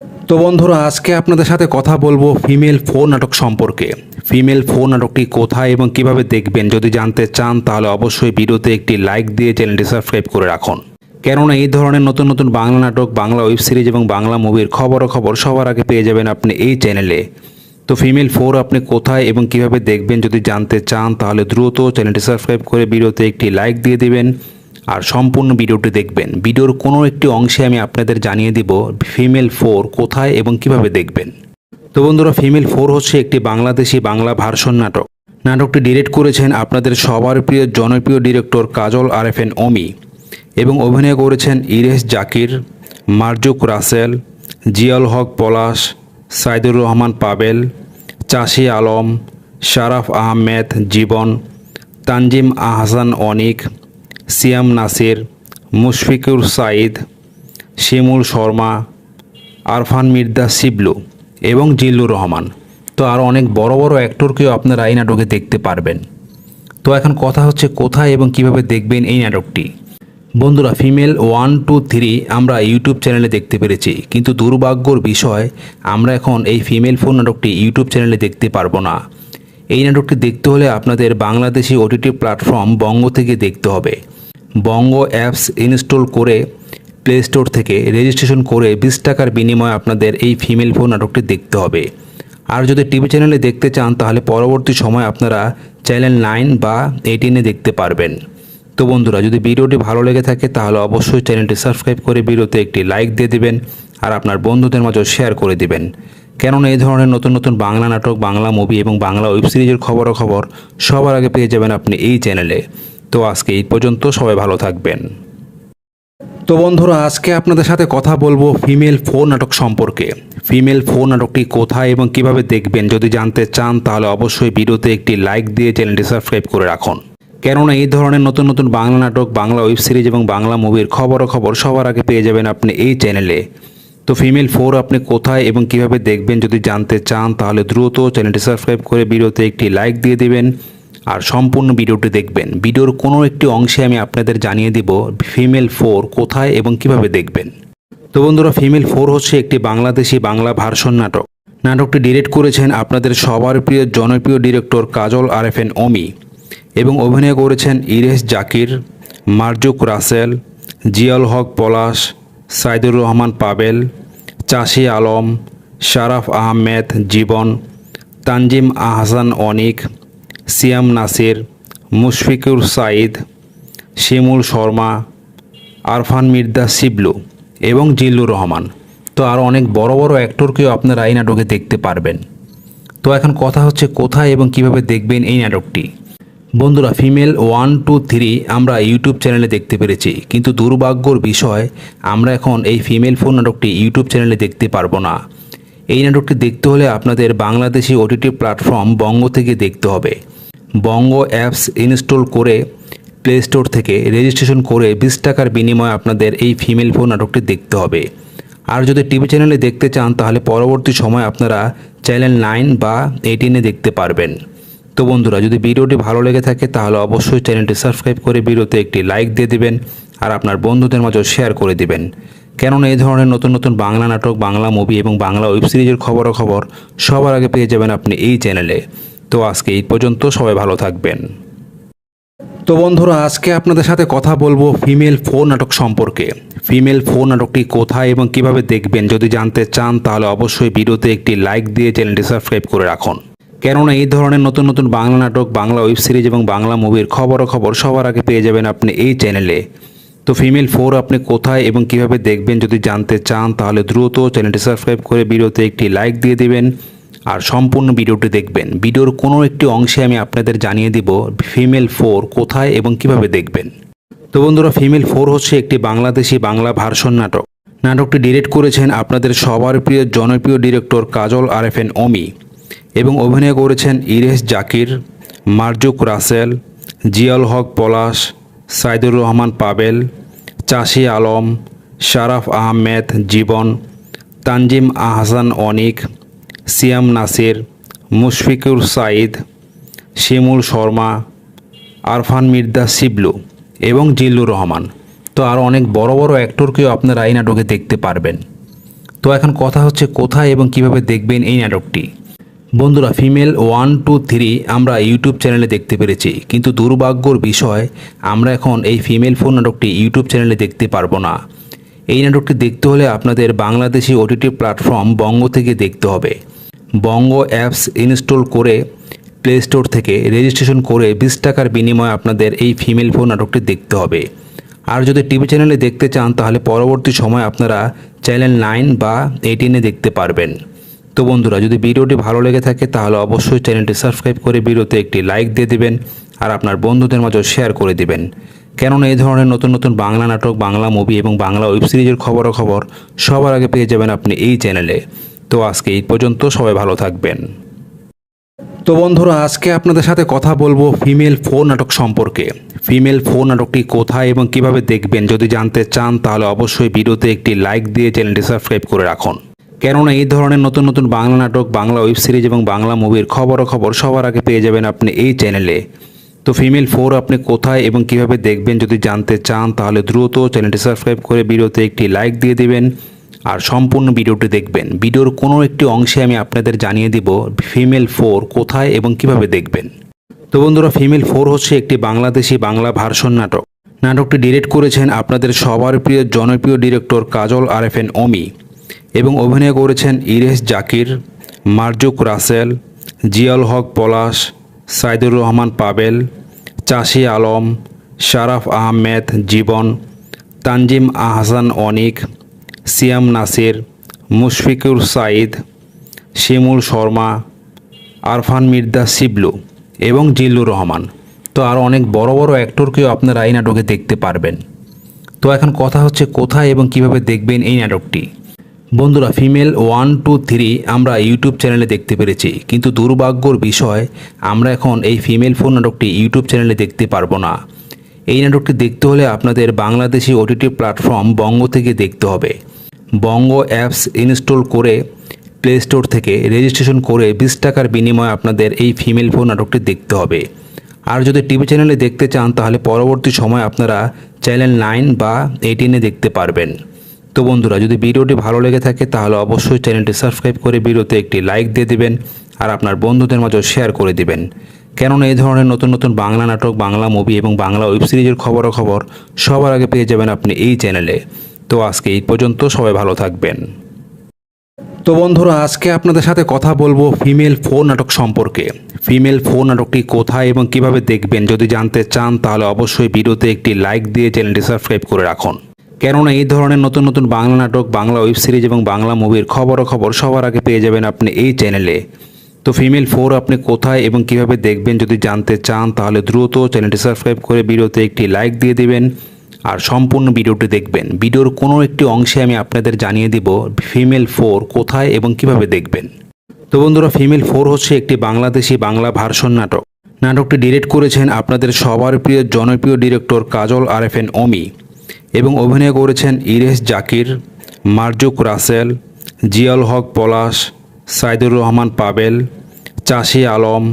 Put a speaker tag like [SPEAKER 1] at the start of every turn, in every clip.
[SPEAKER 1] তো বন্ধুরা, আজকে আপনাদের সাথে কথা বলবো ফিমেল 4 নাটক সম্পর্কে। ফিমেল 4 নাটকটি কোথায় এবং কিভাবে দেখবেন যদি জানতে চান তাহলে অবশ্যই ভিডিওতে একটি লাইক দিয়ে চ্যানেলটি সাবস্ক্রাইব করে রাখুন। কেননা এই ধরনের নতুন নতুন বাংলা নাটক, বাংলা ওয়েব সিরিজ এবং বাংলা মুভির খবর সবার আগে পেয়ে যাবেন আপনি এই চ্যানেলে। তো ফিমেল 4 আপনি কোথায় এবং কিভাবে দেখবেন যদি জানতে চান তাহলে দ্রুত চ্যানেলটি সাবস্ক্রাইব করে ভিডিওতে একটি লাইক দিয়ে দিবেন আর সম্পূর্ণ ভিডিওটি দেখবেন। ভিডিওর কোনো একটি অংশে আমি আপনাদের জানিয়ে দিব ফিমেল 4 কোথায় এবং কিভাবে দেখবেন। তো বন্ধুরা, ফিমেল 4 হচ্ছে একটি বাংলাদেশি বাংলা ভার্সন নাটক। নাটকটি ডিরেক্ট করেছেন আপনাদের সবার প্রিয় জনপ্রিয় ডিরেক্টর কাজল আরএফএন অমি এবং অভিনয় করেছেন ইরেশ জাকির, মারজুক রাসেল, জিয়াউল হক পলাশ, সাইদুর রহমান পাবেল, চাষি আলম, শারাফ আহমেদ জীবন, তানজিম আহসান অনিক, সিয়াম নাসির, মুশফিকুর সাইদ, শিমুল শর্মা, আরফান মির্জা শিবলু এবং জিল্লুর রহমান। তো আরও অনেক বড় বড় অ্যাক্টরকেও আপনারা এই নাটকে দেখতে পারবেন। তো এখন কথা হচ্ছে কোথায় এবং কিভাবে দেখবেন এই নাটকটি। বন্ধুরা, ফিমেল 1, 2, 3 আমরা ইউটিউব চ্যানেলে দেখতে পেরেছি, কিন্তু দুর্ভাগ্যর বিষয় আমরা এখন এই ফিমেল 4 নাটকটি ইউটিউব চ্যানেলে দেখতে পারবো না। এই নাটকটি দেখতে হলে আপনাদের বাংলাদেশি ওটিটি প্ল্যাটফর্ম বঙ্গ থেকে দেখতে হবে। বঙ্গ অ্যাপস ইনস্টল করে প্লে স্টোর থেকে রেজিস্ট্রেশন করে 20 টাকার বিনিময়ে আপনাদের এই ফিমেল 4 নাটকটি দেখতে হবে। আর যদি টিভি চ্যানেলে দেখতে চান তাহলে পরবর্তী সময় আপনারা চ্যানেল 9 বা 18-এ দেখতে পারবেন। তো বন্ধুরা, যদি ভিডিওটি ভালো লেগে থাকে তাহলে অবশ্যই চ্যানেলটি সাবস্ক্রাইব করে ভিডিওতে একটি লাইক দিয়ে দিবেন আর আপনার বন্ধুদের মাঝে শেয়ার করে দিবেন। কেননা এই ধরনের নতুন নতুন বাংলা নাটক, বাংলা মুভি এবং বাংলা ওয়েব সিরিজের খবর সবার আগে পেয়ে যাবেন আপনি এই চ্যানেলে। তো আজকে এই পর্যন্ত, সবাই ভালো থাকবেন। তো বন্ধুরা, আজকে আপনাদের সাথে কথা বলবো ফিমেল 4 নাটক সম্পর্কে। ফিমেল 4 নাটকটি কোথায় এবং কিভাবে দেখবেন যদি জানতে চান তাহলে অবশ্যই ভিডিওতে একটি লাইক দিয়ে চ্যানেলটি সাবস্ক্রাইব করে রাখুন। কেননা এই ধরনের নতুন নতুন বাংলা নাটক, বাংলা ওয়েব সিরিজ এবং বাংলা মুভির খবর সবার আগে পেয়ে যাবেন আপনি এই চ্যানেলে। তো ফিমেল 4 আপনি কোথায় এবং কিভাবে দেখবেন যদি জানতে চান তাহলে দ্রুত চ্যানেলটি সাবস্ক্রাইব করে ভিডিওতে একটি লাইক দিয়ে দিবেন আর সম্পূর্ণ ভিডিওটি দেখবেন। ভিডিওর কোনো একটি অংশে আমি আপনাদের জানিয়ে দিব ফিমেল 4 কোথায় এবং কিভাবে দেখবেন। তো বন্ধুরা, ফিমেল 4 হচ্ছে একটি বাংলাদেশি বাংলা ভার্সন নাটক। নাটকটি ডিরেক্ট করেছেন আপনাদের সবার প্রিয় জনপ্রিয় ডিরেক্টর কাজল আরএফএন অমি এবং অভিনয় করেছেন ইরেশ জাকির, মারজুক রাসেল, জিয়াউল হক পলাশ, সাইদুর রহমান পাবেল, চাষি আলম, শারাফ আহমেদ জীবন, তানজিম আহসান অনিক, সিয়াম নাসির, মুশফিকুর সাইদ, শিমুল শর্মা, আরফান মির্জা শিবলু এবং জিল্লুর রহমান। তো আরও অনেক বড় বড় অ্যাক্টরকেও আপনারা এই নাটকে দেখতে পারবেন। তো এখন কথা হচ্ছে কোথায় এবং কিভাবে দেখবেন এই নাটকটি। বন্ধুরা, ফিমেল 1, 2, 3 আমরা ইউটিউব চ্যানেলে দেখতে পেরেছি, কিন্তু দুর্ভাগ্যর বিষয় আমরা এখন এই ফিমেল 4 নাটকটি ইউটিউব চ্যানেলে দেখতে পারবো না। এই নাটকটি দেখতে হলে আপনাদের বাংলাদেশি ওটিটি প্ল্যাটফর্ম বঙ্গ থেকে দেখতে হবে। বঙ্গ অ্যাপস ইনস্টল করে প্লে স্টোর থেকে রেজিস্ট্রেশন করে 20 টাকার বিনিময়ে আপনাদের এই ফিমেল 4 নাটকটি দেখতে হবে। আর যদি টিভি চ্যানেলে দেখতে চান তাহলে পরবর্তী সময় আপনারা চ্যানেল 9 বা 18-এ দেখতে পারবেন। তো বন্ধুরা, যদি ভিডিওটি ভালো লেগে থাকে তাহলে অবশ্যই চ্যানেলটি সাবস্ক্রাইব করে ভিডিওতে একটি লাইক দিয়ে দিবেন আর আপনার বন্ধুদের মাঝে শেয়ার করে দিবেন। কেননা এই ধরনের নতুন নতুন বাংলা নাটক, বাংলা মুভি এবং বাংলা ওয়েব সিরিজের খবর সবার আগে পেয়ে যাবেন আপনি এই চ্যানেলে। তো আজকে এই পর্যন্ত, সবাই ভালো থাকবেন। তো বন্ধুরা, আজকে আপনাদের সাথে কথা বলবো ফিমেল 4 নাটক সম্পর্কে। ফিমেল 4 নাটকটি কোথায় এবং কিভাবে দেখবেন যদি জানতে চান তাহলে অবশ্যই ভিডিওতে একটি লাইক দিয়ে চ্যানেলটি সাবস্ক্রাইব করে রাখুন। কেননা এই ধরনের নতুন নতুন বাংলা নাটক, বাংলা ওয়েব সিরিজ এবং বাংলা মুভির খবর সবার আগে পেয়ে যাবেন আপনি এই চ্যানেলে। তো ফিমেল 4 আপনি কোথায় এবং কিভাবে দেখবেন যদি জানতে চান তাহলে দ্রুত চ্যানেলটি সাবস্ক্রাইব করে ভিডিওতে একটি লাইক দিয়ে দিবেন আর সম্পূর্ণ ভিডিওটি দেখবেন। ভিডিওর কোনো একটি অংশে আমি আপনাদের জানিয়ে দিব ফিমেল 4 কোথায় এবং কিভাবে দেখবেন। তো বন্ধুরা, ফিমেল 4 হচ্ছে একটি বাংলাদেশি বাংলা ভার্সন নাটক। নাটকটি ডিরেক্ট করেছেন আপনাদের সবার প্রিয় জনপ্রিয় ডিরেক্টর কাজল আরএফএন অমি এবং অভিনয় করেছেন ইরেশ জাকির, মারজুক রাসেল, জিয়াউল হক পলাশ, সাইদুর রহমান পাবেল, চাষি আলম, শারাফ আহমেদ জীবন, তানজিম আহসান অনিক, সিয়াম নাসির, মুশফিকুর সাইদ, শিমুল শর্মা, আরফান মির্জা শিবলু এবং জিল্লুর রহমান। তো আরও অনেক বড় বড় অ্যাক্টরকেও আপনারা এই নাটকে দেখতে পারবেন। তো এখন কথা হচ্ছে কোথায় এবং কিভাবে দেখবেন এই নাটকটি। বন্ধুরা, ফিমেল 1, 2, 3 আমরা ইউটিউব চ্যানেলে দেখতে পেরেছি, কিন্তু দুর্ভাগ্যর বিষয় আমরা এখন এই ফিমেল 4 নাটকটি ইউটিউব চ্যানেলে দেখতে পারবো না। এই নাটকটি দেখতে হলে আপনাদের বাংলাদেশি ওটিটি প্ল্যাটফর্ম বঙ্গ থেকে দেখতে হবে। বঙ্গ অ্যাপস ইনস্টল করে প্লে স্টোর থেকে রেজিস্ট্রেশন করে 20 টাকার বিনিময়ে আপনাদের এই ফিমেল 4 নাটকটি দেখতে হবে। আর যদি টিভি চ্যানেলে দেখতে চান তাহলে পরবর্তী সময় আপনারা চ্যানেল 9 বা 18-এ দেখতে পারবেন। তো বন্ধুরা, যদি ভিডিওটি ভালো লেগে থাকে তাহলে অবশ্যই চ্যানেলটি সাবস্ক্রাইব করে ভিডিওতে একটি লাইক দিয়ে দিবেন আর আপনার বন্ধুদের মাঝে শেয়ার করে দিবেন। কেননা এই ধরনের নতুন নতুন বাংলা নাটক, বাংলা মুভি এবং বাংলা ওয়েব সিরিজের খবরাখবর সবার আগে পেয়ে যাবেন আপনি এই চ্যানেলে। তো আজকে এই পর্যন্ত, সবাই ভালো থাকবেন। তো বন্ধুরা, আজকে আপনাদের সাথে কথা বলবো ফিমেল 4 নাটক সম্পর্কে। ফিমেল 4 নাটকটি কোথায় এবং কিভাবে দেখবেন যদি জানতে চান তাহলে অবশ্যই ভিডিওতে একটি লাইক দিয়ে চ্যানেলটি সাবস্ক্রাইব করে রাখুন। কেননা এই ধরনের নতুন নতুন বাংলা নাটক, বাংলা ওয়েব সিরিজ এবং বাংলা মুভির খবরাখবর সবার আগে পেয়ে যাবেন আপনি এই চ্যানেলে। তো ফিমেল 4 আপনি কোথায় এবং কিভাবে দেখবেন যদি জানতে চান তাহলে দ্রুত চ্যানেলটি সাবস্ক্রাইব করে ভিডিওতে একটি লাইক দিয়ে দিবেন আর সম্পূর্ণ ভিডিওটি দেখবেন। ভিডিওর কোনো একটি অংশে আমি আপনাদের জানিয়ে দিব ফিমেল 4 কোথায় এবং কিভাবে দেখবেন। তো বন্ধুরা, ফিমেল 4 হচ্ছে একটি বাংলাদেশি বাংলা ভার্সন নাটক। নাটকটি ডিরেক্ট করেছেন আপনাদের সবার প্রিয় জনপ্রিয় ডিরেক্টর কাজল আরেফিন অমি এবং অভিনয় করেছেন ইরেশ জাকির, মারজুক রাসেল, জিয়াউল হক পলাশ, সাইদুর রহমান পাবেল, চাষি আলম, শারাফ আহমেদ জীবন, তানজিম আহসান অনিক, সিয়াম নাসির, মুশফিকুর সাইদ, শিমুল শর্মা, আরফান মির্জা শিবলু এবং জিল্লুর রহমান। তো আরও অনেক বড় বড় অ্যাক্টরকেও আপনারা এই নাটকে দেখতে পারবেন। তো এখন কথা হচ্ছে কোথায় এবং কিভাবে দেখবেন এই নাটকটি। বন্ধুরা, ফিমেল 1, 2, 3 আমরা ইউটিউব চ্যানেলে দেখতে পেরেছি, কিন্তু দুর্ভাগ্যর বিষয় আমরা এখন এই ফিমেল 4 নাটকটি ইউটিউব চ্যানেলে দেখতে পারবো না। এই নাটকটি দেখতে হলে আপনাদের বাংলাদেশি ওটিটি প্ল্যাটফর্ম বঙ্গ থেকে দেখতে হবে। বঙ্গ অ্যাপস ইনস্টল করে প্লে স্টোর থেকে রেজিস্ট্রেশন করে 20 টাকার বিনিময়ে আপনাদের এই ফিমেল 4 নাটকটি দেখতে হবে। আর যদি টিভি চ্যানেলে দেখতে চান তাহলে পরবর্তী সময় আপনারা চ্যানেল 9 বা 18-এ দেখতে পারবেন। তো বন্ধুরা, যদি ভিডিওটি ভালো লেগে থাকে তাহলে অবশ্যই চ্যানেলটি সাবস্ক্রাইব করে ভিডিওতে একটি লাইক দিয়ে দিবেন আর আপনার বন্ধুদের মাঝে শেয়ার করে দিবেন। কেননা এই ধরনের নতুন নতুন বাংলা নাটক, বাংলা মুভি এবং বাংলা ওয়েব সিরিজের খবরাখবর সবার আগে পেয়ে যাবেন আপনি এই চ্যানেলে। তো আজকে এই পর্যন্ত, সবাই ভালো থাকবেন। তো বন্ধুরা, আজকে আপনাদের সাথে কথা বলবো ফিমেল 4 নাটক সম্পর্কে। ফিমেল 4 নাটকটি কোথায় এবং কিভাবে দেখবেন যদি জানতে চান তাহলে অবশ্যই ভিডিওতে একটি লাইক দিয়ে চ্যানেলটি সাবস্ক্রাইব করে রাখুন। কেননা এই ধরনের নতুন নতুন বাংলা নাটক, বাংলা ওয়েব সিরিজ এবং বাংলা মুভির খবরাখবর সবার আগে পেয়ে যাবেন আপনি এই চ্যানেলে। তো ফিমেল 4 আপনি কোথায় এবং কিভাবে দেখবেন যদি জানতে চান তাহলে দ্রুত চ্যানেলটি সাবস্ক্রাইব করে ভিডিওতে একটি লাইক দিয়ে দিবেন আর সম্পূর্ণ ভিডিওটি দেখবেন। ভিডিওর কোনো একটি অংশে আমি আপনাদের জানিয়ে দিব ফিমেল 4 কোথায় এবং কিভাবে দেখবেন। তো বন্ধুরা, ফিমেল 4 হচ্ছে একটি বাংলাদেশি বাংলা ভার্সন নাটক। নাটকটি ডিরেক্ট করেছেন আপনাদের সবার প্রিয় জনপ্রিয় ডিরেক্টর কাজল আরেফিন অমি এবং অভিনয় করেছেন ইরেশ জাকির, মারজুক রাসেল, জিয়াউল হক পলাশ, সাইদুর রহমান পাবেল, চাষি আলম,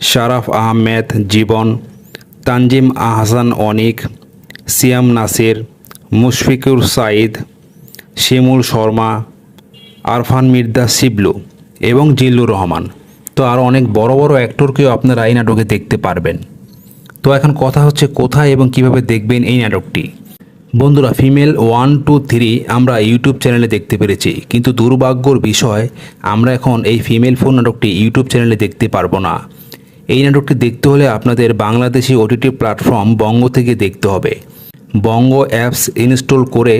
[SPEAKER 1] শারাফ আহমেদ জীবন, তানজিম আহসান অনিক, সিয়াম নাসির, মুশফিকুর সাইদ, শিমুল শর্মা, আরফান মির্জা শিবলু এবং জিল্লুর রহমান। তো আরও অনেক বড় বড় অ্যাক্টরকেও আপনারা এই নাটকে দেখতে পারবেন। তো এখন কথা হচ্ছে কোথায় এবং কিভাবে দেখবেন এই নাটকটি। বন্ধুরা, ফিমেল 1, 2, 3 আমরা ইউটিউব চ্যানেলে দেখতে পেরেছি, কিন্তু দুর্ভাগ্যর বিষয় আমরা এখন এই ফিমেল 4 নাটকটি ইউটিউব চ্যানেলে দেখতে পারবো না। এই নাটকটি দেখতে হলে আপনাদের বাংলাদেশি ওটিটি প্ল্যাটফর্ম বঙ্গ থেকে দেখতে হবে। বঙ্গ অ্যাপস ইনস্টল করে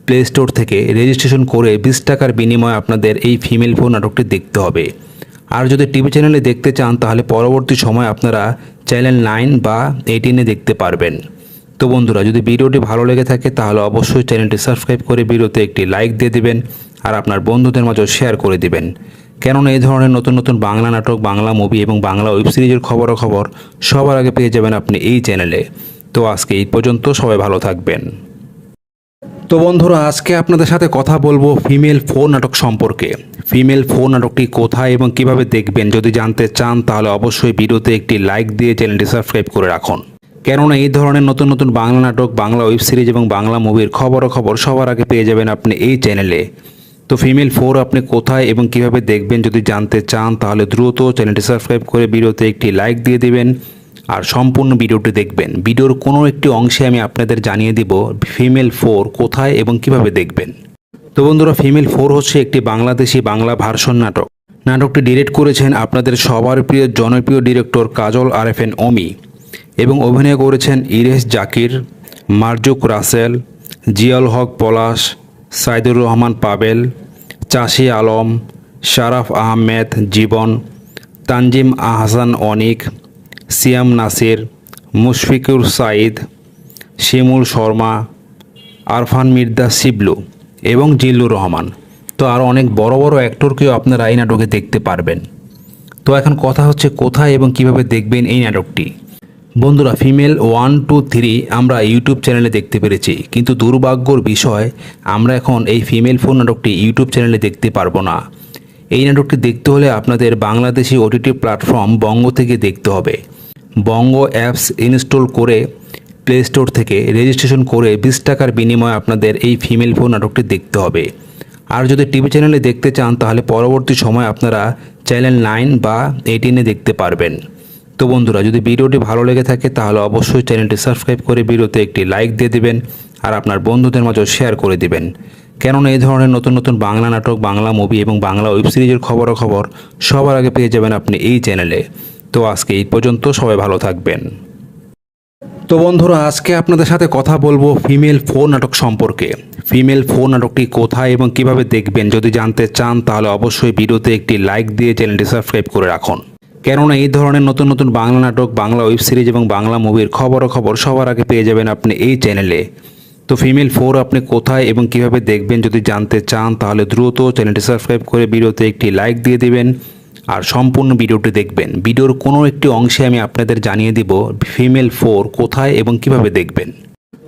[SPEAKER 1] প্লে স্টোর থেকে রেজিস্ট্রেশন করে 20 টাকার বিনিময়ে আপনাদের এই ফিমেল 4 নাটকটি দেখতে হবে। আর যদি টিভি চ্যানেলে দেখতে চান তাহলে পরবর্তী সময় আপনারা চ্যানেল 9 বা 18-এ দেখতে পারবেন। তো বন্ধুরা, যদি ভিডিওটি ভালো লেগে থাকে তাহলে অবশ্যই চ্যানেলটি সাবস্ক্রাইব করে ভিডিওতে একটি লাইক দিয়ে দিবেন আর আপনার বন্ধুদের মাঝে শেয়ার করে দিবেন। কেননা এই ধরনের নতুন নতুন বাংলা নাটক, বাংলা মুভি এবং বাংলা ওয়েব সিরিজের খবরাখবর সবার আগে পেয়ে যাবেন আপনি এই চ্যানেলে। তো আজকে এই পর্যন্ত, সবাই ভালো থাকবেন। তো বন্ধুরা, আজকে আপনাদের সাথে কথা বলবো ফিমেল 4 নাটক সম্পর্কে। ফিমেল 4 নাটকটি কোথায় এবং কিভাবে দেখবেন যদি জানতে চান তাহলে অবশ্যই ভিডিওতে একটি লাইক দিয়ে চ্যানেলটি সাবস্ক্রাইব করে রাখুন। কেননা এই ধরনের নতুন নতুন বাংলা নাটক, বাংলা ওয়েব সিরিজ এবং বাংলা মুভির খবরাখবর সবার আগে পেয়ে যাবেন আপনি এই চ্যানেলে। তো তো ফিমেল 4 আপনি কোথায় এবং কিভাবে দেখবেন যদি জানতে চান তাহলে দ্রুত চ্যানেলটি সাবস্ক্রাইব করে ভিডিওতে একটি লাইক দিয়ে দিবেন আর সম্পূর্ণ ভিডিওটি দেখবেন। ভিডিওর কোনো একটি অংশে আমি আপনাদের জানিয়ে দিব ফিমেল 4 কোথায় এবং কিভাবে দেখবেন। তো বন্ধুরা, ফিমেল 4 হচ্ছে একটি বাংলাদেশি বাংলা ভার্সন নাটক। নাটকটি ডিরেক্ট করেছেন আপনাদের সবার প্রিয় জনপ্রিয় ডিরেক্টর কাজল আরেফিন অমি এবং অভিনয় করেছেন ইরেশ জাকির, মারজুক রাসেল, জিয়াউল হক পলাশ, সাইদুর রহমান পাবেল, চাষি আলম, শারাফ আহমেদ জীবন, তানজিম আহসান অনিক, সিয়াম নাসির, মুশফিকুর সাইদ, শিমুল শর্মা, আরফান মির্জা শিবলু এবং জিল্লুর রহমান। তো আরও অনেক বড় বড় অ্যাক্টরকেও আপনারা এই নাটকে দেখতে পারবেন। তো এখন কথা হচ্ছে কোথায় এবং কিভাবে দেখবেন এই নাটকটি। বন্ধুরা, ফিমেল 1, 2, 3 আমরা ইউটিউব চ্যানেলে দেখতে পেরেছি, কিন্তু দুর্ভাগ্যর বিষয় আমরা এখন এই ফিমেল 4 নাটকটি ইউটিউব চ্যানেলে দেখতে পারবো না। এই নাটকটি দেখতে হলে আপনাদের বাংলাদেশি ওটিটি প্ল্যাটফর্ম বঙ্গ থেকে দেখতে হবে। বঙ্গ অ্যাপস ইনস্টল করে প্লে স্টোর থেকে রেজিস্ট্রেশন করে 20 টাকার বিনিময়ে আপনাদের এই ফিমেল 4 নাটকটি দেখতে হবে। আর যদি টিভি চ্যানেলে দেখতে চান তাহলে পরবর্তী সময় আপনারা চ্যানেল 9 বা 18-এ দেখতে পারবেন। তো বন্ধুরা, যদি ভিডিওটি ভালো লেগে থাকে তাহলে অবশ্যই চ্যানেলটি সাবস্ক্রাইব করে ভিডিওতে একটি লাইক দিয়ে দিবেন আর আপনার বন্ধুদের মাঝে শেয়ার করে দিবেন। কেননা এই ধরনের নতুন নতুন বাংলা নাটক, বাংলা মুভি এবং বাংলা ওয়েব সিরিজের খবর সবার আগে পেয়ে যাবেন আপনি এই চ্যানেলে। তো আজকে এই পর্যন্ত, সবাই ভালো থাকবেন। তো বন্ধুরা, আজকে আপনাদের সাথে কথা বলবো ফিমেল 4 নাটক সম্পর্কে। ফিমেল 4 নাটকটি কোথায় এবং কিভাবে দেখবেন যদি জানতে চান তাহলে অবশ্যই ভিডিওতে একটি লাইক দিয়ে চ্যানেলটি সাবস্ক্রাইব করে রাখুন। কেননা এই ধরনের নতুন নতুন বাংলা নাটক, বাংলা ওয়েব সিরিজ এবং বাংলা মুভির খবর সবার আগে পেয়ে যাবেন আপনি এই চ্যানেলে। তো ফিমেল 4 আপনি কোথায় এবং কিভাবে দেখবেন যদি জানতে চান তাহলে দ্রুত চ্যানেলটি সাবস্ক্রাইব করে ভিডিওতে একটি লাইক দিয়ে দিবেন আর সম্পূর্ণ ভিডিওটি দেখবেন। ভিডিওর কোনো একটি অংশে আমি আপনাদের জানিয়ে দিব ফিমেল 4 কোথায় এবং কিভাবে দেখবেন।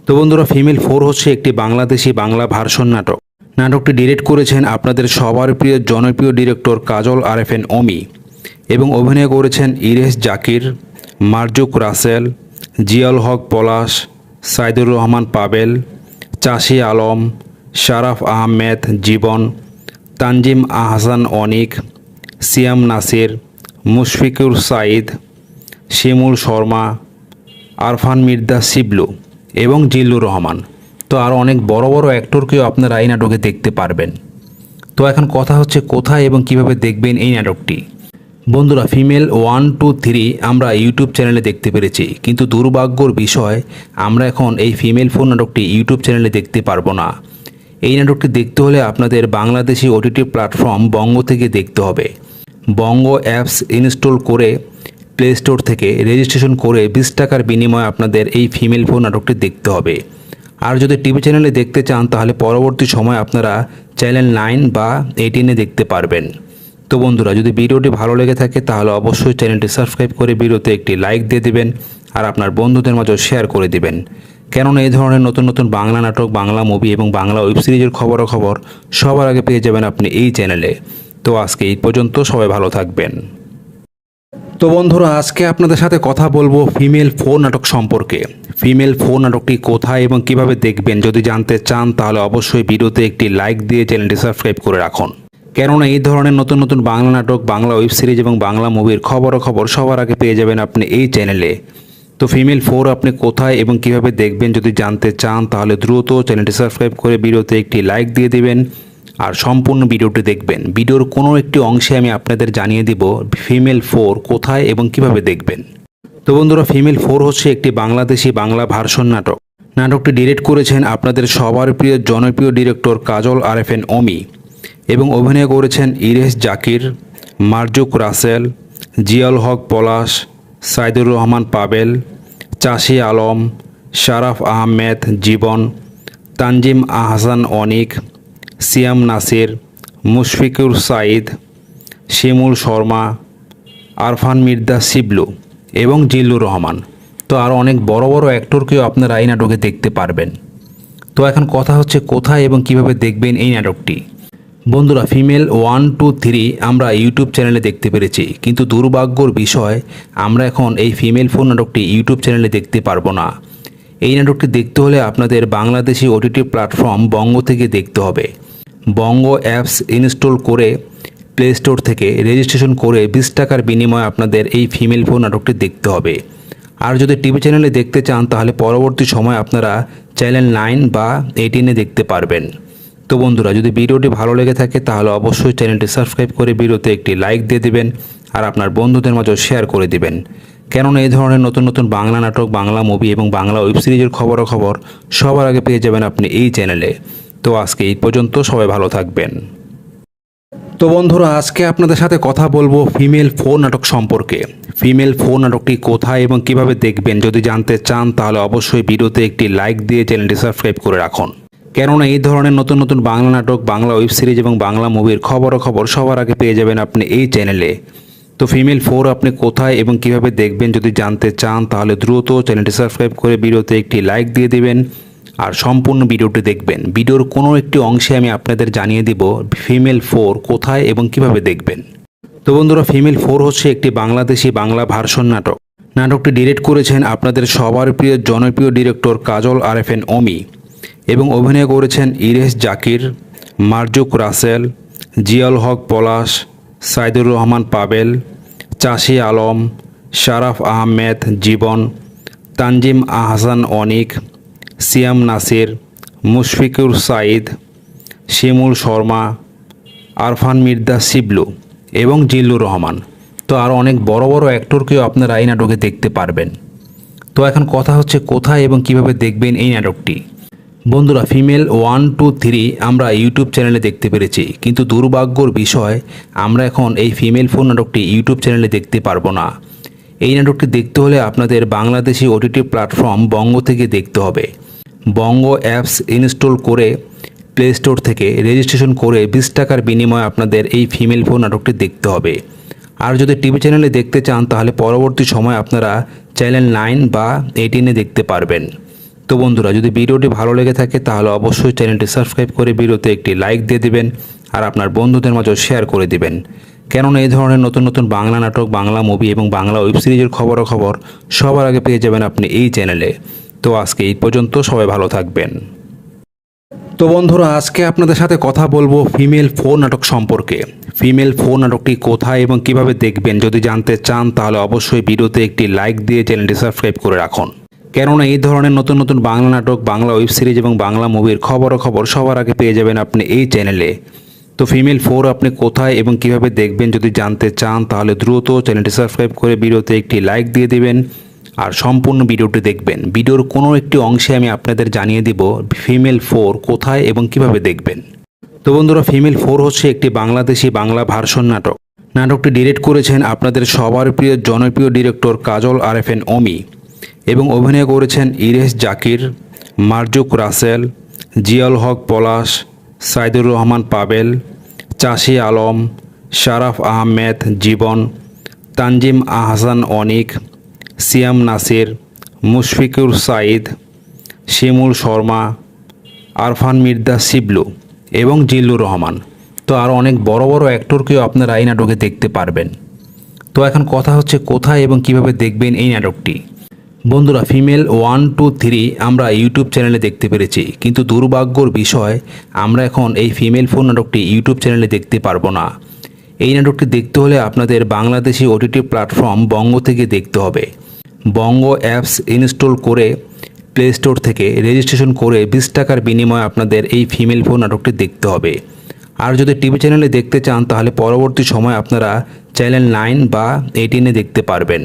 [SPEAKER 1] তো বন্ধুরা, ফিমেল 4 হচ্ছে একটি বাংলাদেশি বাংলা ভার্সন নাটক। নাটকটি ডিরেক্ট করেছেন আপনাদের সবার প্রিয় জনপ্রিয় ডিরেক্টর কাজল আরেফিন অমি এবং অভিনয় করেছেন ইরেশ জাকির, মারজুক রাসেল, জিয়াউল হক পলাশ, সাইদুর রহমান পাবেল, চাষি আলম, শারাফ আহমেদ জীবন, তানজিম আহসান অনিক, সিয়াম নাসির, মুশফিকুর সাইদ, শিমুল শর্মা, আরফান মির্জা শিবলু এবং জিল্লুর রহমান। তো আরও অনেক বড় বড় অ্যাক্টরকেও আপনারা এই নাটকে দেখতে পারবেন। তো এখন কথা হচ্ছে কোথায় এবং কিভাবে দেখবেন এই নাটকটি। বন্ধুরা, ফিমেল 1, 2, 3 আমরা ইউটিউব চ্যানেলে দেখতে পেরেছি, কিন্তু দুর্ভাগ্যর বিষয় আমরা এখন এই ফিমেল 4 নাটকটি ইউটিউব চ্যানেলে দেখতে পারবো না। এই নাটকটি দেখতে হলে আপনাদের বাংলাদেশি ওটিটি প্ল্যাটফর্ম বঙ্গ থেকে দেখতে হবে। বঙ্গ অ্যাপস ইনস্টল করে প্লে স্টোর থেকে রেজিস্ট্রেশন করে 20 টাকার বিনিময়ে আপনাদের এই ফিমেল 4 নাটকটি দেখতে হবে। আর যদি টিভি চ্যানেলে দেখতে চান তাহলে পরবর্তী সময় আপনারা চ্যানেল 9 বা 18-এ দেখতে পারবেন। তো বন্ধুরা, যদি ভিডিওটি ভালো লেগে থাকে তাহলে অবশ্যই চ্যানেলটি সাবস্ক্রাইব করে ভিডিওতে একটি লাইক দিয়ে দিবেন আর আপনার বন্ধুদের মাঝে শেয়ার করে দিবেন। কেননা এই ধরনের নতুন নতুন বাংলা নাটক, বাংলা মুভি এবং বাংলা ওয়েব সিরিজের খবর সবার আগে পেয়ে যাবেন আপনি এই চ্যানেলে। তো আজকে এই পর্যন্ত, সবাই ভালো থাকবেন। তো বন্ধুরা, আজকে আপনাদের সাথে কথা বলবো ফিমেল 4 নাটক সম্পর্কে। ফিমেল 4 নাটকটি কোথায় এবং কিভাবে দেখবেন যদি জানতে চান তাহলে অবশ্যই ভিডিওতে একটি লাইক দিয়ে চ্যানেলটি সাবস্ক্রাইব করে রাখুন। কেননা এই ধরনের নতুন নতুন বাংলা নাটক, বাংলা ওয়েব সিরিজ এবং বাংলা মুভির খবর সবার আগে পেয়ে যাবেন আপনি এই চ্যানেলে। তো ফিমেল 4 আপনি কোথায় এবং কিভাবে দেখবেন যদি জানতে চান তাহলে দ্রুত চ্যানেলটি সাবস্ক্রাইব করে ভিডিওতে একটি লাইক দিয়ে দিবেন আর সম্পূর্ণ ভিডিওটি দেখবেন। ভিডিওর কোনো একটি অংশে আমি আপনাদের জানিয়ে দিব ফিমেল 4 কোথায় এবং কিভাবে দেখবেন। তো বন্ধুরা, ফিমেল 4 হচ্ছে একটি বাংলাদেশি বাংলা ভার্সন নাটক। নাটকটি ডিরেক্ট করেছেন আপনাদের সবার প্রিয় জনপ্রিয় ডিরেক্টর কাজল আরেফিন অমি এবং অভিনয় করেছেন ইরেশ জাকির, মারজুক রাসেল, জিয়াউল হক পলাশ, সাইদুর রহমান পাবেল, চাষি আলম, শারাফ আহমেদ জীবন, তানজিম আহসান অনিক, সিয়াম নাসির, মুশফিকুর সাইদ, শিমুল শর্মা, আরফান মির্জা শিবলু এবং জিল্লুর রহমান। তো আরও অনেক বড় বড় অ্যাক্টরকেও আপনারা এই নাটকে দেখতে পারবেন। তো এখন কথা হচ্ছে কোথায় এবং কিভাবে দেখবেন এই নাটকটি। বন্ধুরা, ফিমেল 1, 2, 3 আমরা ইউটিউব চ্যানেলে দেখতে পেরেছি, কিন্তু দুর্ভাগ্যর বিষয় আমরা এখন এই ফিমেল 4 নাটকটি ইউটিউব চ্যানেলে দেখতে পারবো না। এই নাটকটি দেখতে হলে আপনাদের বাংলাদেশি ওটিটি প্ল্যাটফর্ম বঙ্গ থেকে দেখতে হবে। বঙ্গ অ্যাপস ইনস্টল করে প্লে স্টোর থেকে রেজিস্ট্রেশন করে 20 টাকার বিনিময়ে আপনাদের এই ফিমেল ফোর নাটকটি দেখতে হবে। আর যদি টিভি চ্যানেলে দেখতে চান তাহলে পরবর্তী সময় আপনারা চ্যানেল 9 বা 18-এ দেখতে পারবেন। তো বন্ধুরা, যদি ভিডিওটি ভালো লেগে থাকে তাহলে অবশ্যই চ্যানেলটি সাবস্ক্রাইব করে ভিডিওতে একটি লাইক দিয়ে দিবেন আর আপনার বন্ধুদের মাঝে শেয়ার করে দিবেন। কেননা এই ধরনের নতুন নতুন বাংলা নাটক, বাংলা মুভি এবং বাংলা ওয়েব সিরিজের খবর সবার আগে পেয়ে যাবেন আপনি এই চ্যানেলে। তো আজকে এই পর্যন্ত, সবাই ভালো থাকবেন। তো বন্ধুরা, আজকে আপনাদের সাথে কথা বলবো ফিমেল ফোর নাটক সম্পর্কে। ফিমেল ফোর নাটকটি কোথায় এবং কিভাবে দেখবেন যদি জানতে চান তাহলে অবশ্যই ভিডিওতে একটি লাইক দিয়ে চ্যানেলটি সাবস্ক্রাইব করে রাখুন। কেননা এই ধরনের নতুন নতুন বাংলা নাটক, বাংলা ওয়েব সিরিজ এবং বাংলা মুভির খবর সবার আগে পেয়ে যাবেন আপনি এই চ্যানেলে। তো ফিমেল ফোর আপনি কোথায় এবং কিভাবে দেখবেন যদি জানতে চান তাহলে দ্রুত চ্যানেলটি সাবস্ক্রাইব করে ভিডিওতে একটি লাইক দিয়ে দিবেন আর সম্পূর্ণ ভিডিওটি দেখবেন। ভিডিওর কোনো একটি অংশে আমি আপনাদের জানিয়ে দিব ফিমেল ফোর কোথায় এবং কিভাবে দেখবেন। তো বন্ধুরা, ফিমেল ফোর হচ্ছে একটি বাংলাদেশি বাংলা ভার্সন নাটক। নাটকটি ডিরেক্ট করেছেন আপনাদের সবার প্রিয় জনপ্রিয় ডিরেক্টর কাজল আরএফএন অমি এবং অভিনয় করেছেন ইরেশ জাকির, মারজুক রাসেল, জিয়াউল হক পলাশ, সাইদুর রহমান পাবেল, চাষি আলম, শারাফ আহমেদ জীবন, তানজিম আহসান অনিক, সিয়াম নাসির, মুশফিকুর সাইদ, শিমুল শর্মা, আরফান মির্জা শিবলু এবং জিল্লুর রহমান। তো আরও অনেক বড় বড় অ্যাক্টরকেও আপনারা এই নাটকে দেখতে পারবেন। তো এখন কথা হচ্ছে কোথায় এবং কিভাবে দেখবেন এই নাটকটি। বন্ধুরা, ফিমেল 1, 2, 3 আমরা ইউটিউব চ্যানেলে দেখতে পেরেছি, কিন্তু দুর্ভাগ্যর বিষয় আমরা এখন এই ফিমেল ফোর নাটকটি ইউটিউব চ্যানেলে দেখতে পারবো না। এই নাটকটি দেখতে হলে আপনাদের বাংলাদেশি ওটিটি প্ল্যাটফর্ম বঙ্গ থেকে দেখতে হবে। বঙ্গ অ্যাপস ইনস্টল করে প্লে স্টোর থেকে রেজিস্ট্রেশন করে 20 টাকার বিনিময়ে আপনাদের এই ফিমেল ফোর নাটকটি দেখতে হবে। আর যদি টিভি চ্যানেলে দেখতে চান তাহলে পরবর্তী সময় আপনারা চ্যানেল 9 বা 18-এ দেখতে পারবেন। তো বন্ধুরা, যদি ভিডিওটি ভালো লেগে থাকে তাহলে অবশ্যই চ্যানেলটি সাবস্ক্রাইব করে ভিডিওতে একটি লাইক দিয়ে দিবেন আর আপনার বন্ধুদের মাঝে শেয়ার করে দিবেন। কেননা এই ধরনের নতুন নতুন বাংলা নাটক, বাংলা মুভি এবং বাংলা ওয়েব সিরিজের খবর সবার আগে পেয়ে যাবেন আপনি এই চ্যানেলে। তো আজকে এই পর্যন্ত, সবাই ভালো থাকবেন। তো বন্ধুরা, আজকে আপনাদের সাথে কথা বলবো ফিমেল ফোর নাটক সম্পর্কে। ফিমেল ফোর নাটকটি কোথায় এবং কিভাবে দেখবেন যদি জানতে চান তাহলে অবশ্যই ভিডিওতে একটি লাইক দিয়ে চ্যানেলটি সাবস্ক্রাইব করে রাখুন। কেননা এই ধরনের নতুন নতুন বাংলা নাটক, বাংলা ওয়েব সিরিজ এবং বাংলা মুভির খবর সবার আগে পেয়ে যাবেন আপনি এই চ্যানেলে। তো ফিমেল ফোর আপনি কোথায় এবং কিভাবে দেখবেন যদি জানতে চান তাহলে দ্রুত চ্যানেলটি সাবস্ক্রাইব করে ভিডিওতে একটি লাইক দিয়ে দিবেন আর সম্পূর্ণ ভিডিওটি দেখবেন। ভিডিওর কোনো একটি অংশে আমি আপনাদের জানিয়ে দিব ফিমেল ফোর কোথায় এবং কিভাবে দেখবেন। তো বন্ধুরা, ফিমেল ফোর হচ্ছে একটি বাংলাদেশি বাংলা ভার্সন নাটক। নাটকটি ডিরেক্ট করেছেন আপনাদের সবার প্রিয় জনপ্রিয় ডিরেক্টর কাজল আরএফএন অমি এবং অভিনয় করেছেন ইরেশ জাকির, মারজুক রাসেল, জিয়াউল হক পলাশ, সাইদুর রহমান পাবেল, চাষি আলম, শারাফ আহমেদ জীবন, তানজিম আহসান অনিক, সিয়াম নাসির, মুশফিকুর সাইদ, শিমুল শর্মা, আরফান মির্জা শিবলু এবং জিল্লুর রহমান। তো আরও অনেক বড় বড় অ্যাক্টরকেও আপনারা এই নাটকে দেখতে পারবেন। তো এখন কথা হচ্ছে কোথায় এবং কিভাবে দেখবেন এই নাটকটি। বন্ধুরা, ফিমেল 1, 2, 3 আমরা ইউটিউব চ্যানেলে দেখতে পেরেছি, কিন্তু দুর্ভাগ্যর বিষয় আমরা এখন এই ফিমেল ফোর নাটকটি ইউটিউব চ্যানেলে দেখতে পারবো না। এই নাটকটি দেখতে হলে আপনাদের বাংলাদেশি ওটিটি প্ল্যাটফর্ম বঙ্গ থেকে দেখতে হবে। বঙ্গ অ্যাপস ইনস্টল করে প্লে স্টোর থেকে রেজিস্ট্রেশন করে 20 টাকার বিনিময়ে আপনাদের এই ফিমেল ফোর নাটকটি দেখতে হবে। আর যদি টিভি চ্যানেলে দেখতে চান তাহলে পরবর্তী সময় আপনারা চ্যানেল 9 বা 18-এ দেখতে পারবেন।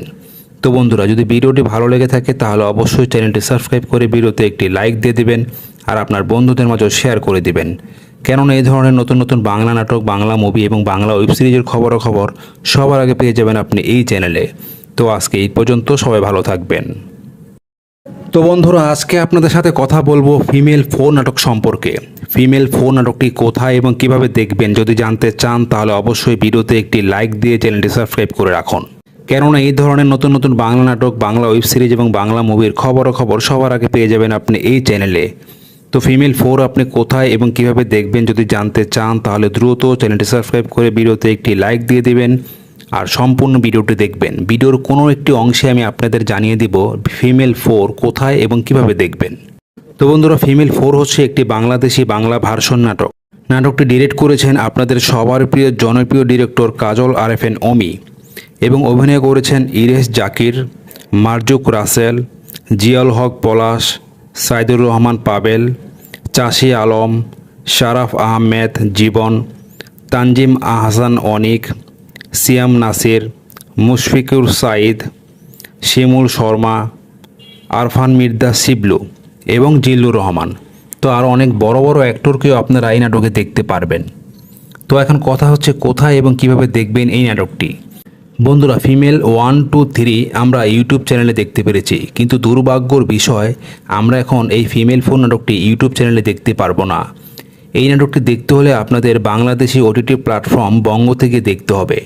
[SPEAKER 1] তো বন্ধুরা, যদি ভিডিওটি ভালো লেগে থাকে তাহলে অবশ্যই চ্যানেলটি সাবস্ক্রাইব করে ভিডিওতে একটি লাইক দিয়ে দিবেন আর আপনার বন্ধুদের মাঝে শেয়ার করে দিবেন। কেননা এই ধরনের নতুন নতুন বাংলা নাটক, বাংলা মুভি এবং বাংলা ওয়েব সিরিজের খবর সবার আগে পেয়ে যাবেন আপনি এই চ্যানেলে। তো আজকে এই পর্যন্ত, সবাই ভালো থাকবেন। তো বন্ধুরা, আজকে আপনাদের সাথে কথা বলবো ফিমেল ফোর নাটক সম্পর্কে। ফিমেল ফোর নাটকটি কোথায় এবং কিভাবে দেখবেন যদি জানতে চান তাহলে অবশ্যই ভিডিওতে একটি লাইক দিয়ে চ্যানেলটি সাবস্ক্রাইব করে রাখুন। কেননা এই ধরনের নতুন নতুন বাংলা নাটক, বাংলা ওয়েব সিরিজ এবং বাংলা মুভির খবর সবার আগে পেয়ে যাবেন আপনি এই চ্যানেলে। তো ফিমেল ফোর আপনি কোথায় এবং কিভাবে দেখবেন যদি জানতে চান তাহলে দ্রুত চ্যানেলটি সাবস্ক্রাইব করে ভিডিওতে একটি লাইক দিয়ে দিবেন আর সম্পূর্ণ ভিডিওটি দেখবেন। ভিডিওর কোনো একটি অংশে আমি আপনাদের জানিয়ে দিব ফিমেল ফোর কোথায় এবং কিভাবে দেখবেন। তো বন্ধুরা, ফিমেল ফোর হচ্ছে একটি বাংলাদেশি বাংলা ভার্সন নাটক। নাটকটি ডিরেক্ট করেছেন আপনাদের সবার প্রিয় জনপ্রিয় ডিরেক্টর কাজল আরএফএন অমি এবং অভিনয় করেছেন ইরেশ জাকির, মারজুক রাসেল, জিয়াউল হক পলাশ, সাইদুর রহমান পাবেল, চাষি আলম, শারাফ আহমেদ জীবন, তানজিম আহসান অনিক, সিয়াম নাসির, মুশফিকুর সাইদ, শিমুল শর্মা, আরফান মির্জা শিবলু এবং জিল্লুর রহমান। তো আরও অনেক বড় বড় অ্যাক্টরকেও আপনারা এই নাটকে দেখতে পারবেন। তো এখন কথা হচ্ছে কোথায় এবং কিভাবে দেখবেন এই নাটকটি। বন্ধুরা, ফিমেল 1, 2, 3 আমরা ইউটিউব চ্যানেলে দেখতে পেরেছি, কিন্তু দুর্ভাগ্যর বিষয় আমরা এখন এই ফিমেল 4 নাটকটি ইউটিউব চ্যানেলে দেখতে পারবো না। এই নাটকটি দেখতে হলে আপনাদের বাংলাদেশি ওটিটি প্ল্যাটফর্ম বঙ্গ থেকে দেখতে হবে।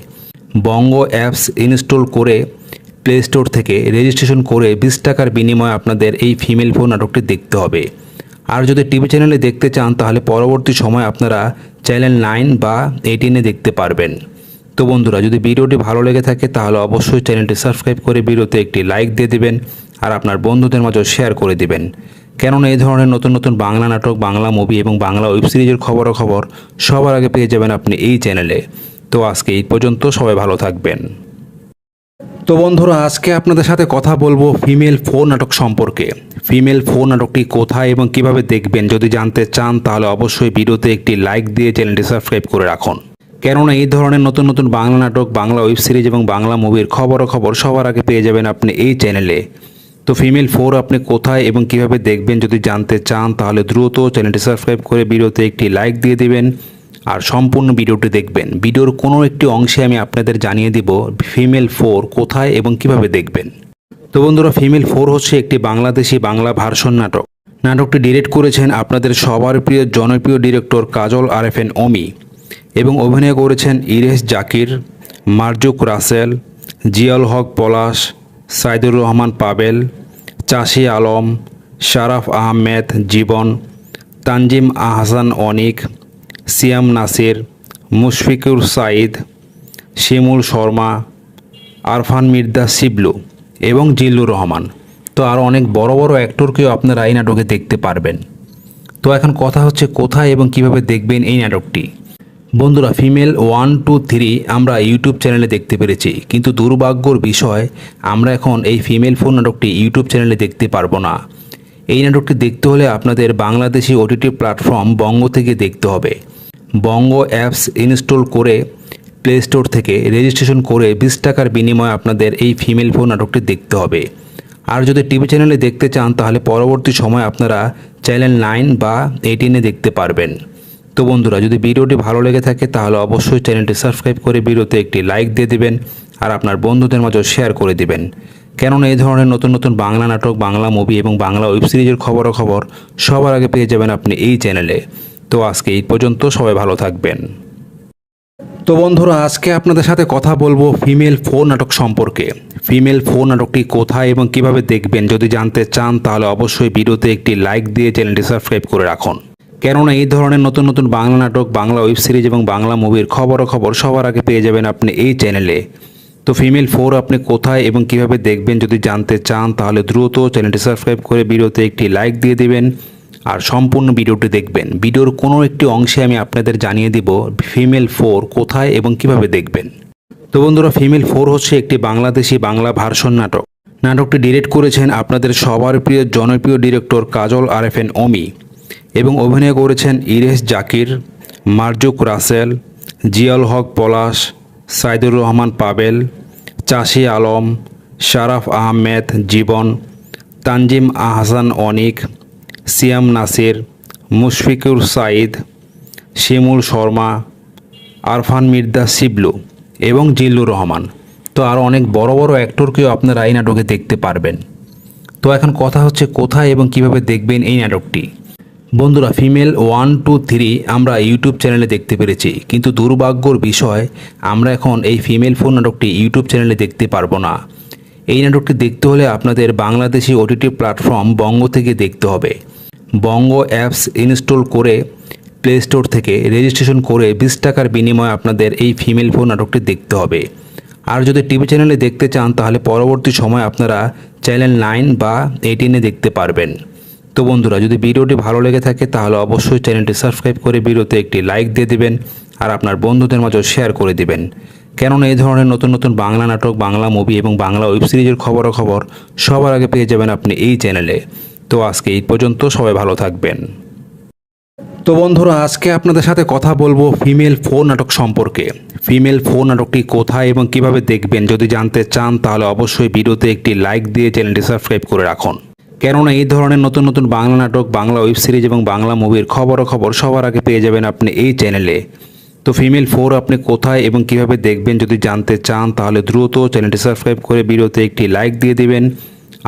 [SPEAKER 1] বঙ্গ অ্যাপস ইনস্টল করে প্লে স্টোর থেকে রেজিস্ট্রেশন করে 20 টাকার বিনিময়ে আপনাদের এই ফিমেল 4 নাটকটি দেখতে হবে। আর যদি টিভি চ্যানেলে দেখতে চান তাহলে পরবর্তী সময় আপনারা চ্যানেল 9 বা 18-এ দেখতে পারবেন। তো বন্ধুরা, যদি ভিডিওটি ভালো লেগে থাকে তাহলে অবশ্যই চ্যানেলটি সাবস্ক্রাইব করে ভিডিওতে একটি লাইক দিয়ে দিবেন আর আপনার বন্ধুদের মাঝে শেয়ার করে দিবেন। কেননা এই ধরনের নতুন নতুন বাংলা নাটক, বাংলা মুভি এবং বাংলা ওয়েব সিরিজের খবর সবার আগে পেয়ে যাবেন আপনি এই চ্যানেলে। তো আজকে এই পর্যন্ত, সবাই ভালো থাকবেন। তো বন্ধুরা, আজকে আপনাদের সাথে কথা বলবো ফিমেল 4 নাটক সম্পর্কে। ফিমেল 4 নাটকটি কোথায় এবং কিভাবে দেখবেন যদি জানতে চান তাহলে অবশ্যই ভিডিওতে একটি লাইক দিয়ে চ্যানেলটি সাবস্ক্রাইব করে রাখুন। কেননা এই ধরনের নতুন নতুন বাংলা নাটক, বাংলা ওয়েব সিরিজ এবং বাংলা মুভির খবর সবার আগে পেয়ে যাবেন আপনি এই চ্যানেলে। তো ফিমেল 4 আপনি কোথায় এবং কিভাবে দেখবেন যদি জানতে চান তাহলে দ্রুত চ্যানেলটি সাবস্ক্রাইব করে ভিডিওতে একটি লাইক দিয়ে দিবেন আর সম্পূর্ণ ভিডিওটি দেখবেন। ভিডিওর কোনো একটি অংশে আমি আপনাদের জানিয়ে দিব ফিমেল 4 কোথায় এবং কিভাবে দেখবেন। তো বন্ধুরা, ফিমেল 4 হচ্ছে একটি বাংলাদেশি বাংলা ভার্সন নাটক। নাটকটি ডিরেক্ট করেছেন আপনাদের সবার প্রিয় জনপ্রিয় ডিরেক্টর কাজল আরএফএন অমি এবং অভিনয় করেছেন ইরেশ জাকির, মারজুক রাসেল, জিয়াউল হক পলাশ, সাইদুর রহমান পাবেল, চাষি আলম, শারাফ আহমেদ জীবন, তানজিম আহসান অনিক, সিয়াম নাসির, মুশফিকুর সাইদ, শিমুল শর্মা, আরফান মির্জা শিবলু এবং জিল্লুর রহমান। তো আরও অনেক বড় বড় অ্যাক্টরকেও আপনারা এই নাটকে দেখতে পারবেন। তো এখন কথা হচ্ছে কোথায় এবং কিভাবে দেখবেন এই নাটকটি। বন্ধুরা, ফিমেল 1, 2, 3 আমরা ইউটিউব চ্যানেলে দেখতে পেরেছি, কিন্তু দুর্ভাগ্যর বিষয় আমরা এখন এই ফিমেল 4 নাটকটি ইউটিউব চ্যানেলে দেখতে পারবো না। এই নাটকটি দেখতে হলে আপনাদের বাংলাদেশি ওটিটি প্ল্যাটফর্ম বঙ্গ থেকে দেখতে হবে। বঙ্গ অ্যাপস ইনস্টল করে প্লে স্টোর থেকে রেজিস্ট্রেশন করে 20 টাকার বিনিময়ে আপনাদের এই ফিমেল 4 নাটকটি দেখতে হবে। আর যদি টিভি চ্যানেলে দেখতে চান তাহলে পরবর্তী সময় আপনারা চ্যানেল 9 বা 18-এ দেখতে পারবেন। তো বন্ধুরা, যদি ভিডিওটি ভালো লেগে থাকে তাহলে অবশ্যই চ্যানেলটি সাবস্ক্রাইব করে ভিডিওতে একটি লাইক দিয়ে দিবেন আর আপনার বন্ধুদের মাঝে শেয়ার করে দিবেন। কেননা এই ধরনের নতুন নতুন বাংলা নাটক, বাংলা মুভি এবং বাংলা ওয়েব সিরিজের খবর সবার আগে পেয়ে যাবেন আপনি এই চ্যানেলে। তো আজকে এই পর্যন্ত, সবাই ভালো থাকবেন। তো বন্ধুরা, আজকে আপনাদের সাথে কথা বলবো ফিমেল 4 নাটক সম্পর্কে। ফিমেল 4 নাটকটি কোথায় এবং কিভাবে দেখবেন যদি জানতে চান তাহলে অবশ্যই ভিডিওতে একটি লাইক দিয়ে চ্যানেলটি সাবস্ক্রাইব করে রাখুন। কেননা এই ধরনের নতুন নতুন বাংলা নাটক, বাংলা ওয়েব সিরিজ এবং বাংলা মুভির খবর সবার আগে পেয়ে যাবেন আপনি এই চ্যানেলে। তো ফিমেল 4 আপনি কোথায় এবং কিভাবে দেখবেন যদি জানতে চান তাহলে দ্রুত চ্যানেলটি সাবস্ক্রাইব করে ভিডিওতে একটি লাইক দিয়ে দিবেন আর সম্পূর্ণ ভিডিওটি দেখবেন। ভিডিওর কোনো একটি অংশে আমি আপনাদের জানিয়ে দিব ফিমেল 4 কোথায় এবং কিভাবে দেখবেন। তো বন্ধুরা, ফিমেল 4 হচ্ছে একটি বাংলাদেশি বাংলা ভার্সন নাটক। নাটকটি ডিরেক্ট করেছেন আপনাদের সবার প্রিয় জনপ্রিয় ডিরেক্টর কাজল আরএফএন অমি এবং অভিনয় করেছেন ইরেশ জাকির, মারজুক রাসেল, জিয়াউল হক পলাশ, সাইদুর রহমান পাবেল, চাষি আলম, শারাফ আহমেদ জীবন, তানজিম আহসান অনিক, সিয়াম নাসির, মুশফিকুর সাইদ, শিমুল শর্মা, আরফান মির্জা শিবলু এবং জিল্লুর রহমান। তো আরও অনেক বড় বড় অ্যাক্টরকেও আপনারা এই নাটকে দেখতে পারবেন। তো এখন কথা হচ্ছে কোথায় এবং কিভাবে দেখবেন এই নাটকটি। বন্ধুরা, ফিমেল 1, 2, 3 আমরা ইউটিউব চ্যানেলে দেখতে পেরেছি, কিন্তু দুর্ভাগ্যর বিষয় আমরা এখন এই ফিমেল 4 নাটকটি ইউটিউব চ্যানেলে দেখতে পারবো না। এই নাটকটি দেখতে হলে আপনাদের বাংলাদেশি ওটিটি প্ল্যাটফর্ম বঙ্গ থেকে দেখতে হবে। বঙ্গ অ্যাপস ইনস্টল করে প্লে স্টোর থেকে রেজিস্ট্রেশন করে 20 টাকার বিনিময়ে আপনাদের এই ফিমেল 4 নাটকটি দেখতে হবে। আর যদি টিভি চ্যানেলে দেখতে চান তাহলে পরবর্তী সময় আপনারা চ্যানেল 9 বা 18-এ দেখতে পারবেন। তো বন্ধুরা, যদি ভিডিওটি ভালো লেগে থাকে তাহলে অবশ্যই চ্যানেলটি সাবস্ক্রাইব করে ভিডিওতে একটি লাইক দিয়ে দিবেন আর আপনার বন্ধুদের মাঝেও শেয়ার করে দিবেন। কেননা এই ধরনের নতুন নতুন বাংলা নাটক, বাংলা মুভি এবং বাংলা ওয়েব সিরিজের খবর সবার আগে পেয়ে যাবেন আপনি এই চ্যানেলে। তো আজকে এই পর্যন্ত, সবাই ভালো থাকবেন। তো বন্ধুরা, আজকে আপনাদের সাথে কথা বলবো ফিমেল ফোর নাটক সম্পর্কে। ফিমেল ফোর নাটকটি কোথায় এবং কিভাবে দেখবেন যদি জানতে চান তাহলে অবশ্যই ভিডিওতে একটি লাইক দিয়ে চ্যানেলটি সাবস্ক্রাইব করে রাখুন। কেননা এই ধরনের নতুন নতুন বাংলা নাটক, বাংলা ওয়েব সিরিজ এবং বাংলা মুভির খবর সবার আগে পেয়ে যাবেন আপনি এই চ্যানেলে। তো ফিমেল ফোর আপনি কোথায় এবং কিভাবে দেখবেন যদি জানতে চান তাহলে দ্রুত চ্যানেলটি সাবস্ক্রাইব করে ভিডিওতে একটি লাইক দিয়ে দিবেন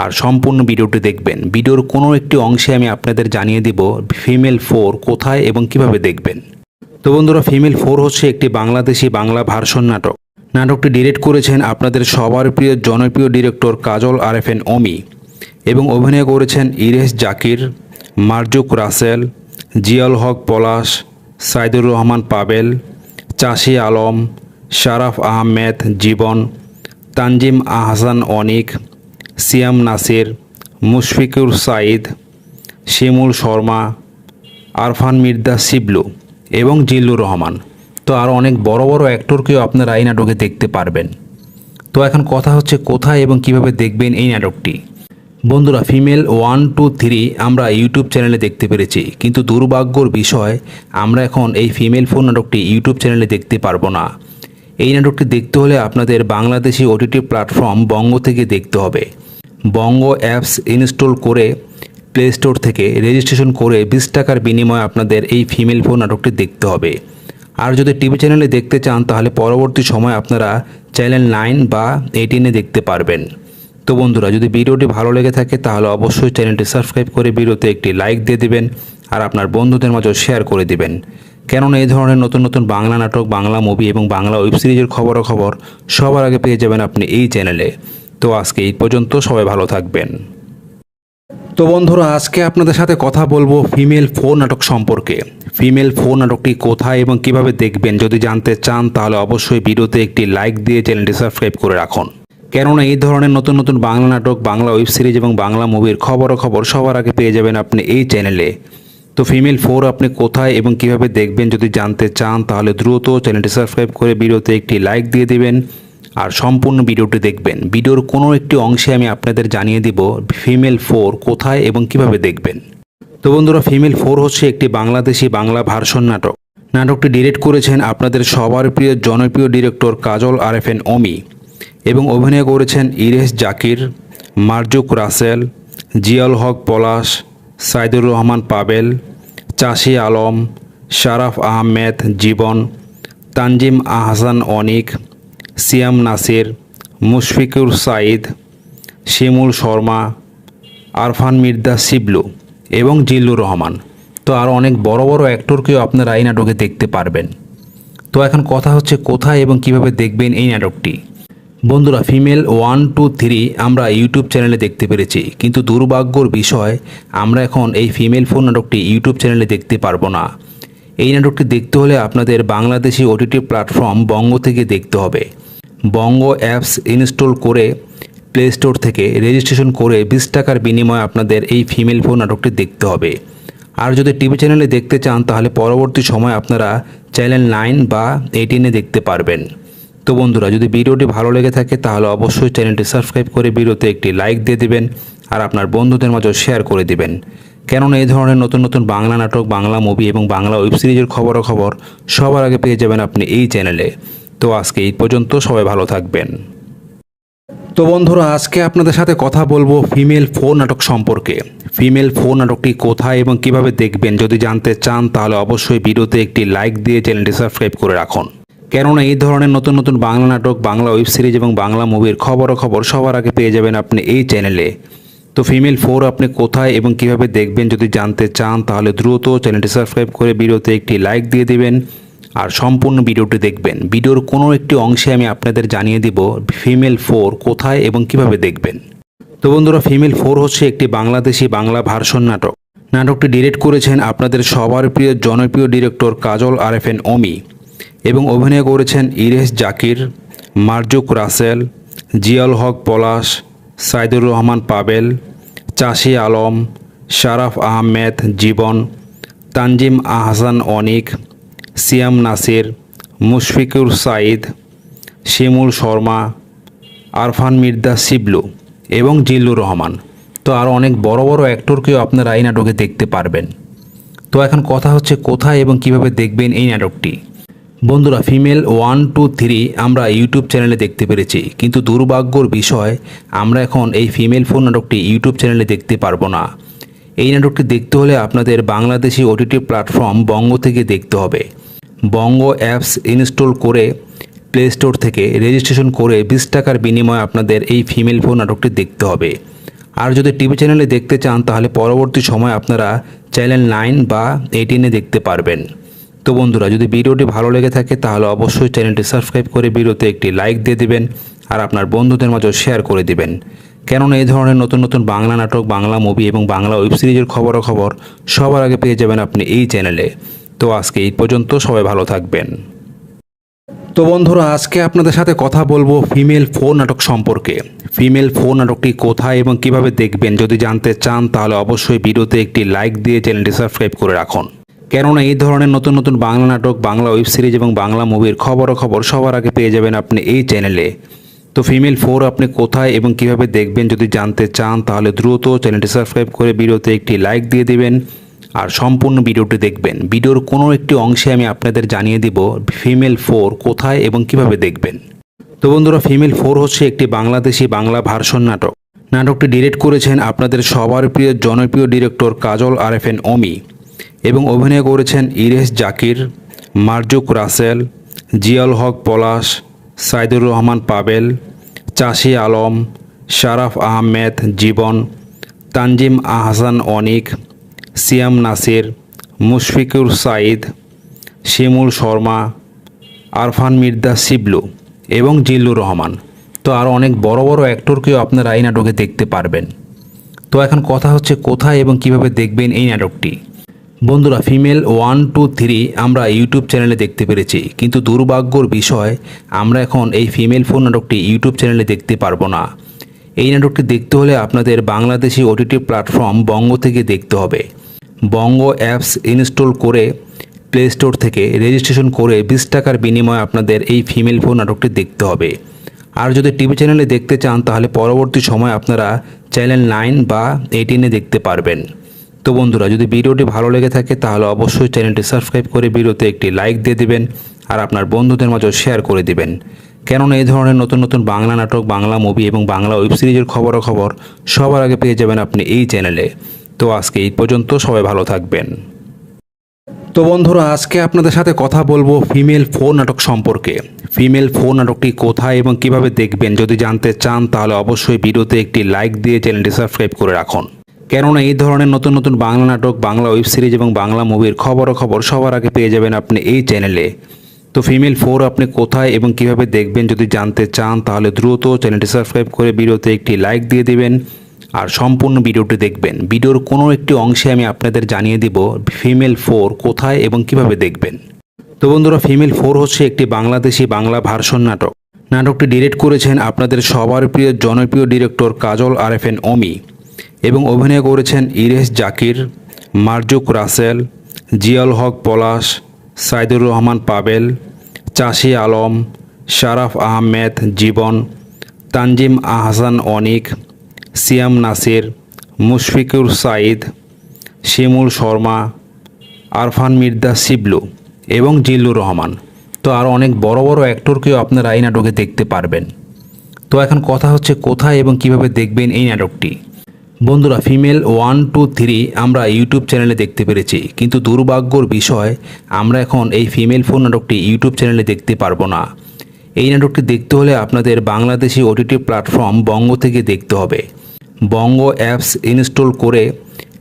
[SPEAKER 1] আর সম্পূর্ণ ভিডিওটি দেখবেন। ভিডিওর কোনো একটি অংশে আমি আপনাদের জানিয়ে দিব ফিমেল ফোর কোথায় এবং কিভাবে দেখবেন। তো বন্ধুরা, ফিমেল ফোর হচ্ছে একটি বাংলাদেশি বাংলা ভার্সন নাটক। নাটকটি ডিরেক্ট করেছেন আপনাদের সবার প্রিয় জনপ্রিয় ডিরেক্টর কাজল আরএফএন অমি এবং অভিনয় করেছেন ইরেশ জাকির, মারজুক রাসেল, জিয়াউল হক পলাশ, সাইদুর রহমান পাবেল, চাষি আলম, শারাফ আহমেদ জীবন, তানজিম আহসান অনিক, সিয়াম নাসির, মুশফিকুর সাইদ, শিমুল শর্মা, আরফান মির্জা শিবলু এবং জিল্লুর রহমান। তো আরও অনেক বড় বড় অ্যাক্টরকেও আপনারা এই নাটকে দেখতে পারবেন। তো এখন কথা হচ্ছে কোথায় এবং কিভাবে দেখবেন এই নাটকটি। বন্ধুরা, ফিমেল 1, 2, 3 আমরা ইউটিউব চ্যানেলে দেখতে পেরেছি, কিন্তু দুর্ভাগ্যর বিষয় আমরা এখন এই ফিমেল ফোর নাটকটি ইউটিউব চ্যানেলে দেখতে পারবো না। এই নাটকটি দেখতে হলে আপনাদের বাংলাদেশি ওটিটি প্ল্যাটফর্ম বঙ্গ থেকে দেখতে হবে। বঙ্গ অ্যাপস ইনস্টল করে প্লে স্টোর থেকে রেজিস্ট্রেশন করে 20 টাকার বিনিময়ে আপনাদের এই ফিমেল ফোর নাটকটি দেখতে হবে। আর যদি টিভি চ্যানেলে দেখতে চান তাহলে পরবর্তী সময় আপনারা চ্যানেল 9 বা 18-এ দেখতে পারবেন। তো বন্ধুরা, যদি ভিডিওটি ভালো লেগে থাকে তাহলে অবশ্যই চ্যানেলটি সাবস্ক্রাইব করে ভিডিওতে একটি লাইক দিয়ে দিবেন আর আপনার বন্ধুদের মাঝেও শেয়ার করে দিবেন। কেননা এই ধরনের নতুন নতুন বাংলা নাটক, বাংলা মুভি এবং বাংলা ওয়েব সিরিজের খবর সবার আগে পেয়ে যাবেন আপনি এই চ্যানেলে। তো আজকে এই পর্যন্ত, সবাই ভালো থাকবেন। তো বন্ধুরা, আজকে আপনাদের সাথে কথা বলবো ফিমেল ফোর নাটক সম্পর্কে। ফিমেল ফোর নাটকটি কোথায় এবং কিভাবে দেখবেন যদি জানতে চান তাহলে অবশ্যই ভিডিওতে একটি লাইক দিয়ে চ্যানেলটি সাবস্ক্রাইব করে রাখুন। কেননা এই ধরনের নতুন নতুন বাংলা নাটক, বাংলা ওয়েব সিরিজ এবং বাংলা মুভির খবর সবার আগে পেয়ে যাবেন আপনি এই চ্যানেলে। তো ফিমেল ফোর আপনি কোথায় এবং কিভাবে দেখবেন যদি জানতে চান তাহলে দ্রুত চ্যানেলটি সাবস্ক্রাইব করে ভিডিওতে একটি লাইক দিয়ে দিবেন আর সম্পূর্ণ ভিডিওটি দেখবেন। ভিডিওর কোনো একটি অংশে আমি আপনাদের জানিয়ে দিব ফিমেল ফোর কোথায় এবং কিভাবে দেখবেন। তো বন্ধুরা, ফিমেল ফোর হচ্ছে একটি বাংলাদেশি বাংলা ভার্সন নাটক। নাটকটি ডিরেক্ট করেছেন আপনাদের সবার প্রিয় জনপ্রিয় ডিরেক্টর কাজল আরএফএন অমি এবং অভিনয় করেছেন ইরেশ জাকির, মারজুক রাসেল, জিয়াউল হক পলাশ, সাইদুর রহমান পাবেল, চাষি আলম, শারাফ আহমেদ জীবন, তানজিম আহসান অনিক, সিয়াম নাসির, মুশফিকুর সাইদ, শিমুল শর্মা, আরফান মির্জা শিবলু এবং জিল্লুর রহমান। তো আরও অনেক বড় বড় অ্যাক্টরকেও আপনারা এই নাটকে দেখতে পারবেন। তো এখন কথা হচ্ছে কোথায় এবং কিভাবে দেখবেন এই নাটকটি। বন্ধুরা, ফিমেল 1, 2, 3 আমরা ইউটিউব চ্যানেলে দেখতে পেরেছি, কিন্তু দুর্ভাগ্যর বিষয় আমরা এখন এই ফিমেল ফোর নাটকটি ইউটিউব চ্যানেলে দেখতে পারবো না। এই নাটকটি দেখতে হলে আপনাদের বাংলাদেশি ওটিটি প্ল্যাটফর্ম বঙ্গ থেকে দেখতে হবে। বঙ্গ অ্যাপস ইনস্টল করে প্লে স্টোর থেকে রেজিস্ট্রেশন করে 20 টাকার বিনিময়ে আপনাদের এই ফিমেল ফোর নাটকটি দেখতে হবে। আর যদি টিভি চ্যানেলে দেখতে চান তাহলে পরবর্তী সময় আপনারা চ্যানেল 9 বা 18-এ দেখতে পারবেন। তো বন্ধুরা, যদি ভিডিওটি ভালো লেগে থাকে তাহলে অবশ্যই চ্যানেলটি সাবস্ক্রাইব করে ভিডিওতে একটি লাইক দিয়ে দিবেন আর আপনার বন্ধুদের মাঝেও শেয়ার করে দিবেন। কেননা এই ধরনের নতুন নতুন বাংলা নাটক, বাংলা মুভি এবং বাংলা ওয়েব সিরিজের খবর সবার আগে পেয়ে যাবেন আপনি এই চ্যানেলে। তো আজকে এই পর্যন্ত, সবাই ভালো থাকবেন। তো বন্ধুরা, আজকে আপনাদের সাথে কথা বলবো ফিমেল ফোর নাটক সম্পর্কে। ফিমেল ফোর নাটকটি কোথায় এবং কিভাবে দেখবেন যদি জানতে চান তাহলে অবশ্যই ভিডিওতে একটি লাইক দিয়ে চ্যানেলটি সাবস্ক্রাইব করে রাখুন। কেননা এই ধরনের নতুন নতুন বাংলা নাটক, বাংলা ওয়েব সিরিজ এবং বাংলা মুভির খবর সবার আগে পেয়ে যাবেন আপনি এই চ্যানেলে। তো ফিমেল ফোর আপনি কোথায় এবং কিভাবে দেখবেন যদি জানতে চান তাহলে দ্রুত চ্যানেলটি সাবস্ক্রাইব করে ভিডিওতে একটি লাইক দিয়ে দিবেন আর সম্পূর্ণ ভিডিওটি দেখবেন। ভিডিওর কোনো একটি অংশে আমি আপনাদের জানিয়ে দিব ফিমেল ফোর কোথায় এবং কিভাবে দেখবেন। তো বন্ধুরা, ফিমেল ফোর হচ্ছে একটি বাংলাদেশি বাংলা ভার্সন নাটক। নাটকটি ডিরেক্ট করেছেন আপনাদের সবার প্রিয় জনপ্রিয় ডিরেক্টর কাজল আরএফএন অমি এবং অভিনয় করেছেন ইরেশ জাকির, মারজুক রাসেল, জিয়াউল হক পলাশ, সাইদুর রহমান পাবেল, চাষি আলম, শারাফ আহমেদ জীবন, তানজিম আহসান অনিক, সিয়াম নাসির, মুশফিকুর সাঈদ, শিমুল শর্মা, আরফান মির্জা শিবলু এবং জিল্লুর রহমান। তো আরও অনেক বড় বড় অ্যাক্টরকেও আপনারা এই নাটকে দেখতে পারবেন। তো এখন কথা হচ্ছে কোথায় এবং কিভাবে দেখবেন এই নাটকটি। বন্ধুরা, ফিমেল 1, 2, 3 আমরা ইউটিউব চ্যানেলে দেখতে পেরেছি, কিন্তু দুর্ভাগ্যর বিষয় আমরা এখন এই ফিমেল 4 নাটকটি ইউটিউব চ্যানেলে দেখতে পারবো না। এই নাটকটি দেখতে হলে আপনাদের বাংলাদেশি ওটিটি প্ল্যাটফর্ম বঙ্গ থেকে দেখতে হবে। বঙ্গ অ্যাপস ইনস্টল করে প্লে স্টোর থেকে রেজিস্ট্রেশন করে 20 টাকার বিনিময়ে আপনাদের এই ফিমেল 4 নাটকটি দেখতে হবে। আর যদি টিভি চ্যানেলে দেখতে চান তাহলে পরবর্তী সময় আপনারা চ্যানেল 9 বা 18-এ দেখতে পারবেন। তো বন্ধুরা, যদি ভিডিওটি ভালো লেগে থাকে তাহলে অবশ্যই চ্যানেলটি সাবস্ক্রাইব করে ভিডিওতে একটি লাইক দিয়ে দিবেন আর আপনার বন্ধুদের মাঝে শেয়ার করে দিবেন। কেননা এই ধরনের নতুন নতুন বাংলা নাটক, বাংলা মুভি এবং বাংলা ওয়েব সিরিজের খবর সবার আগে পেয়ে যাবেন আপনি এই চ্যানেলে। তো আজকে এই পর্যন্ত, সবাই ভালো থাকবেন। তো বন্ধুরা, আজকে আপনাদের সাথে কথা বলবো ফিমেল 4 নাটক সম্পর্কে। ফিমেল 4 নাটকটি কোথায় এবং কিভাবে দেখবেন যদি জানতে চান তাহলে অবশ্যই ভিডিওতে একটি লাইক দিয়ে চ্যানেলটি সাবস্ক্রাইব করে রাখুন। কেননা এই ধরনের নতুন নতুন বাংলা নাটক, বাংলা ওয়েব সিরিজ এবং বাংলা মুভির খবর সবার আগে পেয়ে যাবেন আপনি এই চ্যানেলে। তো ফিমেল 4 আপনি কোথায় এবং কিভাবে দেখবেন যদি জানতে চান তাহলে দ্রুত চ্যানেলটি সাবস্ক্রাইব করে ভিডিওতে একটি লাইক দিয়ে দিবেন আর সম্পূর্ণ ভিডিওটি দেখবেন। ভিডিওর কোনো একটি অংশে আমি আপনাদের জানিয়ে দিব ফিমেল 4 কোথায় এবং কিভাবে দেখবেন। তো বন্ধুরা, ফিমেল 4 হচ্ছে একটি বাংলাদেশি বাংলা ভার্সন নাটক। নাটকটি ডিরেক্ট করেছেন আপনাদের সবার প্রিয় জনপ্রিয় ডিরেক্টর কাজল আরেফিন অমি এবং অভিনয় করেছেন ইরেশ জাকির, মারজুক রাসেল, জিয়াউল হক পলাশ, সাইদুর রহমান পাবেল, চাষি আলম, শারাফ আহমেদ জীবন, তানজিম আহসান অনিক, সিয়াম নাসির, মুশফিকুর সাঈদ, শিমুল শর্মা, আরফান মির্জা শিবলু এবং জিল্লুর রহমান। তো আরও অনেক বড় বড় অ্যাক্টরকেও আপনারা এই নাটকে দেখতে পারবেন। তো এখন কথা হচ্ছে কোথায় এবং কিভাবে দেখবেন এই নাটকটি। বন্ধুরা, ফিমেল 1, 2, 3 আমরা ইউটিউব চ্যানেলে দেখতে পেরেছি, কিন্তু দুর্ভাগ্যর বিষয় আমরা এখন এই ফিমেল 4 নাটকটি ইউটিউব চ্যানেলে দেখতে পারবো না। এই নাটকটি দেখতে হলে আপনাদের বাংলাদেশি ওটিটি প্ল্যাটফর্ম বঙ্গ থেকে দেখতে হবে। বঙ্গ অ্যাপস ইনস্টল করে প্লে স্টোর থেকে রেজিস্ট্রেশন করে 20 টাকার বিনিময়ে আপনাদের এই ফিমেল 4 নাটকটি দেখতে হবে। আর যদি টিভি চ্যানেলে দেখতে চান তাহলে পরবর্তী সময় আপনারা চ্যানেল 9 বা 18-এ দেখতে পারবেন। তো বন্ধুরা, যদি ভিডিওটি ভালো লেগে থাকে তাহলে অবশ্যই চ্যানেলটি সাবস্ক্রাইব করে ভিডিওতে একটি লাইক দিয়ে দিবেন আর আপনার বন্ধুদের মাঝে শেয়ার করে দিবেন। কেননা এই ধরনের নতুন নতুন বাংলা নাটক, বাংলা মুভি এবং বাংলা ওয়েব সিরিজের খবর সবার আগে পেয়ে যাবেন আপনি এই চ্যানেলে। তো আজকে এই পর্যন্ত, সবাই ভালো থাকবেন। তো বন্ধুরা, আজকে আপনাদের সাথে কথা বলবো ফিমেল 4 নাটক সম্পর্কে। ফিমেল 4 নাটকটি কোথায় এবং কিভাবে দেখবেন যদি জানতে চান তাহলে অবশ্যই ভিডিওতে একটি লাইক দিয়ে চ্যানেলটি সাবস্ক্রাইব করে রাখুন। কেননা এই ধরনের নতুন নতুন বাংলা নাটক, বাংলা ওয়েব সিরিজ এবং বাংলা মুভির খবর সবার আগে পেয়ে যাবেন আপনি এই চ্যানেলে। তো ফিমেল 4 আপনি কোথায় এবং কিভাবে দেখবেন যদি জানতে চান তাহলে দ্রুত চ্যানেলটি সাবস্ক্রাইব করে ভিডিওতে একটি লাইক দিয়ে দিবেন আর সম্পূর্ণ ভিডিওটি দেখবেন। ভিডিওর কোনো একটি অংশে আমি আপনাদের জানিয়ে দিব ফিমেল 4 কোথায় এবং কিভাবে দেখবেন। তো বন্ধুরা, ফিমেল 4 হচ্ছে একটি বাংলাদেশি বাংলা ভার্সন নাটক। নাটকটি ডিরেক্ট করেছেন আপনাদের সবার প্রিয় জনপ্রিয় ডিরেক্টর কাজল আরেফিন অমি এবং অভিনয় করেছেন ইরেশ জাকির, মারজুক রাসেল, জিয়াউল হক পলাশ, সাইদুর রহমান পাবেল, চাষি আলম, শারাফ আহমেদ জীবন, তানজিম আহসান অনিক, সিয়াম নাসির, মুশফিকুর সাঈদ, শিমুল শর্মা, আরফান মির্জা শিবলু এবং জিল্লুর রহমান। তো আরও অনেক বড় বড় অ্যাক্টরকেও আপনারা এই নাটকে দেখতে পারবেন। তো এখন কথা হচ্ছে কোথায় এবং কিভাবে দেখবেন এই নাটকটি। বন্ধুরা, ফিমেল 1, 2, 3 আমরা ইউটিউব চ্যানেলে দেখতে পেরেছি, কিন্তু দুর্ভাগ্যর বিষয় আমরা এখন এই ফিমেল 4 নাটকটি ইউটিউব চ্যানেলে দেখতে পারবো না। এই নাটকটি দেখতে হলে আপনাদের বাংলাদেশি ওটিটি প্ল্যাটফর্ম বঙ্গ থেকে দেখতে হবে। বঙ্গ অ্যাপস ইনস্টল করে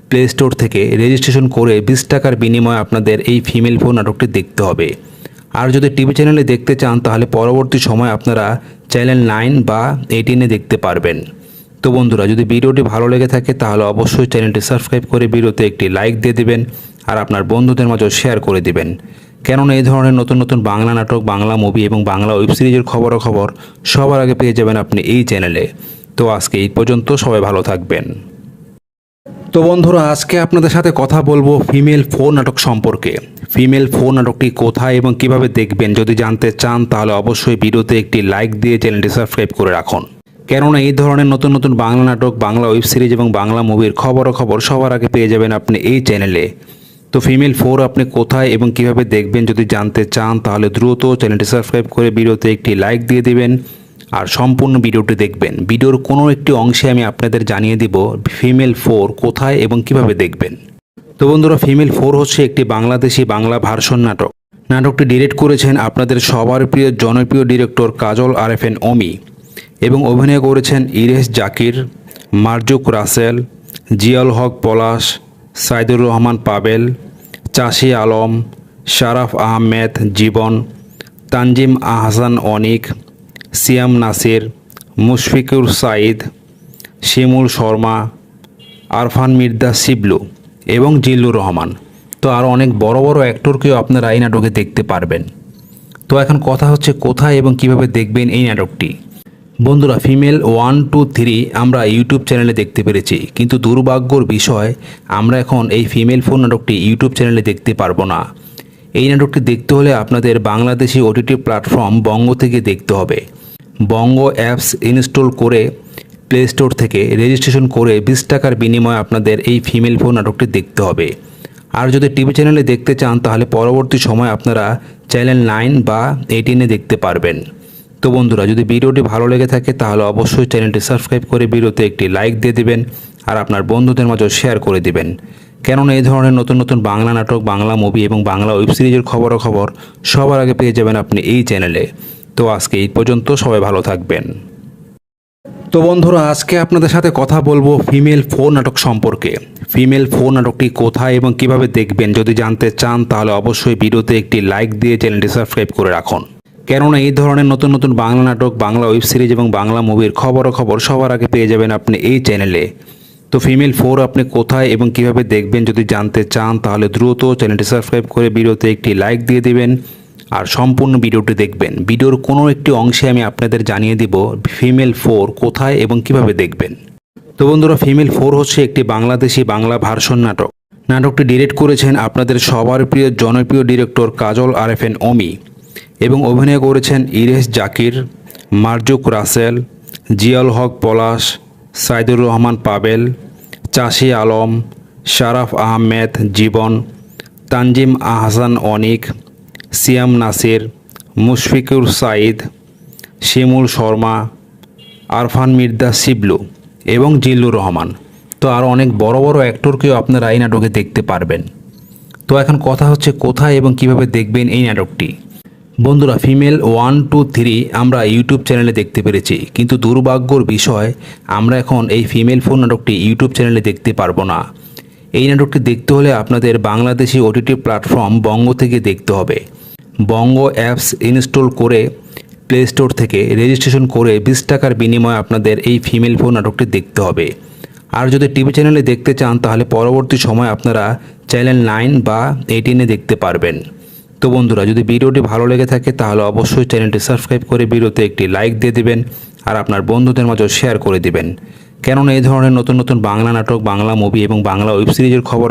[SPEAKER 1] প্লে স্টোর থেকে রেজিস্ট্রেশন করে 20 টাকার বিনিময়ে আপনাদের এই ফিমেল 4 নাটকটি দেখতে হবে। আর যদি টিভি চ্যানেলে দেখতে চান তাহলে পরবর্তী সময় আপনারা চ্যানেল 9 বা 18-এ দেখতে পারবেন। তো বন্ধুরা, যদি ভিডিওটি ভালো লেগে থাকে তাহলে অবশ্যই চ্যানেলটি সাবস্ক্রাইব করে ভিডিওতে একটি লাইক দিয়ে দিবেন আর আপনার বন্ধুদের মাঝে শেয়ার করে দিবেন। কেননা এই ধরনের নতুন নতুন বাংলা নাটক, বাংলা মুভি এবং বাংলা ওয়েব সিরিজের খবর সবার আগে পেয়ে যাবেন আপনি এই চ্যানেলে। তো আজকে এই পর্যন্ত, সবাই ভালো থাকবেন। তো বন্ধুরা, আজকে আপনাদের সাথে কথা বলবো ফিমেল 4 নাটক সম্পর্কে। ফিমেল 4 নাটকটি কোথায় এবং কিভাবে দেখবেন যদি জানতে চান তাহলে অবশ্যই ভিডিওতে একটি লাইক দিয়ে চ্যানেলটি সাবস্ক্রাইব করে রাখুন। কেননা এই ধরনের নতুন নতুন বাংলা নাটক, বাংলা ওয়েব সিরিজ এবং বাংলা মুভির খবর সবার আগে পেয়ে যাবেন আপনি এই চ্যানেলে। তো ফিমেল 4 আপনি কোথায় এবং কিভাবে দেখবেন যদি জানতে চান তাহলে দ্রুত চ্যানেলটি সাবস্ক্রাইব করে ভিডিওতে একটি লাইক দিয়ে দিবেন আর সম্পূর্ণ ভিডিওটি দেখবেন। ভিডিওর কোনো একটি অংশে আমি আপনাদের জানিয়ে দিব ফিমেল 4 কোথায় এবং কিভাবে দেখবেন। তো বন্ধুরা, ফিমেল 4 হচ্ছে একটি বাংলাদেশি বাংলা ভার্সন নাটক। নাটকটি ডিরেক্ট করেছেন আপনাদের সবার প্রিয় জনপ্রিয় ডিরেক্টর কাজল আরেফিন অমি এবং অভিনয় করেছেন ইরেশ জাকির, মারজুক রাসেল, জিয়াউল হক পলাশ, সাইদুর রহমান পাবেল, চাষি আলম, শারাফ আহমেদ জীবন, তানজিম আহসান অনিক, সিয়াম নাসির, মুশফিকুর সাইদ, শিমুল শর্মা, আরফান মির্জা শিবলু এবং জিল্লুর রহমান। তো আরও অনেক বড় বড় অ্যাক্টরকেও আপনারা এই নাটকে দেখতে পারবেন। তো এখন কথা হচ্ছে কোথায় এবং কিভাবে দেখবেন এই নাটকটি। বন্ধুরা, ফিমেল 1, 2, 3 আমরা ইউটিউব চ্যানেলে দেখতে পেরেছি, কিন্তু দুর্ভাগ্যর বিষয় আমরা এখন এই ফিমেল 4 নাটকটি ইউটিউব চ্যানেলে দেখতে পারবো না। এই নাটকটি দেখতে হলে আপনাদের বাংলাদেশি ওটিটি প্ল্যাটফর্ম বঙ্গ থেকে দেখতে হবে। বঙ্গ অ্যাপস ইনস্টল করে প্লে স্টোর থেকে রেজিস্ট্রেশন করে 20 টাকার বিনিময়ে আপনাদের এই ফিমেল 4 নাটকটি দেখতে হবে। আর যদি টিভি চ্যানেলে দেখতে চান তাহলে পরবর্তী সময় আপনারা চ্যানেল 9 বা 18-এ দেখতে পারবেন। তো বন্ধুরা, যদি ভিডিওটি ভালো লেগে থাকে তাহলে অবশ্যই চ্যানেলটি সাবস্ক্রাইব করে ভিডিওতে একটি লাইক দিয়ে দিবেন আর আপনার বন্ধুদের মাঝে শেয়ার করে দিবেন। কেননা এই ধরনের নতুন নতুন বাংলা নাটক, বাংলা মুভি এবং বাংলা ওয়েব সিরিজের খবর সবার আগে পেয়ে যাবেন আপনি এই চ্যানেলে। তো আজকে এই পর্যন্ত, সবাই ভালো থাকবেন। তো বন্ধুরা, আজকে আপনাদের সাথে কথা বলবো ফিমেল 4 নাটক সম্পর্কে। ফিমেল 4 নাটকটি কোথায় এবং কিভাবে দেখবেন যদি জানতে চান তাহলে অবশ্যই ভিডিওতে একটি লাইক দিয়ে চ্যানেলটি সাবস্ক্রাইব করে রাখুন। কেননা এই ধরনের নতুন নতুন বাংলা নাটক, বাংলা ওয়েব সিরিজ এবং বাংলা মুভির খবর সবার আগে পেয়ে যাবেন আপনি এই চ্যানেলে। তো ফিমেল 4 আপনি কোথায় এবং কিভাবে দেখবেন যদি জানতে চান তাহলে দ্রুত চ্যানেলটি সাবস্ক্রাইব করে ভিডিওতে একটি লাইক দিয়ে দিবেন আর সম্পূর্ণ ভিডিওটি দেখবেন। ভিডিওর কোনো একটি অংশে আমি আপনাদের জানিয়ে দিব ফিমেল 4 কোথায় এবং কিভাবে দেখবেন। তো বন্ধুরা, ফিমেল 4 হচ্ছে একটি বাংলাদেশি বাংলা ভার্সন নাটক। নাটকটি ডিরেক্ট করেছেন আপনাদের সবার প্রিয় জনপ্রিয় ডিরেক্টর কাজল আরেফিন অমি এবং অভিনয় করেছেন ইরেশ জাকির, মারজুক রাসেল, জিয়াউল হক পলাশ, সাইদুর রহমান পাবেল, চাষি আলম, শারাফ আহমেদ জীবন, তানজিম আহসান অনিক, সিয়াম নাসির, মুশফিকুর সাইদ, শিমুল শর্মা, আরফান মির্জা শিবলু এবং জিল্লুর রহমান। তো আরও অনেক বড় বড় অ্যাক্টরকেও আপনারা এই নাটকে দেখতে পারবেন। তো এখন কথা হচ্ছে কোথায় এবং কিভাবে দেখবেন এই নাটকটি। বন্ধুরা, ফিমেল 1, 2, 3 আমরা ইউটিউব চ্যানেলে দেখতে পেরেছি, কিন্তু দুর্ভাগ্যর বিষয় আমরা এখন এই ফিমেল 4 নাটকটি ইউটিউব চ্যানেলে দেখতে পারবো না। এই নাটকটি দেখতে হলে আপনাদের বাংলাদেশি ওটিটি প্ল্যাটফর্ম বঙ্গ থেকে দেখতে হবে। বঙ্গ অ্যাপস ইনস্টল করে প্লে স্টোর থেকে রেজিস্ট্রেশন করে 20 টাকার বিনিময়ে আপনাদের এই ফিমেল 4 নাটকটি দেখতে হবে। আর যদি টিভি চ্যানেলে দেখতে চান তাহলে পরবর্তী সময় আপনারা চ্যানেল 9 বা 18-এ দেখতে পারবেন। তো বন্ধুরা, যদি ভিডিওটি ভালো লেগে থাকে তাহলে অবশ্যই চ্যানেলটি সাবস্ক্রাইব করে ভিডিওতে একটি লাইক দিয়ে দিবেন আর আপনার বন্ধুদের মাঝে শেয়ার করে দিবেন। কেননা এই ধরনের নতুন নতুন বাংলা নাটক, বাংলা মুভি এবং বাংলা ওয়েব সিরিজের খবর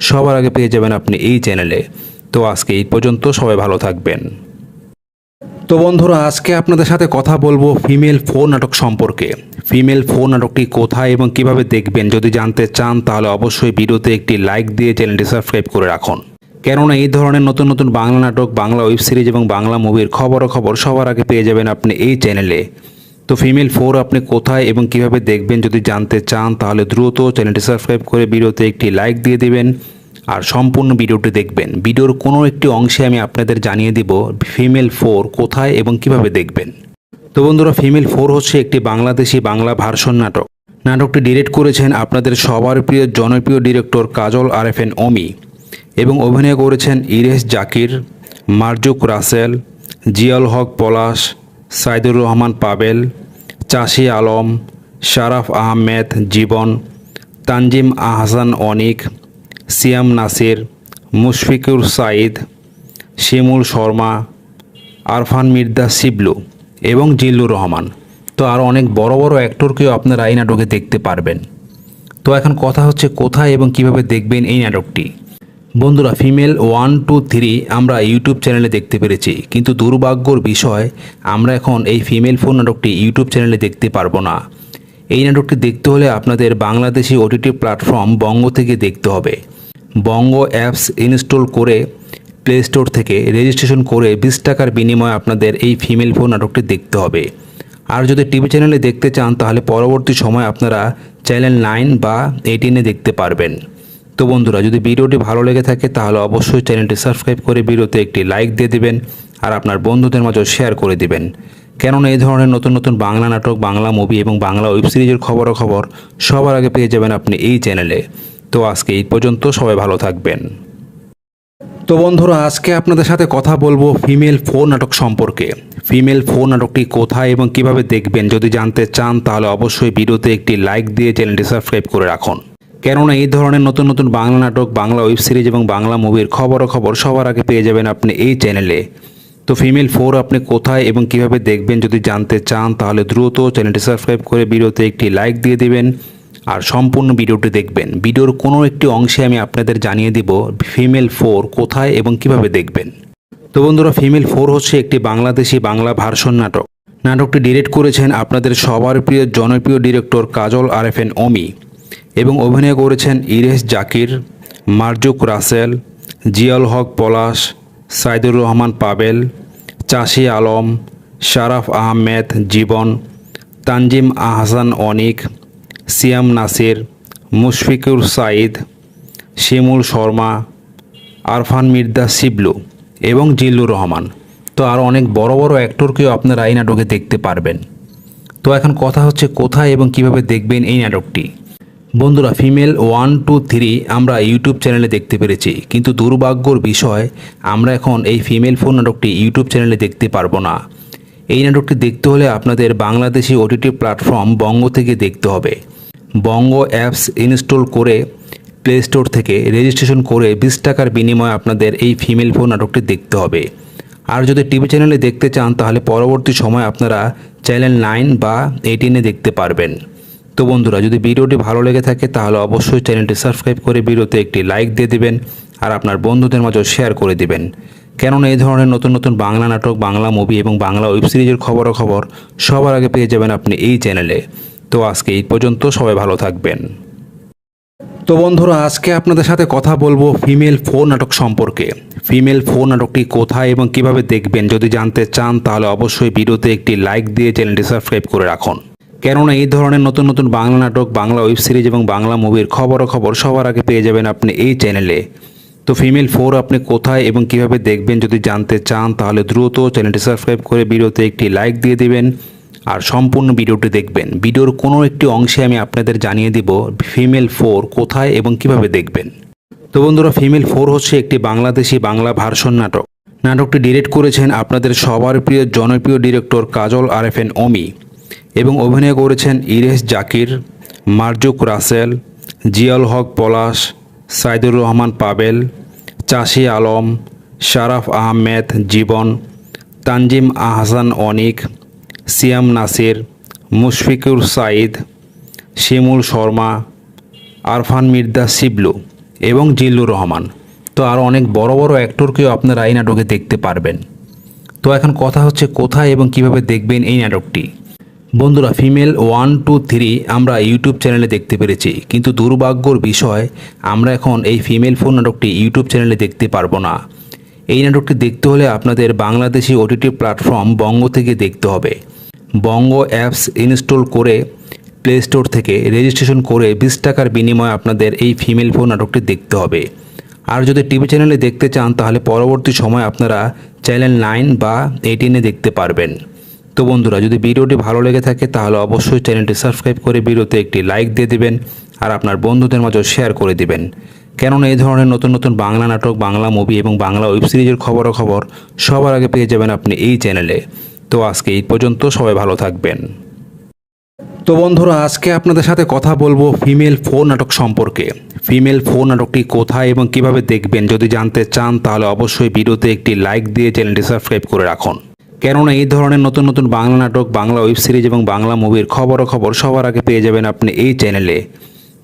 [SPEAKER 1] সবার আগে পেয়ে যাবেন আপনি এই চ্যানেলে। তো আজকে এই পর্যন্ত, সবাই ভালো থাকবেন। তো বন্ধুরা, আজকে আপনাদের সাথে কথা বলবো ফিমেল 4 নাটক সম্পর্কে। ফিমেল 4 নাটকটি কোথায় এবং কিভাবে দেখবেন যদি জানতে চান তাহলে অবশ্যই ভিডিওতে একটি লাইক দিয়ে চ্যানেলটি সাবস্ক্রাইব করে রাখুন। কেননা এই ধরনের নতুন নতুন বাংলা নাটক, বাংলা ওয়েব সিরিজ এবং বাংলা মুভির খবর সবার আগে পেয়ে যাবেন আপনি এই চ্যানেলে। তো ফিমেল 4 আপনি কোথায় এবং কিভাবে দেখবেন যদি জানতে চান তাহলে দ্রুত চ্যানেলটি সাবস্ক্রাইব করে ভিডিওতে একটি লাইক দিয়ে দিবেন আর সম্পূর্ণ ভিডিওটি দেখবেন। ভিডিওর কোনো একটি অংশে আমি আপনাদের জানিয়ে দিব ফিমেল 4 কোথায় এবং কিভাবে দেখবেন। তো বন্ধুরা, ফিমেল 4 হচ্ছে একটি বাংলাদেশি বাংলা ভার্সন নাটক। নাটকটি ডিরেক্ট করেছেন আপনাদের সবার প্রিয় জনপ্রিয় ডিরেক্টর কাজল আরেফিন অমি এবং অভিনয় করেছেন ইরেশ জাকির, মারজুক রাসেল, জিয়াউল হক পলাশ, সাইদুর রহমান পাবেল, চাষি আলম, শারাফ আহমেদ জীবন, তানজিম আহসান অনিক, সিয়াম নাসির, মুশফিকুর সাইদ, শিমুল শর্মা, আরফান মির্জা শিবলু এবং জিল্লুর রহমান। তো আরও অনেক বড় বড় অ্যাক্টরকেও আপনারা এই নাটকে দেখতে পারবেন। তো এখন কথা হচ্ছে কোথায় এবং কিভাবে দেখবেন এই নাটকটি। বন্ধুরা, ফিমেল 1, 2, 3 আমরা ইউটিউব চ্যানেলে দেখতে পেরেছি, কিন্তু দুর্ভাগ্যর বিষয় আমরা এখন এই ফিমেল 4 নাটকটি ইউটিউব চ্যানেলে দেখতে পারবো না। এই নাটকটি দেখতে হলে আপনাদের বাংলাদেশি ওটিটি প্ল্যাটফর্ম বঙ্গ থেকে দেখতে হবে। বঙ্গ অ্যাপস ইনস্টল করে প্লে স্টোর থেকে রেজিস্ট্রেশন করে 20 টাকার বিনিময়ে আপনাদের এই ফিমেল 4 নাটকটি দেখতে হবে। আর যদি টিভি চ্যানেলে দেখতে চান তাহলে পরবর্তী সময় আপনারা চ্যানেল 9 বা 18-এ দেখতে পারবেন। তো বন্ধুরা, যদি ভিডিওটি ভালো লেগে থাকে তাহলে অবশ্যই চ্যানেলটি সাবস্ক্রাইব করে ভিডিওতে একটি লাইক দিয়ে দিবেন আর আপনার বন্ধুদের মাঝে শেয়ার করে দিবেন। কেননা এই ধরনের নতুন নতুন বাংলা নাটক, বাংলা মুভি এবং বাংলা ওয়েব সিরিজের খবর সবার আগে পেয়ে যাবেন আপনি এই চ্যানেলে। তো আজকে এই পর্যন্ত, সবাই ভালো থাকবেন। তো বন্ধুরা, আজকে আপনাদের সাথে কথা বলবো ফিমেল 4 নাটক সম্পর্কে। ফিমেল 4 নাটকটি কোথায় এবং কিভাবে দেখবেন যদি জানতে চান তাহলে অবশ্যই ভিডিওতে একটি লাইক দিয়ে চ্যানেলটি সাবস্ক্রাইব করে রাখুন। কেননা এই ধরনের নতুন নতুন বাংলা নাটক, বাংলা ওয়েব সিরিজ এবং বাংলা মুভির খবর সবার আগে পেয়ে যাবেন আপনি এই চ্যানেলে। তো ফিমেল 4 আপনি কোথায় এবং কিভাবে দেখবেন যদি জানতে চান তাহলে দ্রুত চ্যানেলটি সাবস্ক্রাইব করে ভিডিওতে একটি লাইক দিয়ে দিবেন আর সম্পূর্ণ ভিডিওটি দেখবেন। ভিডিওর কোনো একটি অংশে আমি আপনাদের জানিয়ে দিব ফিমেল 4 কোথায় এবং কিভাবে দেখবেন। তো বন্ধুরা, ফিমেল 4 হচ্ছে একটি বাংলাদেশি বাংলা ভার্সন নাটক। নাটকটি ডিরেক্ট করেছেন আপনাদের সবার প্রিয় জনপ্রিয় ডিরেক্টর কাজল আরেফিন অমি এবং অভিনয় করেছেন ইরেশ জাকির, মারজুক রাসেল, জিয়াউল হক পলাশ, সাইদুর রহমান পাবেল, চাষি আলম, শারাফ আহমেদ জীবন, তানজিম আহসান অনিক, সিয়াম নাসির, মুশফিকুর সাইদ, শিমুল শর্মা, আরফান মির্জা শিবলু এবং জিল্লুর রহমান। তো আরও অনেক বড় বড় অ্যাক্টরকেও আপনারা এই নাটকে দেখতে পারবেন। তো এখন কথা হচ্ছে কোথায় এবং কিভাবে দেখবেন এই নাটকটি। বন্ধুরা, ফিমেল 1, 2, 3 আমরা ইউটিউব চ্যানেলে দেখতে পেরেছি, কিন্তু দুর্ভাগ্যর বিষয় আমরা এখন এই ফিমেল 4 নাটকটি ইউটিউব চ্যানেলে দেখতে পারবো না। এই নাটকটি দেখতে হলে আপনাদের বাংলাদেশি ওটিটি প্ল্যাটফর্ম বঙ্গ থেকে দেখতে হবে। বঙ্গ অ্যাপস ইনস্টল করে প্লে স্টোর থেকে রেজিস্ট্রেশন করে 20 টাকার বিনিময়ে আপনাদের এই ফিমেল 4 নাটকটি দেখতে হবে। আর যদি টিভি চ্যানেলে দেখতে চান তাহলে পরবর্তী সময় আপনারা চ্যানেল 9 বা 18-এ দেখতে পারবেন। তো বন্ধুরা, যদি ভিডিওটি ভালো লেগে থাকে তাহলে অবশ্যই চ্যানেলটি সাবস্ক্রাইব করে ভিডিওতে একটি লাইক দিয়ে দিবেন আর আপনার বন্ধুদের মাঝে শেয়ার করে দিবেন। কেননা এই ধরনের নতুন নতুন বাংলা নাটক, বাংলা মুভি এবং বাংলা ওয়েব সিরিজের খবর সবার আগে পেয়ে যাবেন আপনি এই চ্যানেলে। তো আজকে এই পর্যন্ত, সবাই ভালো থাকবেন। তো বন্ধুরা, আজকে আপনাদের সাথে কথা বলবো ফিমেল 4 নাটক সম্পর্কে। ফিমেল 4 নাটকটি কোথায় এবং কিভাবে দেখবেন যদি জানতে চান তাহলে অবশ্যই ভিডিওতে একটি লাইক দিয়ে চ্যানেলটি সাবস্ক্রাইব করে রাখুন। কেননা এই ধরনের নতুন নতুন বাংলা নাটক, বাংলা ওয়েব সিরিজ এবং বাংলা মুভির খবর সবার আগে পেয়ে যাবেন আপনি এই চ্যানেলে। তো ফিমেল 4 আপনি কোথায় এবং কিভাবে দেখবেন যদি জানতে চান তাহলে দ্রুত চ্যানেলটি সাবস্ক্রাইব করে ভিডিওতে একটি লাইক দিয়ে দিবেন আর সম্পূর্ণ ভিডিওটি দেখবেন। ভিডিওর কোনো একটি অংশে আমি আপনাদের জানিয়ে দিব ফিমেল 4 কোথায় এবং কিভাবে দেখবেন। তো বন্ধুরা, ফিমেল 4 হচ্ছে একটি বাংলাদেশি বাংলা ভার্সন নাটক। নাটকটি ডিরেক্ট করেছেন আপনাদের সবার প্রিয় জনপ্রিয় ডিরেক্টর কাজল আরেফিন অমি এবং অভিনয় করেছেন ইরেশ জাকির, মারজুক রাসেল, জিয়াউল হক পলাশ, সাইদুর রহমান পাবেল, চাষি আলম, শারাফ আহমেদ জীবন, তানজিম আহসান অনিক, সিয়াম নাসির, মুশফিকুর সাইদ, শিমুল শর্মা, আরফান মির্জা শিবলু এবং জিল্লুর রহমান। তো আরও অনেক বড় বড় অ্যাক্টরকেও আপনারা এই নাটকে দেখতে পারবেন। তো এখন কথা হচ্ছে কোথায় এবং কিভাবে দেখবেন এই নাটকটি। বন্ধুরা, ফিমেল 1, 2, 3 আমরা ইউটিউব চ্যানেলে দেখতে পেরেছি, কিন্তু দুর্ভাগ্যর বিষয় আমরা এখন এই ফিমেল 4 নাটকটি ইউটিউব চ্যানেলে দেখতে পারবো না। এই নাটকটি দেখতে হলে আপনাদের বাংলাদেশি ওটিটি প্ল্যাটফর্ম বঙ্গ থেকে দেখতে হবে। বঙ্গ অ্যাপস ইনস্টল করে প্লে স্টোর থেকে রেজিস্ট্রেশন করে 20 টাকার বিনিময়ে আপনাদের এই ফিমেল 4 নাটকটি দেখতে হবে। আর যদি টিভি চ্যানেলে দেখতে চান তাহলে পরবর্তী সময় আপনারা চ্যানেল 9 বা 18-এ দেখতে পারবেন। তো বন্ধুরা, যদি ভিডিওটি ভালো লেগে থাকে তাহলে অবশ্যই চ্যানেলটি সাবস্ক্রাইব করে ভিডিওতে একটি লাইক দিয়ে দিবেন আর আপনার বন্ধুদের মাঝে শেয়ার করে দিবেন। কেননা এই ধরনের নতুন নতুন বাংলা নাটক, বাংলা মুভি এবং বাংলা ওয়েব সিরিজের খবর সবার আগে পেয়ে যাবেন আপনি এই চ্যানেলে। তো আজকে এই পর্যন্ত, সবাই ভালো থাকবেন। তো বন্ধুরা, আজকে আপনাদের সাথে কথা বলবো ফিমেল 4 নাটক সম্পর্কে। ফিমেল 4 নাটকটি কোথায় এবং কিভাবে দেখবেন যদি জানতে চান তাহলে অবশ্যই ভিডিওতে একটি লাইক দিয়ে চ্যানেলটি সাবস্ক্রাইব করে রাখুন। কেননা এই ধরনের নতুন নতুন বাংলা নাটক, বাংলা ওয়েব সিরিজ এবং বাংলা মুভির খবর সবার আগে পেয়ে যাবেন আপনি এই চ্যানেলে।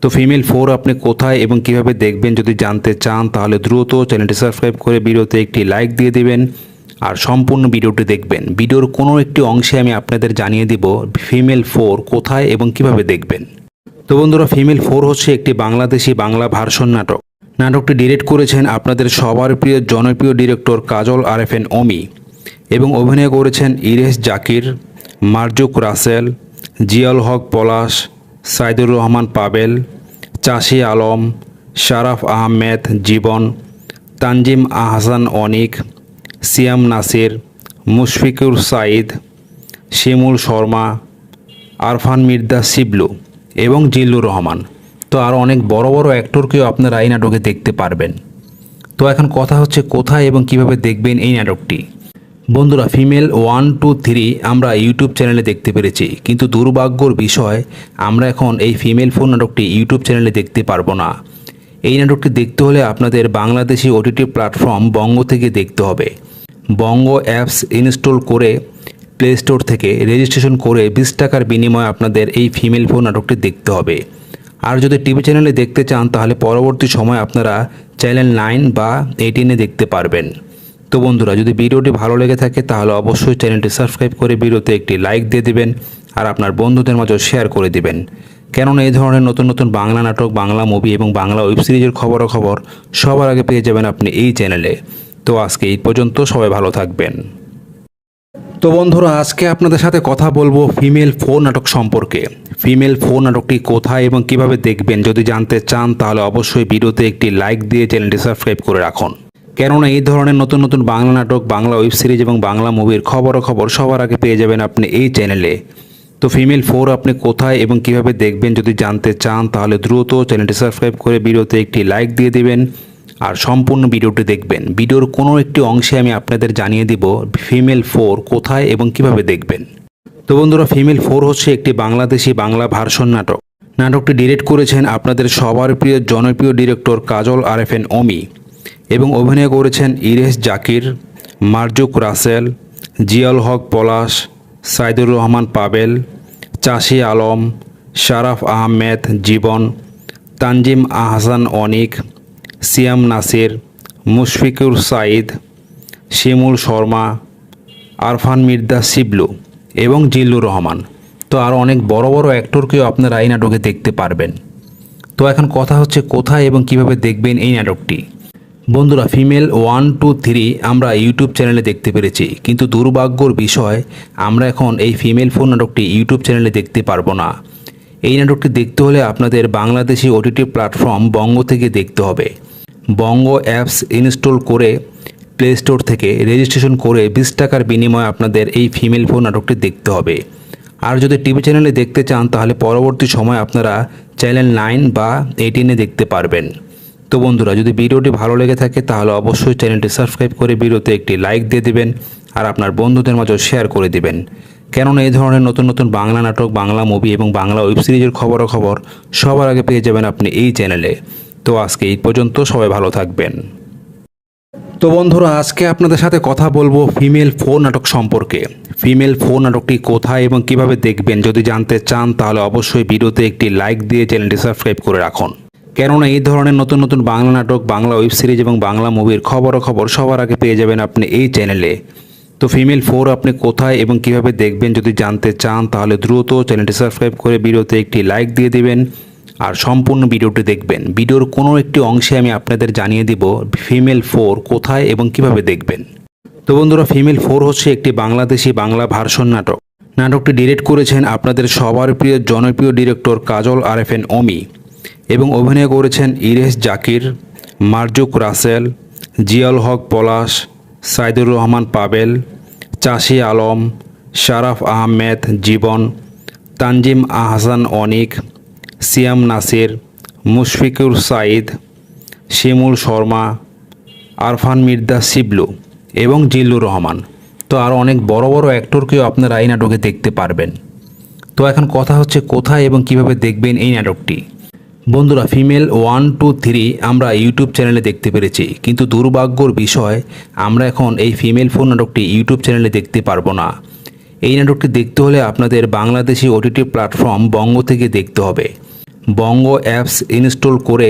[SPEAKER 1] তো ফিমেল 4 আপনি কোথায় এবং কিভাবে দেখবেন যদি জানতে চান তাহলে দ্রুত চ্যানেলটি সাবস্ক্রাইব করে ভিডিওতে একটি লাইক দিয়ে দিবেন আর সম্পূর্ণ ভিডিওটি দেখবেন। ভিডিওর কোনো একটি অংশে আমি আপনাদের জানিয়ে দিব ফিমেল 4 কোথায় এবং কিভাবে দেখবেন। তো বন্ধুরা, ফিমেল 4 হচ্ছে একটি বাংলাদেশি বাংলা ভার্সন নাটক। নাটকটি ডিরেক্ট করেছেন আপনাদের সবার প্রিয় জনপ্রিয় ডিরেক্টর কাজল আরএফএন অমি এবং অভিনয় করেছেন ইরেশ জাকির, মারজুক রাসেল, জিয়াউল হক পলাশ, সাইদুর রহমান পাবেল, চাষি আলম, শারাফ আহমেদ জীবন, তানজিম আহসান অনিক, সিয়াম নাসির, মুশফিকুর সাইদ, শিমুল শর্মা, আরফান মির্জা শিবলু এবং জিল্লুর রহমান। তো আরও অনেক বড় বড় অ্যাক্টরকেও আপনারা এই নাটকে দেখতে পারবেন। তো এখন কথা হচ্ছে কোথায় এবং কিভাবে দেখবেন এই নাটকটি। বন্ধুরা, ফিমেল 1, 2, 3 আমরা ইউটিউব চ্যানেলে দেখতে পেরেছি, কিন্তু দুর্ভাগ্যর বিষয় আমরা এখন এই ফিমেল 4 নাটকটি ইউটিউব চ্যানেলে দেখতে পারবো না। এই নাটকটি দেখতে হলে আপনাদের বাংলাদেশি ওটিটি প্ল্যাটফর্ম বঙ্গ থেকে দেখতে হবে। বঙ্গ অ্যাপস ইনস্টল করে প্লে স্টোর থেকে রেজিস্ট্রেশন করে 20 টাকার বিনিময়ে আপনাদের এই ফিমেল 4 নাটকটি দেখতে হবে। আর যদি টিভি চ্যানেলে দেখতে চান তাহলে পরবর্তী সময় আপনারা চ্যানেল 9 বা 18-এ দেখতে পারবেন। তো বন্ধুরা, যদি ভিডিওটি ভালো লেগে থাকে তাহলে অবশ্যই চ্যানেলটি সাবস্ক্রাইব করে ভিডিওতে একটি লাইক দিয়ে দিবেন আর আপনার বন্ধুদের মাঝে শেয়ার করে দিবেন। কেননা এই ধরনের নতুন নতুন বাংলা নাটক, বাংলা মুভি এবং বাংলা ওয়েব সিরিজের খবর সবার আগে পেয়ে যাবেন আপনি এই চ্যানেলে। তো আজকে এই পর্যন্ত, সবাই ভালো থাকবেন। তো বন্ধুরা, আজকে আপনাদের সাথে কথা বলবো ফিমেল 4 নাটক সম্পর্কে। ফিমেল 4 নাটকটি কোথায় এবং কিভাবে দেখবেন যদি জানতে চান তাহলে অবশ্যই ভিডিওতে একটি লাইক দিয়ে চ্যানেলটি সাবস্ক্রাইব করে রাখুন। কেননা এই ধরনের নতুন নতুন বাংলা নাটক, বাংলা ওয়েব সিরিজ এবং বাংলা মুভির খবর সবার আগে পেয়ে যাবেন আপনি এই চ্যানেলে। তো ফিমেল 4 আপনি কোথায় এবং কিভাবে দেখবেন যদি জানতে চান তাহলে দ্রুত চ্যানেলটি সাবস্ক্রাইব করে ভিডিওতে একটি লাইক দিয়ে দিবেন আর সম্পূর্ণ ভিডিওটি দেখবেন। ভিডিওর কোনো একটি অংশে আমি আপনাদের জানিয়ে দিব ফিমেল 4 কোথায় এবং কিভাবে দেখবেন। তো বন্ধুরা, ফিমেল 4 হচ্ছে একটি বাংলাদেশি বাংলা ভার্সন নাটক। নাটকটি ডিরেক্ট করেছেন আপনাদের সবার প্রিয় জনপ্রিয় ডিরেক্টর কাজল আরএফএন অমি এবং অভিনয় করেছেন ইরেশ জাকির, মারজুক রাসেল, জিয়াউল হক পলাশ, সাইদুর রহমান পাবেল, চাষি আলম, শারাফ আহমেদ জীবন, তানজিম আহসান অনিক, সিয়াম নাসির, মুশফিকুর সাইদ, শিমুল শর্মা, আরফান মির্জা শিবলু এবং জিল্লুর রহমান। তো আরও অনেক বড় বড় অ্যাক্টরকেও আপনারা এই নাটকে দেখতে পারবেন। তো এখন কথা হচ্ছে কোথায় এবং কিভাবে দেখবেন এই নাটকটি। বন্ধুরা, ফিমেল 1, 2, 3 আমরা ইউটিউব চ্যানেলে দেখতে পেরেছি, কিন্তু দুর্ভাগ্যর বিষয় আমরা এখন এই ফিমেল 4 নাটকটি ইউটিউব চ্যানেলে দেখতে পারবো না। এই নাটকটি দেখতে হলে আপনাদের বাংলাদেশি ওটিটি প্ল্যাটফর্ম বঙ্গ থেকে দেখতে হবে। বঙ্গ অ্যাপস ইনস্টল করে প্লে স্টোর থেকে রেজিস্ট্রেশন করে 20 টাকার বিনিময়ে আপনাদের এই ফিমেল 4 নাটকটি দেখতে হবে। আর যদি টিভি চ্যানেলে দেখতে চান তাহলে পরবর্তী সময় আপনারা চ্যানেল 9 বা 18-এ দেখতে পারবেন। তো বন্ধুরা, যদি ভিডিওটি ভালো লেগে থাকে তাহলে অবশ্যই চ্যানেলটি সাবস্ক্রাইব করে ভিডিওতে একটি লাইক দিয়ে দিবেন আর আপনার বন্ধুদের মাঝে শেয়ার করে দিবেন। কেননা এই ধরনের নতুন নতুন বাংলা নাটক, বাংলা মুভি এবং বাংলা ওয়েব সিরিজের খবর সবার আগে পেয়ে যাবেন আপনি এই চ্যানেলে। তো আজকে এই পর্যন্ত, সবাই ভালো থাকবেন। তো বন্ধুরা, আজকে আপনাদের সাথে কথা বলবো ফিমেল 4 নাটক সম্পর্কে। ফিমেল 4 নাটকটি কোথায় এবং কিভাবে দেখবেন যদি জানতে চান তাহলে অবশ্যই ভিডিওতে একটি লাইক দিয়ে চ্যানেলটি সাবস্ক্রাইব করে রাখুন। কেননা এই ধরনের নতুন নতুন বাংলা নাটক, বাংলা ওয়েব সিরিজ এবং বাংলা মুভির খবর সবার আগে পেয়ে যাবেন আপনি এই চ্যানেলে। তো ফিমেল 4 আপনি কোথায় এবং কিভাবে দেখবেন যদি জানতে চান তাহলে দ্রুত চ্যানেলটি সাবস্ক্রাইব করে ভিডিওতে একটি লাইক দিয়ে দিবেন আর সম্পূর্ণ ভিডিওটি দেখবেন। ভিডিওর কোনো একটি অংশে আমি আপনাদের জানিয়ে দিব ফিমেল 4 কোথায় এবং কিভাবে দেখবেন। তো বন্ধুরা, ফিমেল 4 হচ্ছে একটি বাংলাদেশি বাংলা ভার্সন নাটক। নাটকটি ডিরেক্ট করেছেন আপনাদের সবার প্রিয় জনপ্রিয় ডিরেক্টর কাজল আরএফএন অমি এবং অভিনয় করেছেন ইরেশ জাকির, মারজুক রাসেল, জিয়াউল হক পলাশ, সাইদুর রহমান পাবেল, চাষি আলম, শারাফ আহমেদ জীবন, তানজিম আহসান অনিক, সিয়াম নাসির, মুশফিকুর সাইদ, শিমুল শর্মা, আরফান মির্জা শিবলু এবং জিল্লুর রহমান। তো আরও অনেক বড় বড় অ্যাক্টরকেও আপনারা এই নাটকে দেখতে পারবেন। তো এখন কথা হচ্ছে কোথায় এবং কিভাবে দেখবেন এই নাটকটি। বন্ধুরা, ফিমেল 1, 2, 3 আমরা ইউটিউব চ্যানেলে দেখতে পেরেছি, কিন্তু দুর্ভাগ্যর বিষয় আমরা এখন এই ফিমেল 4 নাটকটি ইউটিউব চ্যানেলে দেখতে পারবো না। এই নাটকটি দেখতে হলে আপনাদের বাংলাদেশি ওটিটি প্ল্যাটফর্ম বঙ্গ থেকে দেখতে হবে। বঙ্গ অ্যাপস ইনস্টল করে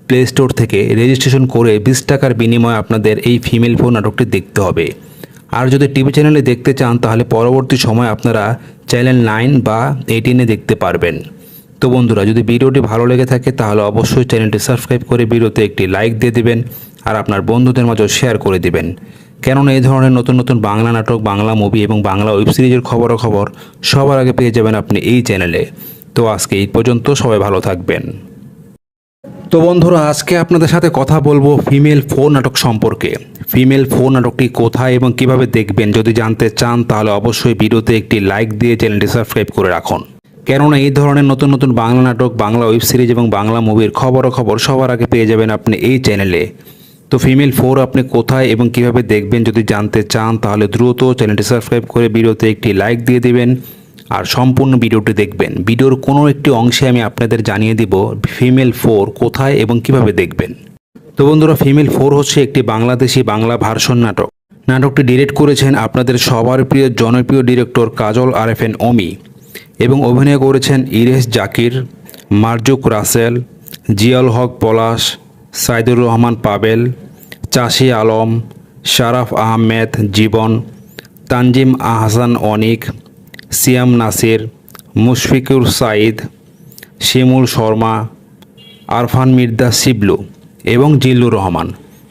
[SPEAKER 1] প্লে স্টোর থেকে রেজিস্ট্রেশন করে 20 টাকার বিনিময়ে আপনাদের এই ফিমেল ফোর নাটকটি দেখতে হবে। আর যদি টিভি চ্যানেলে দেখতে চান তাহলে পরবর্তী সময় আপনারা চ্যানেল 9 বা 18-এ দেখতে পারবেন। তো বন্ধুরা, যদি ভিডিওটি ভালো লেগে থাকে তাহলে অবশ্যই চ্যানেলটি সাবস্ক্রাইব করে ভিডিওতে একটি লাইক দিয়ে দিবেন আর আপনার বন্ধুদের মাঝেও শেয়ার করে দিবেন। কেননা এই ধরনের নতুন নতুন বাংলা নাটক, বাংলা মুভি এবং বাংলা ওয়েব সিরিজের খবর সবার আগে পেয়ে যাবেন আপনি এই চ্যানেলে। তো আজকে এই পর্যন্ত, সবাই ভালো থাকবেন। তো বন্ধুরা, আজকে আপনাদের সাথে কথা বলবো ফিমেল ফোর নাটক সম্পর্কে। ফিমেল ফোর নাটকটি কোথায় এবং কিভাবে দেখবেন যদি জানতে চান তাহলে অবশ্যই ভিডিওতে একটি লাইক দিয়ে চ্যানেলটি সাবস্ক্রাইব করে রাখুন। কেননা এই ধরনের নতুন নতুন বাংলা নাটক, বাংলা ওয়েব সিরিজ এবং বাংলা মুভির খবর সবার আগে পেয়ে যাবেন আপনি এই চ্যানেলে। তো ফিমেল ফোর আপনি কোথায় এবং কিভাবে দেখবেন যদি জানতে চান তাহলে দ্রুত চ্যানেলটি সাবস্ক্রাইব করে ভিডিওতে একটি লাইক দিয়ে দিবেন আর সম্পূর্ণ ভিডিওটি দেখবেন। ভিডিওর কোনো একটি অংশে আমি আপনাদের জানিয়ে দিব ফিমেল ফোর কোথায় এবং কিভাবে দেখবেন। তো বন্ধুরা, ফিমেল ফোর হচ্ছে একটি বাংলাদেশি বাংলা ভার্সন নাটক। নাটকটি ডিরেক্ট করেছেন আপনাদের সবার প্রিয় জনপ্রিয় ডিরেক্টর কাজল আরএফএন অমি এবং অভিনয় করেছেন ইরেশ জাকির, মারজুক রাসেল, জিয়াউল হক পলাশ, সাইদুর রহমান পাবেল, চাষি আলম, শারাফ আহমেদ জীবন, তানজিম আহসান অনিক, সিয়াম নাসির, মুশফিকুর সাইদ, শিমুল শর্মা, আরফান মির্জা শিবলু এবং জিল্লুর রহমান।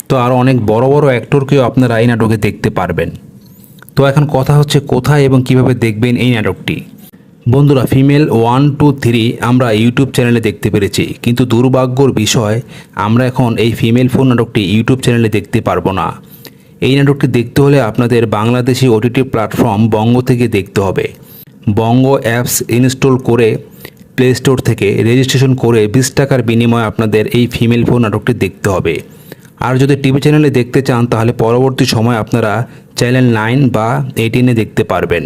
[SPEAKER 1] তো আরও অনেক বড় বড় অ্যাক্টরকেও আপনারা এই নাটকে দেখতে পারবেন। তো এখন কথা হচ্ছে কোথায় এবং কিভাবে দেখবেন এই নাটকটি। বন্ধুরা, ফিমেল 1, 2, 3 আমরা ইউটিউব চ্যানেলে দেখতে পেরেছি, কিন্তু দুর্ভাগ্যর বিষয় আমরা এখন এই ফিমেল ফোর নাটকটি ইউটিউব চ্যানেলে দেখতে পারবো না। এই নাটকটি দেখতে হলে আপনাদের বাংলাদেশি ওটিটি প্ল্যাটফর্ম বঙ্গ থেকে দেখতে হবে। বঙ্গ অ্যাপস ইনস্টল করে প্লে স্টোর থেকে রেজিস্ট্রেশন করে 20 টাকার বিনিময়ে আপনাদের এই ফিমেল ফোর নাটকটি দেখতে হবে। আর যদি টিভি চ্যানেলে দেখতে চান তাহলে পরবর্তী সময় আপনারা চ্যানেল 9 বা 18-এ দেখতে পারবেন।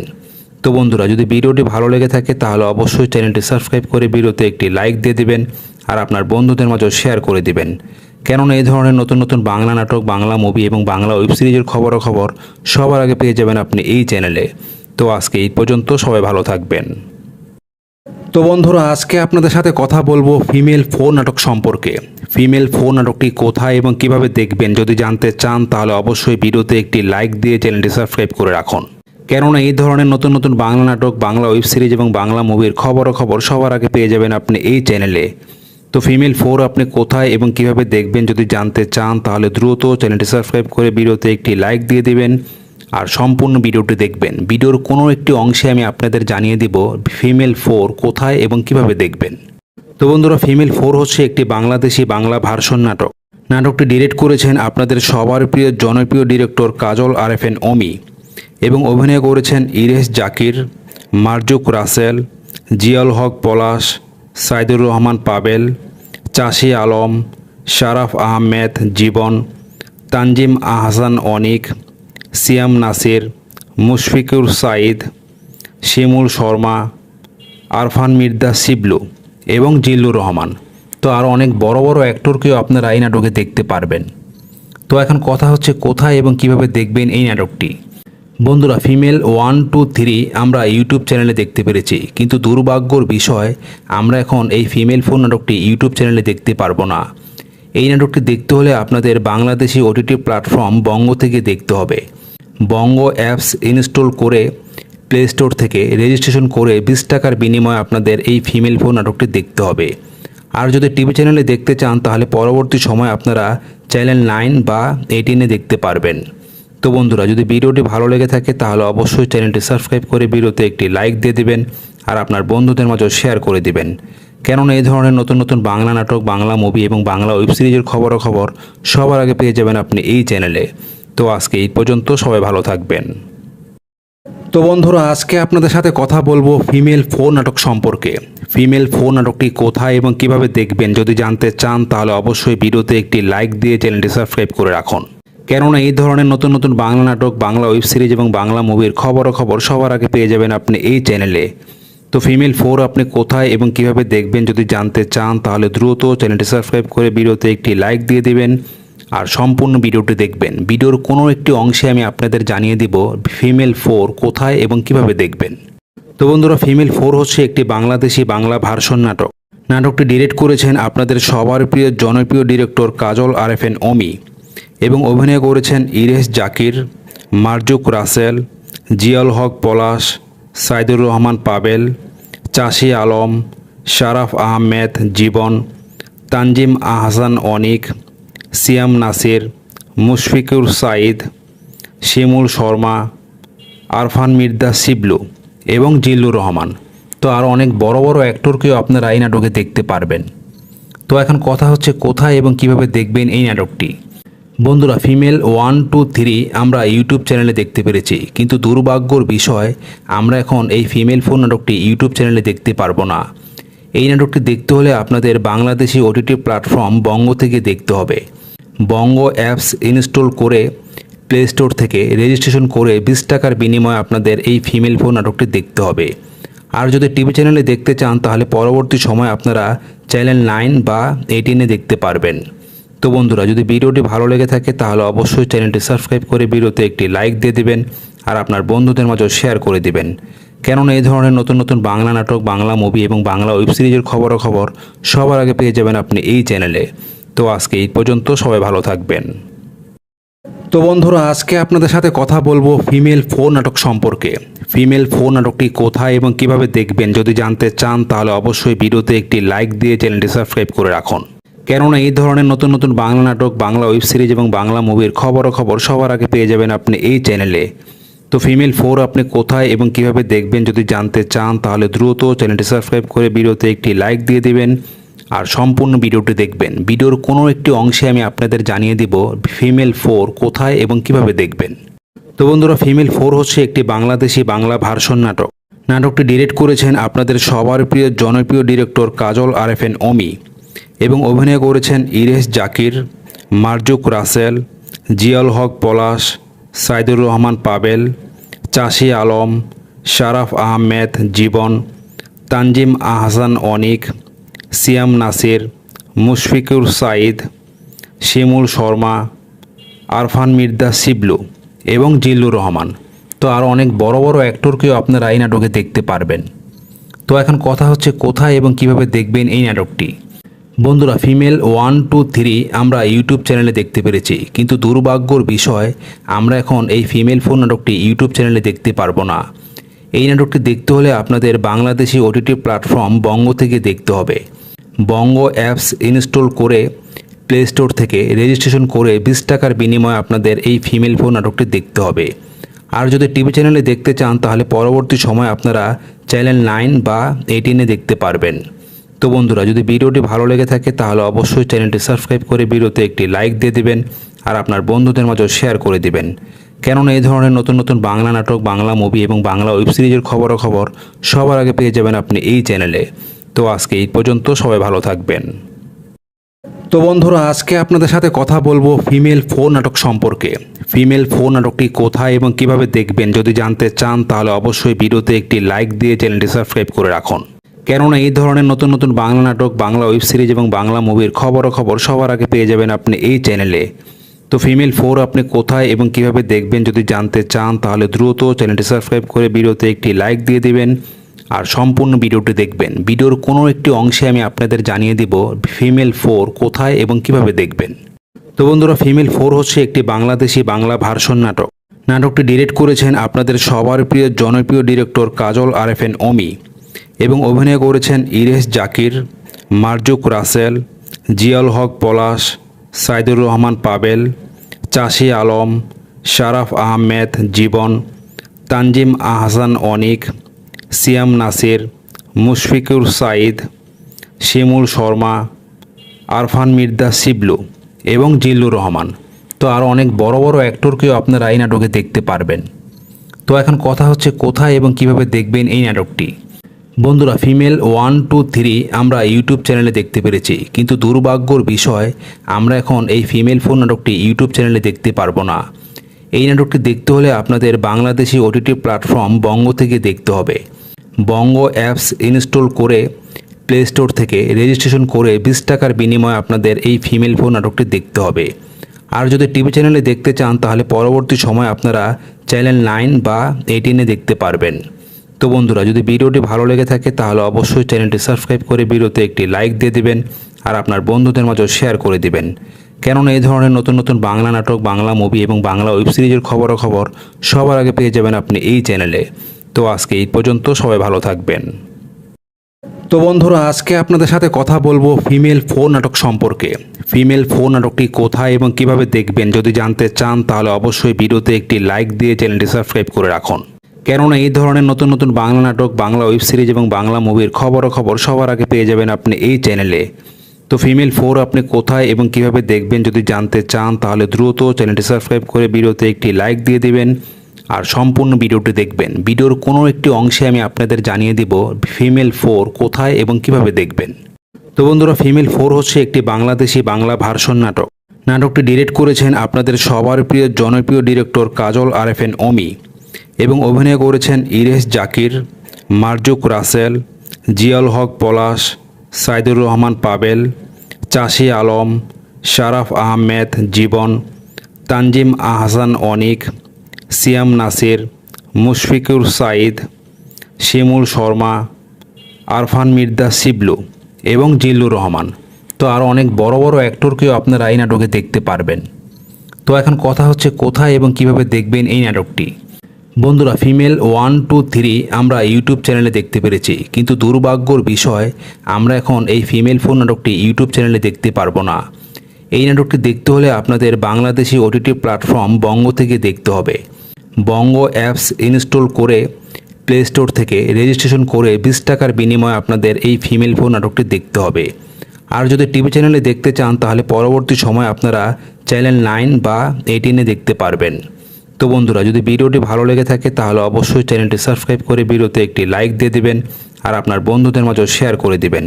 [SPEAKER 1] তো বন্ধুরা, যদি ভিডিওটি ভালো লেগে থাকে তাহলে অবশ্যই চ্যানেলটি সাবস্ক্রাইব করে ভিডিওতে একটি লাইক দিয়ে দিবেন আর আপনার বন্ধুদের মাঝেও শেয়ার করে দিবেন। কেননা এই ধরনের নতুন নতুন বাংলা নাটক, বাংলা মুভি এবং বাংলা ওয়েব সিরিজের খবর সবার আগে পেয়ে যাবেন আপনি এই চ্যানেলে। তো আজকে এই পর্যন্ত, সবাই ভালো থাকবেন। তো বন্ধুরা, আজকে আপনাদের সাথে কথা বলবো ফিমেল ফোর নাটক সম্পর্কে। ফিমেল ফোর নাটকটি কোথায় এবং কিভাবে দেখবেন যদি জানতে চান তাহলে অবশ্যই ভিডিওতে একটি লাইক দিয়ে চ্যানেলটি সাবস্ক্রাইব করে রাখুন। কেননা এই ধরনের নতুন নতুন বাংলা নাটক, বাংলা ওয়েব সিরিজ এবং বাংলা মুভির খবর সবার আগে পেয়ে যাবেন আপনি এই চ্যানেলে। তো ফিমেল ফোর আপনি কোথায় এবং কিভাবে দেখবেন যদি জানতে চান তাহলে দ্রুত চ্যানেলটি সাবস্ক্রাইব করে ভিডিওতে একটি লাইক দিয়ে দিবেন আর সম্পূর্ণ ভিডিওটি দেখবেন। ভিডিওর কোনো একটি অংশে আমি আপনাদের জানিয়ে দিব ফিমেল ফোর কোথায় এবং কিভাবে দেখবেন। তো বন্ধুরা, ফিমেল ফোর হচ্ছে একটি বাংলাদেশি বাংলা ভার্সন নাটক। নাটকটি ডিরেক্ট করেছেন আপনাদের সবার প্রিয় জনপ্রিয় ডিরেক্টর কাজল আরএফএন অমি এবং অভিনয় করেছেন ইরেশ জাকির, মারজুক রাসেল, জিয়াউল হক পলাশ, সাইদুর রহমান পাবেল, চাষি আলম, শারাফ আহমেদ জীবন, তানজিম আহসান অনিক, সিয়াম নাসির, মুশফিকুর সাইদ, শিমুল শর্মা, আরফান মির্জা শিবলু এবং জিল্লুর রহমান। তো আরও অনেক বড় বড় অ্যাক্টরকেও আপনারা এই নাটকে দেখতে পারবেন। তো এখন কথা হচ্ছে কোথায় এবং কিভাবে দেখবেন এই নাটকটি। বন্ধুরা, ফিমেল 1, 2, 3 আমরা ইউটিউব চ্যানেলে দেখতে পেরেছি, কিন্তু দুর্ভাগ্যর বিষয় আমরা এখন এই ফিমেল ফোর নাটকটি ইউটিউব চ্যানেলে দেখতে পারবো না। এই নাটকটি দেখতে হলে আপনাদের বাংলাদেশি ওটিটি প্ল্যাটফর্ম বঙ্গ থেকে দেখতে হবে। বঙ্গ অ্যাপস ইনস্টল করে প্লে স্টোর থেকে রেজিস্ট্রেশন করে 20 টাকার বিনিময়ে আপনাদের এই ফিমেল ফোর নাটকটি দেখতে হবে। আর যদি টিভি চ্যানেলে দেখতে চান তাহলে পরবর্তী সময় আপনারা চ্যানেল 9 বা 18-এ দেখতে পারবেন। তো বন্ধুরা, যদি ভিডিওটি ভালো লেগে থাকে তাহলে অবশ্যই চ্যানেলটি সাবস্ক্রাইব করে ভিডিওতে একটি লাইক দিয়ে দিবেন আর আপনার বন্ধুদের মাঝেও শেয়ার করে দিবেন। কেননা এই ধরনের নতুন নতুন বাংলা নাটক, বাংলা মুভি এবং বাংলা ওয়েব সিরিজের খবর সবার আগে পেয়ে যাবেন আপনি এই চ্যানেলে। তো আজকে এই পর্যন্ত, সবাই ভালো থাকবেন। তো বন্ধুরা, আজকে আপনাদের সাথে কথা বলবো ফিমেল ফোর নাটক সম্পর্কে। ফিমেল ফোর নাটকটি কোথায় এবং কিভাবে দেখবেন যদি জানতে চান তাহলে অবশ্যই ভিডিওতে একটি লাইক দিয়ে চ্যানেলটি সাবস্ক্রাইব করে রাখুন। কেননা এই ধরনের নতুন নতুন বাংলা নাটক, বাংলা ওয়েব সিরিজ এবং বাংলা মুভির খবর সবার আগে পেয়ে যাবেন আপনি এই চ্যানেলে। তো ফিমেল ফোর আপনি কোথায় এবং কিভাবে দেখবেন যদি জানতে চান তাহলে দ্রুত চ্যানেলটি সাবস্ক্রাইব করে ভিডিওতে একটি লাইক দিয়ে দিবেন আর সম্পূর্ণ ভিডিওটি দেখবেন। ভিডিওর কোনো একটি অংশে আমি আপনাদের জানিয়ে দিব ফিমেল ফোর কোথায় এবং কিভাবে দেখবেন। তো বন্ধুরা, ফিমেল ফোর হচ্ছে একটি বাংলাদেশি বাংলা ভার্সন নাটক। নাটকটি ডিরেক্ট করেছেন আপনাদের সবার প্রিয় জনপ্রিয় ডিরেক্টর কাজল আরএফএন অমি এবং অভিনয় করেছেন ইরেশ জাকির, মারজুক রাসেল, জিয়াউল হক পলাশ, সাইদুর রহমান পাবেল, চাষি আলম, শারাফ আহমেদ জীবন, তানজিম আহসান অনিক, সিয়াম নাসির, মুশফিকুর সাঈদ, শিমুল শর্মা, আরফান মির্জা শিবলু এবং জিল্লুর রহমান। তো আরও অনেক বড় বড় অ্যাক্টরকেও আপনারা এই নাটকে দেখতে পারবেন। তো এখন কথা হচ্ছে কোথায় এবং কিভাবে দেখবেন এই নাটকটি। বন্ধুরা, ফিমেল 1, 2, 3 আমরা ইউটিউব চ্যানেলে দেখতে পেরেছি, কিন্তু দুর্ভাগ্যর বিষয় আমরা এখন এই ফিমেল 4 নাটকটি ইউটিউব চ্যানেলে দেখতে পারবো না। এই নাটকটি দেখতে হলে আপনাদের বাংলাদেশি ওটিটি প্ল্যাটফর্ম বঙ্গ থেকে দেখতে হবে। বঙ্গ অ্যাপস ইনস্টল করে প্লে স্টোর থেকে রেজিস্ট্রেশন করে 20 টাকার বিনিময়ে আপনাদের এই ফিমেল 4 নাটকটি দেখতে হবে। আর যদি টিভি চ্যানেলে দেখতে চান তাহলে পরবর্তী সময় আপনারা চ্যানেল 9 বা 18-এ দেখতে পারবেন। তো বন্ধুরা, যদি ভিডিওটি ভালো লেগে থাকে তাহলে অবশ্যই চ্যানেলটি সাবস্ক্রাইব করে ভিডিওতে একটি লাইক দিয়ে দিবেন আর আপনার বন্ধুদের মাঝে শেয়ার করে দিবেন। কেননা এই ধরনের নতুন নতুন বাংলা নাটক, বাংলা মুভি এবং বাংলা ওয়েব সিরিজের খবর সবার আগে পেয়ে যাবেন আপনি এই চ্যানেলে। তো আজকে এই পর্যন্ত, সবাই ভালো থাকবেন। তো বন্ধুরা, আজকে আপনাদের সাথে কথা বলবো ফিমেল 4 নাটক সম্পর্কে। ফিমেল 4 নাটকটি কোথায় এবং কিভাবে দেখবেন যদি জানতে চান তাহলে অবশ্যই ভিডিওতে একটি লাইক দিয়ে চ্যানেলটি সাবস্ক্রাইব করে রাখুন। কেননা এই ধরনের নতুন নতুন বাংলা নাটক, বাংলা ওয়েব সিরিজ এবং বাংলা মুভির খবর সবার আগে পেয়ে যাবেন আপনি এই চ্যানেলে। তো ফিমেল 4 আপনি কোথায় এবং কিভাবে দেখবেন যদি জানতে চান তাহলে দ্রুত চ্যানেলটি সাবস্ক্রাইব করে ভিডিওতে একটি লাইক দিয়ে দিবেন আর সম্পূর্ণ ভিডিওটি দেখবেন। ভিডিওর কোনো একটি অংশে আমি আপনাদের জানিয়ে দিব ফিমেল 4 কোথায় এবং কিভাবে দেখবেন। তো বন্ধুরা, ফিমেল 4 হচ্ছে একটি বাংলাদেশি বাংলা ভার্সন নাটক। নাটকটি ডিরেক্ট করেছেন আপনাদের সবার প্রিয় জনপ্রিয় ডিরেক্টর কাজল আরএফএন অমি এবং অভিনয় করেছেন ইরেশ জাকির, মারজুক রাসেল, জিয়াউল হক পলাশ, সাইদুর রহমান পাবেল, চাষি আলম, শারাফ আহমেদ জীবন, তানজিম আহসান অনিক, সিয়াম নাসির, মুশফিকুর সাঈদ, শিমুল শর্মা, আরফান মির্জা শিবলু এবং জিল্লুর রহমান। তো আরও অনেক বড় বড় অ্যাক্টরকেও আপনারা এই নাটকে দেখতে পারবেন। তো এখন কথা হচ্ছে কোথায় এবং কিভাবে দেখবেন এই নাটকটি। বন্ধুরা, ফিমেল 1, 2, 3 আমরা ইউটিউব চ্যানেলে দেখতে পেরেছি, কিন্তু দুর্ভাগ্যর বিষয় আমরা এখন এই ফিমেল 4 নাটকটি ইউটিউব চ্যানেলে দেখতে পারবো না। এই নাটকটি দেখতে হলে আপনাদের বাংলাদেশি ওটিটি প্ল্যাটফর্ম বঙ্গ থেকে দেখতে হবে। বঙ্গ অ্যাপস ইনস্টল করে প্লে স্টোর থেকে রেজিস্ট্রেশন করে 20 টাকার বিনিময়ে আপনাদের এই ফিমেল 4 নাটকটি দেখতে হবে। আর যদি টিভি চ্যানেলে দেখতে চান তাহলে পরবর্তী সময় আপনারা চ্যানেল 9 বা 18-এ দেখতে পারবেন। তো বন্ধুরা, যদি ভিডিওটি ভালো লেগে থাকে তাহলে অবশ্যই চ্যানেলটি সাবস্ক্রাইব করে ভিডিওতে একটি লাইক দিয়ে দিবেন আর আপনার বন্ধুদের মাঝে শেয়ার করে দিবেন। কেননা এই ধরনের নতুন নতুন বাংলা নাটক, বাংলা মুভি এবং বাংলা ওয়েব সিরিজের খবর সবার আগে পেয়ে যাবেন আপনি এই চ্যানেলে। তো আজকে এই পর্যন্ত, সবাই ভালো থাকবেন। তো বন্ধুরা, আজকে আপনাদের সাথে কথা বলবো ফিমেল 4 নাটক সম্পর্কে। ফিমেল 4 নাটকটি কোথায় এবং কিভাবে দেখবেন যদি জানতে চান তাহলে অবশ্যই ভিডিওতে একটি লাইক দিয়ে চ্যানেলটি সাবস্ক্রাইব করে রাখুন। কেননা এই ধরনের নতুন নতুন বাংলা নাটক, বাংলা ওয়েব সিরিজ এবং বাংলা মুভির খবর সবার আগে পেয়ে যাবেন আপনি এই চ্যানেলে। তো ফিমেল 4 আপনি কোথায় এবং কিভাবে দেখবেন যদি জানতে চান তাহলে দ্রুত চ্যানেলটি সাবস্ক্রাইব করে ভিডিওতে একটি লাইক দিয়ে দিবেন আর সম্পূর্ণ ভিডিওটি দেখবেন। ভিডিওর কোনো একটি অংশে আমি আপনাদের জানিয়ে দিব ফিমেল 4 কোথায় এবং কিভাবে দেখবেন। তো বন্ধুরা, ফিমেল 4 হচ্ছে একটি বাংলাদেশি বাংলা ভার্সন নাটক। নাটকটি ডিরেক্ট করেছেন আপনাদের সবার প্রিয় জনপ্রিয় ডিরেক্টর কাজল আরএফএন অমি এবং অভিনয় করেছেন ইরেশ জাকির, মারজুক রাসেল, জিয়াউল হক পলাশ, সাইদুর রহমান পাবেল, চাষি আলম, শারাফ আহমেদ জীবন, তানজিম আহসান অনিক, সিয়াম নাসির, মুশফিকুর সাঈদ, শিমুল শর্মা, আরফান মির্জা শিবলু এবং জিল্লুর রহমান। তো আরও অনেক বড় বড় অ্যাক্টরকেও আপনারা এই নাটকে দেখতে পারবেন। তো এখন কথা হচ্ছে কোথায় এবং কিভাবে দেখবেন এই নাটকটি। বন্ধুরা, ফিমেল 1, 2, 3 আমরা ইউটিউব চ্যানেলে দেখতে পেরেছি, কিন্তু দুর্ভাগ্যর বিষয় আমরা এখন এই ফিমেল 4 নাটকটি ইউটিউব চ্যানেলে দেখতে পারবো না। এই নাটকটি দেখতে হলে আপনাদের বাংলাদেশি ওটিটি প্ল্যাটফর্ম বঙ্গ থেকে দেখতে হবে। বঙ্গ অ্যাপস ইনস্টল করে প্লে স্টোর থেকে রেজিস্ট্রেশন করে 20 টাকার বিনিময়ে আপনাদের এই ফিমেল 4 নাটকটি দেখতে হবে। আর যদি টিভি চ্যানেলে দেখতে চান তাহলে পরবর্তী সময় আপনারা চ্যানেল 9 বা 18-এ দেখতে পারবেন। তো বন্ধুরা, যদি ভিডিওটি ভালো লেগে থাকে তাহলে অবশ্যই চ্যানেলটি সাবস্ক্রাইব করে ভিডিওতে একটি লাইক দিয়ে দিবেন আর আপনার বন্ধুদের মাঝে শেয়ার করে দিবেন। কেননা এই ধরনের নতুন নতুন বাংলা নাটক, বাংলা মুভি এবং বাংলা ওয়েব সিরিজের খবরাখবর সবার আগে পেয়ে যাবেন আপনি এই চ্যানেলে। তো আজকে এই পর্যন্ত, সবাই ভালো থাকবেন। তো বন্ধুরা, আজকে আপনাদের সাথে কথা বলবো ফিমেল 4 নাটক সম্পর্কে। ফিমেল 4 নাটকটি কোথায় এবং কিভাবে দেখবেন যদি জানতে চান তাহলে অবশ্যই ভিডিওতে একটি লাইক দিয়ে চ্যানেলটি সাবস্ক্রাইব করে রাখুন। কেননা এই ধরনের নতুন নতুন বাংলা নাটক, বাংলা ওয়েব সিরিজ এবং বাংলা মুভির খবরাখবর সবার আগে পেয়ে যাবেন আপনি এই চ্যানেলে। তো ফিমেল 4 আপনি কোথায় এবং কিভাবে দেখবেন যদি জানতে চান তাহলে দ্রুত চ্যানেলটি সাবস্ক্রাইব করে ভিডিওতে একটি লাইক দিয়ে দিবেন আর সম্পূর্ণ ভিডিওটি দেখবেন। ভিডিওর কোনো একটি অংশে আমি আপনাদের জানিয়ে দিব ফিমেল 4 কোথায় এবং কিভাবে দেখবেন। তো বন্ধুরা, ফিমেল 4 হচ্ছে একটি বাংলাদেশি বাংলা ভার্সন নাটক। নাটকটি ডিরেক্ট করেছেন আপনাদের সবার প্রিয় জনপ্রিয় ডিরেক্টর কাজল আরেফিন অমি এবং অভিনয় করেছেন ইরেশ জাকির, মারজুক রাসেল, জিয়াউল হক পলাশ, সাইদুর রহমান পাবেল, চাষি আলম, শারাফ আহমেদ জীবন, তানজিম আহসান অনিক, সিয়াম নাসির, মুশফিকুর সাইদ, শিমুল শর্মা, আরফান মির্জা শিবলু এবং জিল্লুর রহমান। তো আরও অনেক বড় বড় অ্যাক্টরকেও আপনারা এই নাটকে দেখতে পারবেন। তো এখন কথা হচ্ছে কোথায় এবং কিভাবে দেখবেন এই নাটকটি। বন্ধুরা, ফিমেল 1, 2, 3 আমরা ইউটিউব চ্যানেলে দেখতে পেরেছি, কিন্তু দুর্ভাগ্যর বিষয় আমরা এখন এই ফিমেল 4 নাটকটি ইউটিউব চ্যানেলে দেখতে পারবো না। এই নাটকটি দেখতে হলে আপনাদের বাংলাদেশি ওটিটি প্ল্যাটফর্ম বঙ্গ থেকে দেখতে হবে। বঙ্গ অ্যাপস ইনস্টল করে প্লে স্টোর থেকে রেজিস্ট্রেশন করে 20 টাকার বিনিময়ে আপনাদের এই ফিমেল 4 নাটকটি দেখতে হবে। আর যদি টিভি চ্যানেলে দেখতে চান তাহলে পরবর্তী সময় আপনারা চ্যানেল 9 বা 18-এ দেখতে পারবেন। তো বন্ধুরা, যদি ভিডিওটি ভালো লেগে থাকে তাহলে অবশ্যই চ্যানেলটি সাবস্ক্রাইব করে ভিডিওতে একটি লাইক দিয়ে দিবেন আর আপনার বন্ধুদের মাঝে শেয়ার করে দিবেন।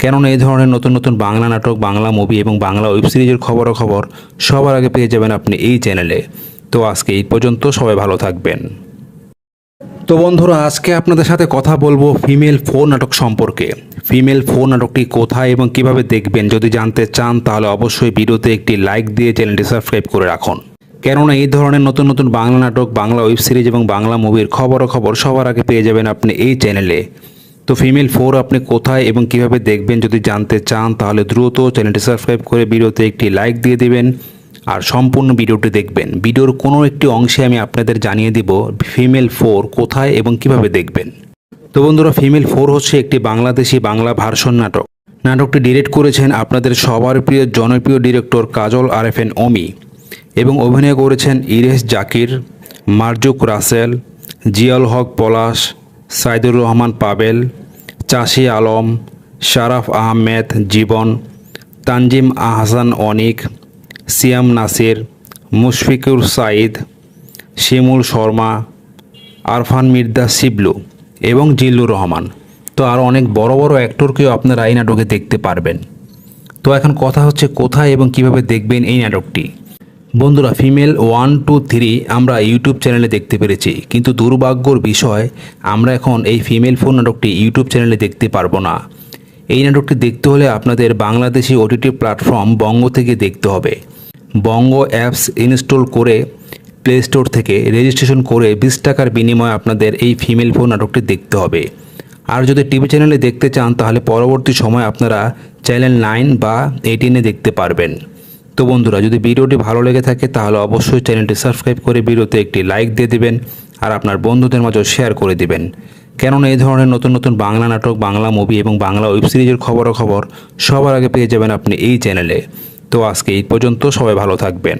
[SPEAKER 1] কেননা এই ধরনের নতুন নতুন বাংলা নাটক, বাংলা মুভি এবং বাংলা ওয়েব সিরিজের খবরাখবর সবার আগে পেয়ে যাবেন আপনি এই চ্যানেলে। তো আজকে এই পর্যন্ত, সবাই ভালো থাকবেন। তো বন্ধুরা, আজকে আপনাদের সাথে কথা বলবো ফিমেল 4 নাটক সম্পর্কে। ফিমেল 4 নাটকটি কোথায় এবং কিভাবে দেখবেন যদি জানতে চান তাহলে অবশ্যই ভিডিওতে একটি লাইক দিয়ে চ্যানেলটি সাবস্ক্রাইব করে রাখুন। কেননা এই ধরনের নতুন নতুন বাংলা নাটক, বাংলা ওয়েব সিরিজ এবং বাংলা মুভির খবরাখবর সবার আগে পেয়ে যাবেন আপনি এই চ্যানেলে। তো ফিমেল 4 আপনি কোথায় এবং কিভাবে দেখবেন যদি জানতে চান তাহলে দ্রুত চ্যানেলটি সাবস্ক্রাইব করে ভিডিওতে একটি লাইক দিয়ে দিবেন আর সম্পূর্ণ ভিডিওটি দেখবেন। ভিডিওর কোনো একটি অংশে আমি আপনাদের জানিয়ে দিব ফিমেল 4 কোথায় এবং কিভাবে দেখবেন। তো বন্ধুরা, ফিমেল 4 হচ্ছে একটি বাংলাদেশি বাংলা ভার্সন নাটক। নাটকটি ডিরেক্ট করেছেন আপনাদের সবার প্রিয় জনপ্রিয় ডিরেক্টর কাজল আরেফিন অমি এবং অভিনয় করেছেন ইরেশ জাকির, মারজুক রাসেল, জিয়াউল হক পলাশ, সাইদুর রহমান পাবেল, চাষি আলম, শারাফ আহমেদ জীবন, তানজিম আহসান অনিক, সিয়াম নাসির, মুশফিকুর সাইদ, শিমুল শর্মা, আরফান মির্জা শিবলু এবং জিল্লুর রহমান। তো আরও অনেক বড় বড় অ্যাক্টরকেও আপনারা এই নাটকে দেখতে পারবেন। তো এখন কথা হচ্ছে কোথায় এবং কিভাবে দেখবেন এই নাটকটি। বন্ধুরা, ফিমেল 1, 2, 3 আমরা ইউটিউব চ্যানেলে দেখতে পেরেছি, কিন্তু দুর্ভাগ্যর বিষয় আমরা এখন এই ফিমেল 4 নাটকটি ইউটিউব চ্যানেলে দেখতে পারবো না। এই নাটকটি দেখতে হলে আপনাদের বাংলাদেশি ওটিটি প্ল্যাটফর্ম বঙ্গ থেকে দেখতে হবে। বঙ্গ অ্যাপস ইনস্টল করে প্লে স্টোর থেকে রেজিস্ট্রেশন করে 20 টাকার বিনিময়ে আপনাদের এই ফিমেল 4 নাটকটি দেখতে হবে। আর যদি টিভি চ্যানেলে দেখতে চান তাহলে পরবর্তী সময় আপনারা চ্যানেল 9 বা 18-এ দেখতে পারবেন। তো বন্ধুরা, যদি ভিডিওটি ভালো লেগে থাকে তাহলে অবশ্যই চ্যানেলটি সাবস্ক্রাইব করে ভিডিওতে একটি লাইক দিয়ে দিবেন আর আপনার বন্ধুদের মাঝে শেয়ার করে দিবেন। কেননা এই ধরনের নতুন নতুন বাংলা নাটক, বাংলা মুভি এবং বাংলা ওয়েব সিরিজের খবরাখবর সবার আগে পেয়ে যাবেন আপনি এই চ্যানেলে। তো আজকে এই পর্যন্ত, সবাই ভালো থাকবেন।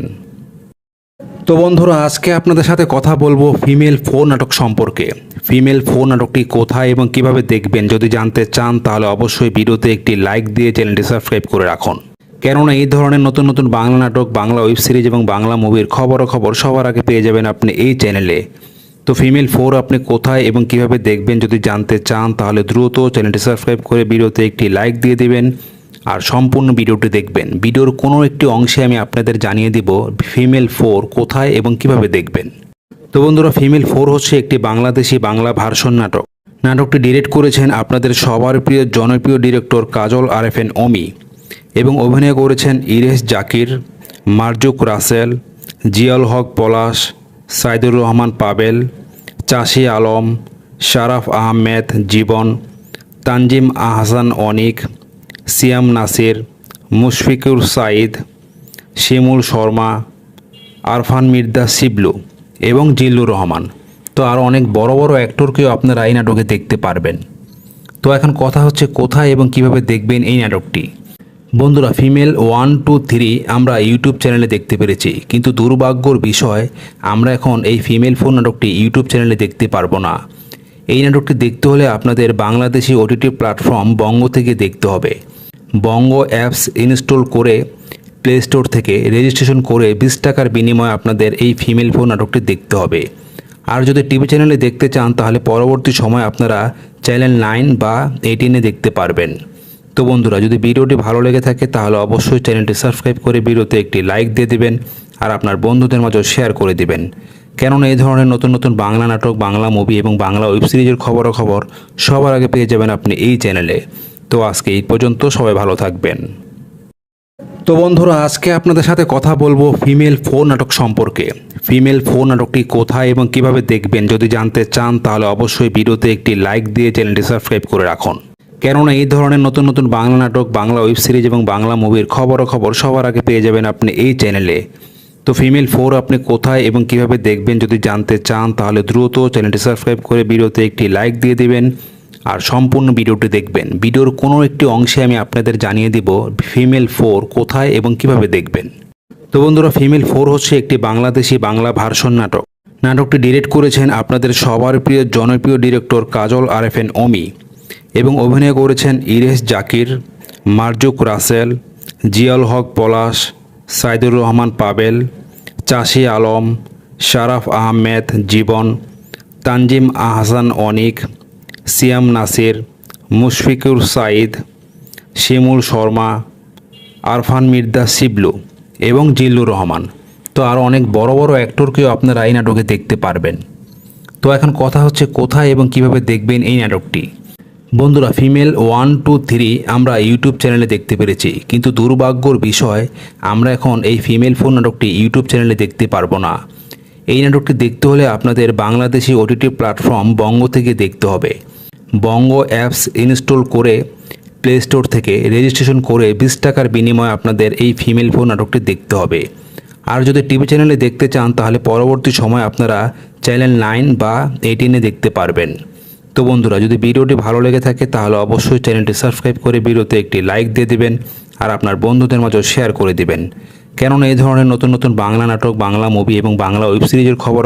[SPEAKER 1] তো বন্ধুরা, আজকে আপনাদের সাথে কথা বলবো ফিমেল 4 নাটক সম্পর্কে। ফিমেল 4 নাটকটি কোথায় এবং কিভাবে দেখবেন যদি জানতে চান তাহলে অবশ্যই ভিডিওতে একটি লাইক দিয়ে চ্যানেলটি সাবস্ক্রাইব করে রাখুন। কেননা এই ধরনের নতুন নতুন বাংলা নাটক, বাংলা ওয়েব সিরিজ এবং বাংলা মুভির খবরাখবর সবার আগে পেয়ে যাবেন আপনি এই চ্যানেলে। তো ফিমেল 4 আপনি কোথায় এবং কিভাবে দেখবেন যদি জানতে চান তাহলে দ্রুত চ্যানেলটি সাবস্ক্রাইব করে ভিডিওতে একটি লাইক দিয়ে দিবেন আর সম্পূর্ণ ভিডিওটি দেখবেন। ভিডিওর কোনো একটি অংশে আমি আপনাদের জানিয়ে দিব ফিমেল 4 কোথায় এবং কিভাবে দেখবেন। তো বন্ধুরা, ফিমেল 4 হচ্ছে একটি বাংলাদেশি বাংলা ভার্সন নাটক। নাটকটি ডিরেক্ট করেছেন আপনাদের সবার প্রিয় জনপ্রিয় ডিরেক্টর কাজল আরেফিন অমি এবং অভিনয় করেছেন ইরেশ জাকির, মারজুক রাসেল, জিয়াউল হক পলাশ, সাইদুর রহমান পাবেল, চাষি আলম, শারাফ আহমেদ জীবন, তানজিম আহসান অনিক, সিয়াম নাসির, মুশফিকুর সাঈদ, শিমুল শর্মা, আরফান মির্জা শিবলু এবং জিল্লুর রহমান। তো আরও অনেক বড় বড় অ্যাক্টরকেও আপনারা এই নাটকে দেখতে পারবেন। তো এখন কথা হচ্ছে কোথায় এবং কিভাবে দেখবেন এই নাটকটি। বন্ধুরা, ফিমেল 1, 2, 3 আমরা ইউটিউব চ্যানেলে দেখতে পেরেছি, কিন্তু দুর্ভাগ্যর বিষয় আমরা এখন এই ফিমেল 4 নাটকটি ইউটিউব চ্যানেলে দেখতে পারবো না। এই নাটকটি দেখতে হলে আপনাদের বাংলাদেশি ওটিটি প্ল্যাটফর্ম বঙ্গ থেকে দেখতে হবে। বঙ্গ অ্যাপস ইনস্টল করে প্লে স্টোর থেকে রেজিস্ট্রেশন করে 20 টাকার বিনিময়ে আপনাদের এই ফিমেল 4 নাটকটি দেখতে হবে। আর যদি টিভি চ্যানেলে দেখতে চান তাহলে পরবর্তী সময় আপনারা চ্যানেল 9 বা 18-এ দেখতে পারবেন। তো বন্ধুরা, যদি ভিডিওটি ভালো লেগে থাকে তাহলে অবশ্যই চ্যানেলটি সাবস্ক্রাইব করে ভিডিওতে একটি লাইক দিয়ে দিবেন আর আপনার বন্ধুদের মাঝে শেয়ার করে দিবেন। কেননা এই ধরনের নতুন নতুন বাংলা নাটক, বাংলা মুভি এবং বাংলা ওয়েব সিরিজের খবর সবার আগে পেয়ে যাবেন আপনি এই চ্যানেলে। তো আজকে এই পর্যন্ত, সবাই ভালো থাকবেন। তো বন্ধুরা, আজকে আপনাদের সাথে কথা বলবো ফিমেল 4 নাটক সম্পর্কে। ফিমেল 4 নাটকটি কোথায় এবং কিভাবে দেখবেন যদি জানতে চান তাহলে অবশ্যই ভিডিওতে একটি লাইক দিয়ে চ্যানেলটি সাবস্ক্রাইব করে রাখুন। কেননা এই ধরনের নতুন নতুন বাংলা নাটক, বাংলা ওয়েব সিরিজ এবং বাংলা মুভির খবর সবার আগে পেয়ে যাবেন আপনি এই চ্যানেলে। তো ফিমেল 4 আপনি কোথায় এবং কিভাবে দেখবেন যদি জানতে চান তাহলে দ্রুত চ্যানেলটি সাবস্ক্রাইব করে ভিডিওতে একটি লাইক দিয়ে দিবেন আর সম্পূর্ণ ভিডিওটি দেখবেন। ভিডিওর কোনো একটি অংশে আমি আপনাদের জানিয়ে দিব ফিমেল 4 কোথায় এবং কিভাবে দেখবেন। তো বন্ধুরা, ফিমেল 4 হচ্ছে একটি বাংলাদেশি বাংলা ভার্সন নাটক। নাটকটি ডিরেক্ট করেছেন আপনাদের সবার প্রিয় জনপ্রিয় ডিরেক্টর কাজল আরেফিন অমি এবং অভিনয় করেছেন ইরেশ জাকির, মারজুক রাসেল, জিয়াউল হক পলাশ, সাইদুর রহমান পাবেল, চাষি আলম, শারাফ আহমেদ জীবন, তানজিম আহসান অনিক, সিয়াম নাসির, মুশফিকুর সাঈদ, শিমুল শর্মা, আরফান মির্জা শিবলু এবং জিল্লুর রহমান। তো আরও অনেক বড় বড় অ্যাক্টরকেও আপনারা এই নাটকে দেখতে পারবেন। তো এখন কথা হচ্ছে কোথায় এবং কিভাবে দেখবেন এই নাটকটি। বন্ধুরা, ফিমেল 1, 2, 3 আমরা ইউটিউব চ্যানেলে দেখতে পেরেছি, কিন্তু দুর্ভাগ্যর বিষয় আমরা এখন এই ফিমেল 4 নাটকটি ইউটিউব চ্যানেলে দেখতে পারবো না। এই নাটকটি দেখতে হলে আপনাদের বাংলাদেশি ওটিটি প্ল্যাটফর্ম বঙ্গ থেকে দেখতে হবে। বঙ্গ অ্যাপস ইনস্টল করে প্লে স্টোর থেকে রেজিস্ট্রেশন করে 20 টাকার বিনিময়ে আপনাদের এই ফিমেল 4 নাটকটি দেখতে হবে। আর যদি টিভি চ্যানেলে দেখতে চান তাহলে পরবর্তী সময় আপনারা চ্যানেল 9 বা 18-এ দেখতে পারবেন। তো বন্ধুরা, যদি ভিডিওটি ভালো লেগে থাকে তাহলে অবশ্যই চ্যানেলটি সাবস্ক্রাইব করে ভিডিওতে একটি লাইক দিয়ে দিবেন আর আপনার বন্ধুদের মাঝে শেয়ার করে দিবেন। কেননা এই ধরনের নতুন নতুন বাংলা নাটক, বাংলা মুভি এবং বাংলা ওয়েব সিরিজের খবর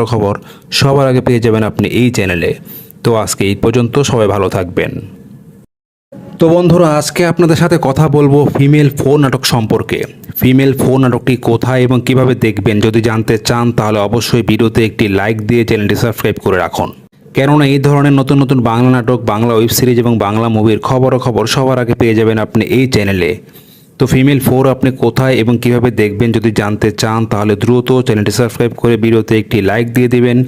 [SPEAKER 1] সবার আগে পেয়ে যাবেন আপনি এই চ্যানেলে। তো আজকে এই পর্যন্ত, সবাই ভালো থাকবেন। তো বন্ধুরা, আজকে আপনাদের সাথে কথা বলবো ফিমেল 4 নাটক সম্পর্কে। ফিমেল 4 নাটকটি কোথায় এবং কিভাবে দেখবেন যদি জানতে চান তাহলে অবশ্যই ভিডিওতে একটি লাইক দিয়ে চ্যানেলটি সাবস্ক্রাইব করে রাখুন। কেননা এই ধরনের নতুন নতুন বাংলা নাটক, বাংলা ওয়েব সিরিজ এবং বাংলা মুভির খবর সবার আগে পেয়ে যাবেন আপনি এই চ্যানেলে। তো ফিমেল 4 আপনি কোথায় এবং কিভাবে দেখবেন যদি জানতে চান তাহলে দ্রুত চ্যানেলটি সাবস্ক্রাইব করে ভিডিওতে একটি লাইক দিয়ে দিবেন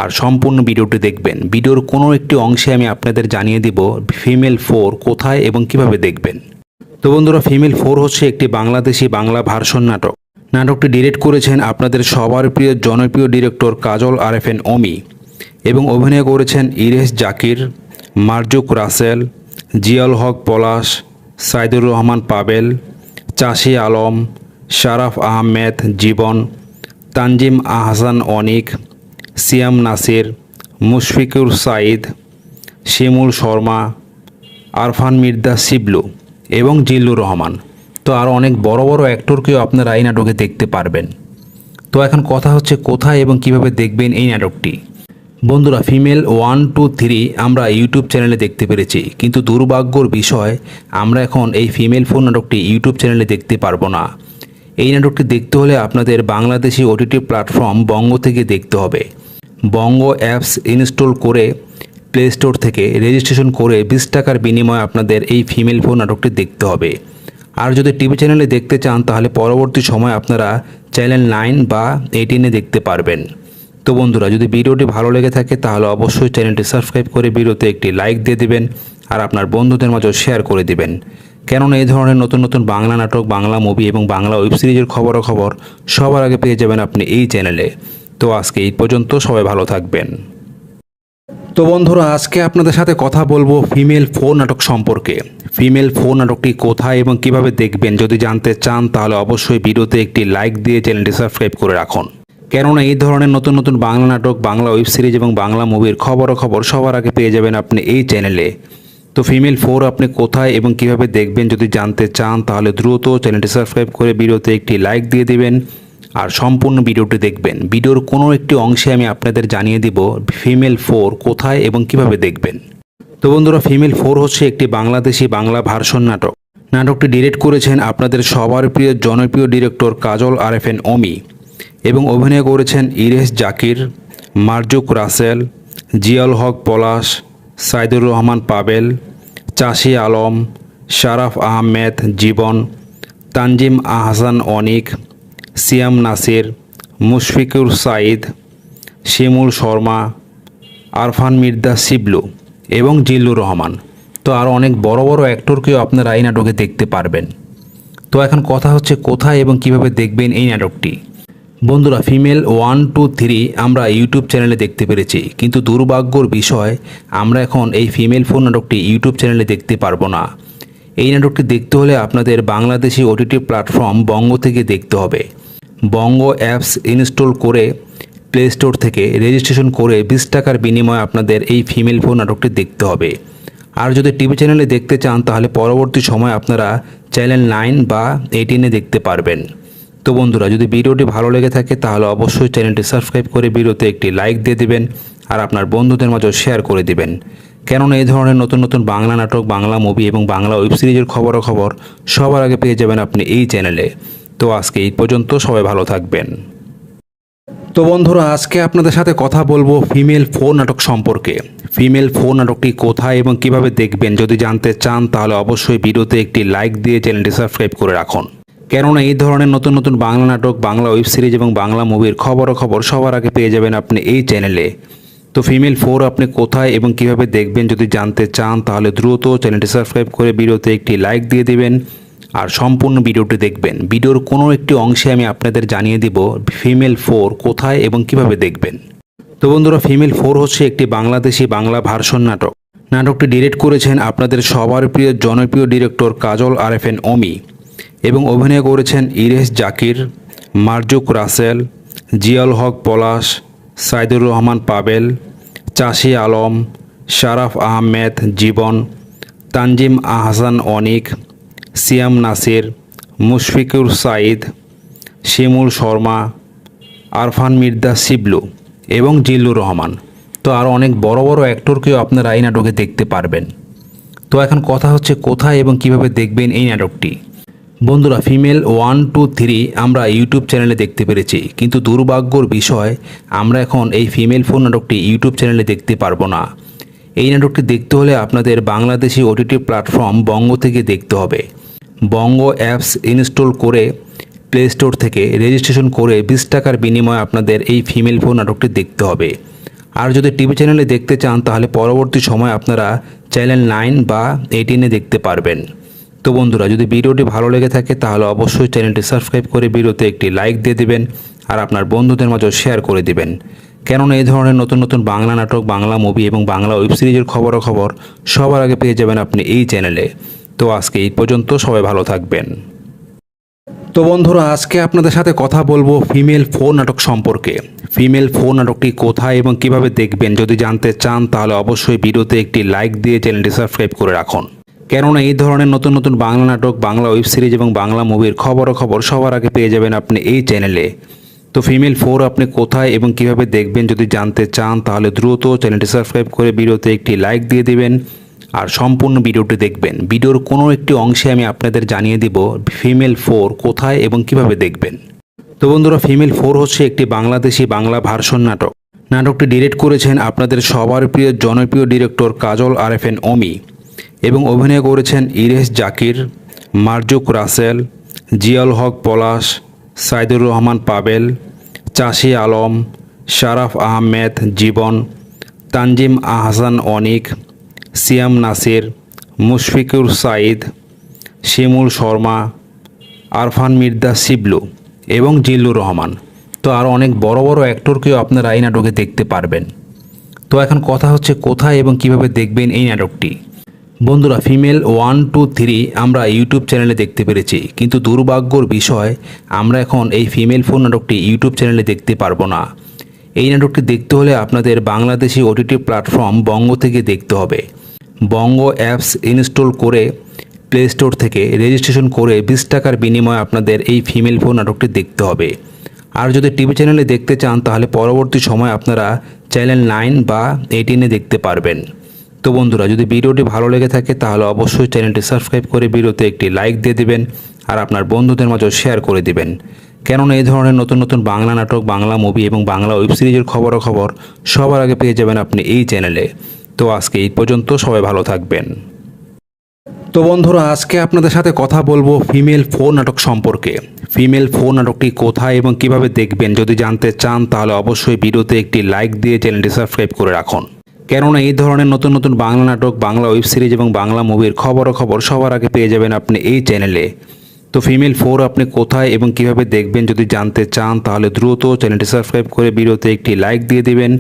[SPEAKER 1] আর সম্পূর্ণ ভিডিওটি দেখবেন। ভিডিওর কোনো একটি অংশে আমি আপনাদের জানিয়ে দিব ফিমেল 4 কোথায় এবং কিভাবে দেখবেন। তো বন্ধুরা, ফিমেল 4 হচ্ছে একটি বাংলাদেশি বাংলা ভার্সন নাটক। নাটকটি ডিরেক্ট করেছেন আপনাদের সবার প্রিয় জনপ্রিয় ডিরেক্টর কাজল আরেফিন অমি এবং অভিনয় করেছেন ইরেশ জাকির, মারজুক রাসেল, জিয়াউল হক পলাশ, সাইদুর রহমান পাবেল, চাষি আলম, শারাফ আহমেদ জীবন, তানজিম আহসান অনিক, সিয়াম নাসির, মুশফিকুর সাঈদ, শিমুল শর্মা, আরফান মির্জা শিবলু এবং জিল্লুর রহমান। তো আরও অনেক বড় বড় অ্যাক্টরকেও আপনারা এই নাটকে দেখতে পারবেন। তো এখন কথা হচ্ছে কোথায় এবং কিভাবে দেখবেন এই নাটকটি। বন্ধুরা, ফিমেল 1, 2, 3 আমরা ইউটিউব চ্যানেলে দেখতে পেরেছি, কিন্তু দুর্ভাগ্যর বিষয় আমরা এখন এই ফিমেল 4 নাটকটি ইউটিউব চ্যানেলে দেখতে পারবো না। এই নাটকটি দেখতে হলে আপনাদের বাংলাদেশি ওটিটি প্ল্যাটফর্ম বঙ্গ থেকে দেখতে হবে। বঙ্গ অ্যাপস ইনস্টল করে প্লে স্টোর থেকে রেজিস্ট্রেশন করে 20 টাকার বিনিময়ে আপনাদের এই ফিমেল 4 নাটকটি দেখতে হবে। আর যদি টিভি চ্যানেলে দেখতে চান তাহলে পরবর্তী সময় আপনারা চ্যানেল 9 বা 18-এ দেখতে পারবেন। তো বন্ধুরা, যদি ভিডিওটি ভালো লেগে থাকে তাহলে অবশ্যই চ্যানেলটি সাবস্ক্রাইব করে ভিডিওতে একটি লাইক দিয়ে দিবেন আর আপনার বন্ধুদের মাঝে শেয়ার করে দিবেন। কেননা এই ধরনের নতুন নতুন বাংলা নাটক, বাংলা মুভি এবং বাংলা ওয়েব সিরিজের খবর সবার আগে পেয়ে যাবেন আপনি এই চ্যানেলে। তো আজকে এই পর্যন্ত, সবাই ভালো থাকবেন। তো বন্ধুরা, আজকে আপনাদের সাথে কথা বলবো ফিমেল 4 নাটক সম্পর্কে। ফিমেল 4 নাটকটি কোথায় এবং কিভাবে দেখবেন যদি জানতে চান তাহলে অবশ্যই ভিডিওতে একটি লাইক দিয়ে চ্যানেলটি সাবস্ক্রাইব করে রাখুন। কেননা এই ধরনের নতুন নতুন বাংলা নাটক, বাংলা ওয়েব সিরিজ এবং বাংলা মুভির খবর সবার আগে পেয়ে যাবেন আপনি এই চ্যানেলে। তো ফিমেল 4 আপনি কোথায় এবং কিভাবে দেখবেন যদি জানতে চান তাহলে দ্রুত চ্যানেলটি সাবস্ক্রাইব করে ভিডিওতে একটি লাইক দিয়ে দিবেন আর সম্পূর্ণ ভিডিওটি দেখবেন। ভিডিওর কোনো একটি অংশে আমি আপনাদের জানিয়ে দিব ফিমেল 4 কোথায় এবং কিভাবে দেখবেন। তো বন্ধুরা, ফিমেল 4 হচ্ছে একটি বাংলাদেশি বাংলা ভার্সন নাটক। নাটকটি ডিরেক্ট করেছেন আপনাদের সবার প্রিয় জনপ্রিয় ডিরেক্টর কাজল আরএফএন অমি এবং অভিনয় করেছেন ইরেশ জাকির, মারজুক রাসেল, জিয়াউল হক পলাশ, সাইদুর রহমান পাবেল, চাষি আলম, শারাফ আহমেদ জীবন, তানজিম আহসান অনিক, সিয়াম নাসির, মুশফিকুর সাইদ, শিমুল শর্মা, আরফান মির্জা শিবলু এবং জিল্লুর রহমান। তো আরও অনেক বড় বড় অ্যাক্টরকেও আপনারা এই নাটকে দেখতে পারবেন। তো এখন কথা হচ্ছে কোথায় এবং কিভাবে দেখবেন এই নাটকটি। বন্ধুরা, ফিমেল 1, 2, 3 আমরা ইউটিউব চ্যানেলে দেখতে পেরেছি, কিন্তু দুর্ভাগ্যর বিষয় আমরা এখন এই ফিমেল 4 নাটকটি ইউটিউব চ্যানেলে দেখতে পারবো না। এই নাটকটি দেখতে হলে আপনাদের বাংলাদেশি ওটিটি প্ল্যাটফর্ম বঙ্গ থেকে দেখতে হবে। বঙ্গ অ্যাপস ইনস্টল করে প্লে স্টোর থেকে রেজিস্ট্রেশন করে 20 টাকার বিনিময়ে আপনাদের এই ফিমেল 4 নাটকটি দেখতে হবে। আর যদি টিভি চ্যানেলে দেখতে চান তাহলে পরবর্তী সময় আপনারা চ্যানেল 9 বা 18-এ দেখতে পারবেন। তো বন্ধুরা, যদি ভিডিওটি ভালো লেগে থাকে তাহলে অবশ্যই চ্যানেলটি সাবস্ক্রাইব করে ভিডিওতে একটি লাইক দিয়ে দিবেন আর আপনার বন্ধুদের মাঝে শেয়ার করে দিবেন। কেননা এই ধরনের নতুন নতুন বাংলা নাটক, বাংলা মুভি এবং বাংলা ওয়েব সিরিজের খবর সবার আগে পেয়ে যাবেন আপনি এই চ্যানেলে। তো আজকে এই পর্যন্ত, সবাই ভালো থাকবেন। তো বন্ধুরা, আজকে আপনাদের সাথে কথা বলবো ফিমেল 4 নাটক সম্পর্কে। ফিমেল 4 নাটকটি কোথায় এবং কিভাবে দেখবেন যদি জানতে চান তাহলে অবশ্যই ভিডিওতে একটি লাইক দিয়ে চ্যানেলটি সাবস্ক্রাইব করে রাখুন। কেননা এই ধরনের নতুন নতুন বাংলা নাটক, বাংলা ওয়েব সিরিজ এবং বাংলা মুভির খবর সবার আগে পেয়ে যাবেন আপনি এই চ্যানেলে। তো ফিমেল 4 আপনি কোথায় এবং কিভাবে দেখবেন যদি জানতে চান তাহলে দ্রুত চ্যানেলটি সাবস্ক্রাইব করে ভিডিওতে একটি লাইক দিয়ে দিবেন আর সম্পূর্ণ ভিডিওটি দেখবেন। ভিডিওর কোনো একটি অংশে আমি আপনাদের জানিয়ে দিব ফিমেল 4 কোথায় এবং কিভাবে দেখবেন। তো বন্ধুরা, ফিমেল 4 হচ্ছে একটি বাংলাদেশি বাংলা ভার্সন নাটক। নাটকটি ডিরেক্ট করেছেন আপনাদের সবার প্রিয় জনপ্রিয় ডিরেক্টর কাজল আরএফএন অমি এবং অভিনয় করেছেন ইরেশ জাকির, মারজুক রাসেল, জিয়াউল হক পলাশ, সাইদুর রহমান পাবেল, চাষি আলম, শারাফ আহমেদ জীবন, তানজিম আহসান অনিক, সিয়াম নাসির, মুশফিকুর সাইদ, শিমুল শর্মা, আরফান মির্জা শিবলু এবং জিল্লুর রহমান। তো আরও অনেক বড় বড় অ্যাক্টরকেও আপনারা এই নাটকে দেখতে পারবেন। তো এখন কথা হচ্ছে কোথায় এবং কিভাবে দেখবেন এই নাটকটি। বন্ধুরা, ফিমেল 1, 2, 3 আমরা ইউটিউব চ্যানেলে দেখতে পেরেছি, কিন্তু দুর্ভাগ্যর বিষয় আমরা এখন এই ফিমেল 4 নাটকটি ইউটিউব চ্যানেলে দেখতে পারবো না। এই নাটকটি দেখতে হলে আপনাদের বাংলাদেশি ওটিটি প্ল্যাটফর্ম বঙ্গ থেকে দেখতে হবে। বঙ্গ অ্যাপস ইনস্টল করে প্লে স্টোর থেকে রেজিস্ট্রেশন করে 20 টাকার বিনিময়ে আপনাদের এই ফিমেল 4 নাটকটি দেখতে হবে। আর যদি টিভি চ্যানেলে দেখতে চান তাহলে পরবর্তী সময় আপনারা চ্যানেল 9 বা 18-এ দেখতে পারবেন। তো বন্ধুরা, যদি ভিডিওটি ভালো লেগে থাকে তাহলে অবশ্যই চ্যানেলটি সাবস্ক্রাইব করে ভিডিওতে একটি লাইক দিয়ে দিবেন আর আপনার বন্ধুদের মাঝে শেয়ার করে দিবেন। কেননা এই ধরনের নতুন নতুন বাংলা নাটক, বাংলা মুভি এবং বাংলা ওয়েব সিরিজের খবর সবার আগে পেয়ে যাবেন আপনি এই চ্যানেলে। তো আজকে এই পর্যন্ত, সবাই ভালো থাকবেন। তো বন্ধুরা, আজকে আপনাদের সাথে কথা বলবো ফিমেল 4 নাটক সম্পর্কে। ফিমেল 4 নাটকটি কোথায় এবং কিভাবে দেখবেন যদি জানতে চান তাহলে অবশ্যই ভিডিওতে একটি লাইক দিয়ে চ্যানেলটি সাবস্ক্রাইব করে রাখুন। কেননা এই ধরনের নতুন নতুন বাংলা নাটক, বাংলা ওয়েব সিরিজ এবং বাংলা মুভির খবর সবার আগে পেয়ে যাবেন আপনি এই চ্যানেলে। তো ফিমেল 4 আপনি কোথায় এবং কিভাবে দেখবেন যদি জানতে চান তাহলে দ্রুত চ্যানেলটি সাবস্ক্রাইব করে ভিডিওতে একটি লাইক দিয়ে দিবেন আর সম্পূর্ণ ভিডিওটি দেখবেন। ভিডিওর কোনো একটি অংশে আমি আপনাদের জানিয়ে দিব ফিমেল 4 কোথায় এবং কিভাবে দেখবেন। তো বন্ধুরা, ফিমেল 4 হচ্ছে একটি বাংলাদেশি বাংলা ভার্সন নাটক। নাটকটি ডিরেক্ট করেছেন আপনাদের সবার প্রিয় জনপ্রিয় ডিরেক্টর কাজল আরএফএন অমি এবং অভিনয় করেছেন ইরেশ জাকির, মারজুক রাসেল, জিয়াউল হক পলাশ, সাইদুর রহমান পাবেল, চাষি আলম, শারাফ আহমেদ জীবন, তানজিম আহসান অনিক, সিয়াম নাসির, মুশফিকুর সাইদ, শিমুল শর্মা, আরফান মির্জা শিবলু এবং জিল্লুর রহমান। তো আরও অনেক বড় বড় অ্যাক্টরকেও আপনারা এই নাটকে দেখতে পারবেন। তো এখন কথা হচ্ছে কোথায় এবং কিভাবে দেখবেন এই নাটকটি। বন্ধুরা, ফিমেল 1, 2, 3 আমরা ইউটিউব চ্যানেলে দেখতে পেরেছি, কিন্তু দুর্ভাগ্যর বিষয় আমরা এখন এই ফিমেল ফোন নাটকটি ইউটিউব চ্যানেলে দেখতে পারবো না। এই নাটকটি দেখতে হলে আপনাদের বাংলাদেশি ওটিটি প্ল্যাটফর্ম বঙ্গ থেকে দেখতে হবে। বঙ্গ অ্যাপস ইনস্টল করে প্লে স্টোর থেকে রেজিস্ট্রেশন করে 20 টাকার বিনিময়ে আপনাদের এই ফিমেল ফোন নাটকটি দেখতে হবে। আর যদি টিভি চ্যানেলে দেখতে চান তাহলে পরবর্তী সময় আপনারা চ্যানেল 9 বা 18-এ দেখতে পারবেন। তো বন্ধুরা, যদি ভিডিওটি ভালো লেগে থাকে তাহলে অবশ্যই চ্যানেলটি সাবস্ক্রাইব করে ভিডিওতে একটি লাইক দিয়ে দিবেন আর আপনার বন্ধুদের মাঝেও শেয়ার করে দিবেন। কেননা এই ধরনের নতুন নতুন বাংলা নাটক, বাংলা মুভি এবং বাংলা ওয়েব সিরিজের খবর সবার আগে পেয়ে যাবেন আপনি এই চ্যানেলে। তো আজকে এই পর্যন্ত, সবাই ভালো থাকবেন। তো বন্ধুরা, আজকে আপনাদের সাথে কথা বলবো ফিমেল ফোন নাটক সম্পর্কে। ফিমেল ফোন নাটকটি কোথায় এবং কিভাবে দেখবেন যদি জানতে চান তাহলে অবশ্যই ভিডিওতে একটি লাইক দিয়ে চ্যানেলটি সাবস্ক্রাইব করে রাখুন। কেননা এই ধরনের নতুন নতুন বাংলা নাটক, বাংলা ওয়েব সিরিজ এবং বাংলা মুভির খবর সবার আগে পেয়ে যাবেন আপনি এই চ্যানেলে। তো ফিমেল 4 আপনি কোথায় এবং কিভাবে দেখবেন যদি জানতে চান তাহলে দ্রুত চ্যানেলটি সাবস্ক্রাইব করে ভিডিওতে একটি লাইক দিয়ে দিবেন